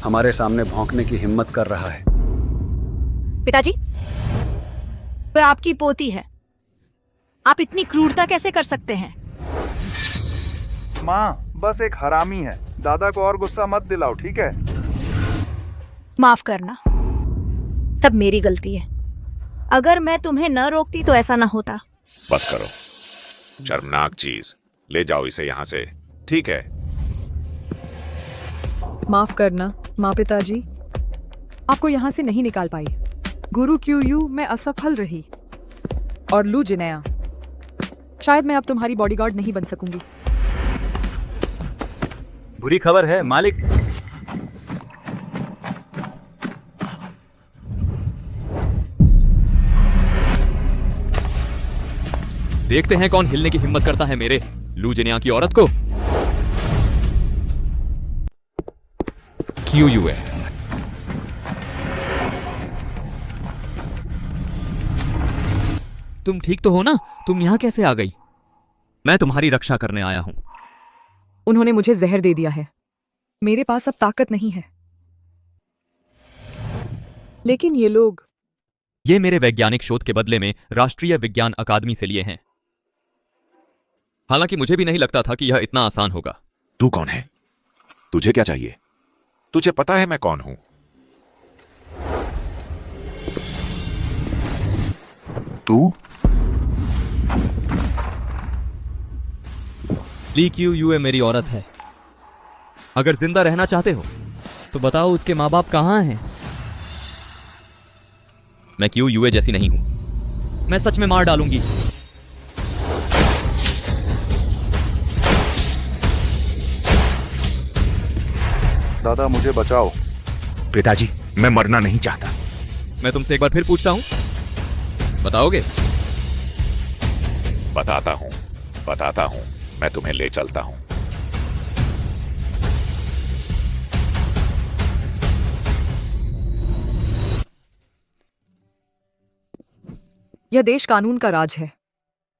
हमारे सामने भौंकने की हिम्मत कर रहा है। पिताजी, वह आपकी पोती है। आप इतनी क्रूरता कैसे कर सकते हैं? माँ, बस एक हरामी है। दादा को और गुस्सा मत दिलाओ, ठीक है? माफ करना, सब मेरी गलती है। अगर मैं तुम्हें न रोकती तो ऐसा न होता। बस करो, शर्मनाक चीज। ले जाओ इसे यहाँ से, ठीक है? माफ करना माँ पिताजी, आपको यहाँ से नहीं निकाल पाई। गुरु क्यू मैं असफल रही, और लू जिनया, शायद मैं अब तुम्हारी बॉडीगार्ड नहीं बन सकूंगी। बुरी खबर है मालिक, देखते हैं कौन हिलने की हिम्मत करता है मेरे लू जिन्या की औरत को। QUA। तुम ठीक तो हो ना? तुम यहां कैसे आ गई? मैं तुम्हारी रक्षा करने आया हूं। उन्होंने मुझे जहर दे दिया है। मेरे पास अब ताकत नहीं है। लेकिन ये लोग ये मेरे वैज्ञानिक शोध के बदले में राष्ट्रीय विज्ञान अकादमी से लिए हैं। हालांकि मुझे भी नहीं लगता था कि यह इतना आसान होगा। तू कौन है? तुझे क्या चाहिए? तुझे पता है मैं कौन हूं? तू? ली QUA मेरी औरत है। अगर जिंदा रहना चाहते हो तो बताओ उसके माँ बाप कहाँ हैं? मैं QUA जैसी नहीं हूं। मैं सच में मार डालूंगी। दादा मुझे बचाओ। पिताजी, मैं मरना नहीं चाहता। मैं तुमसे एक बार फिर पूछता हूं, बताओगे? बताता हूं। मैं तुम्हें ले चलता हूं। यह देश कानून का राज है।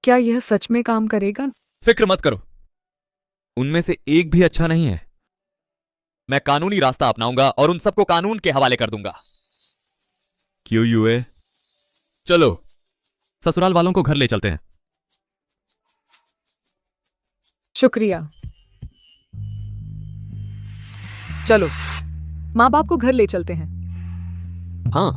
क्या यह सच में काम करेगा? फिक्र मत करो, उनमें से एक भी अच्छा नहीं है। मैं कानूनी रास्ता अपनाऊंगा और उन सबको कानून के हवाले कर दूंगा। QUA, चलो ससुराल वालों को घर ले चलते हैं। शुक्रिया। चलो माँ बाप को घर ले चलते हैं। हाँ,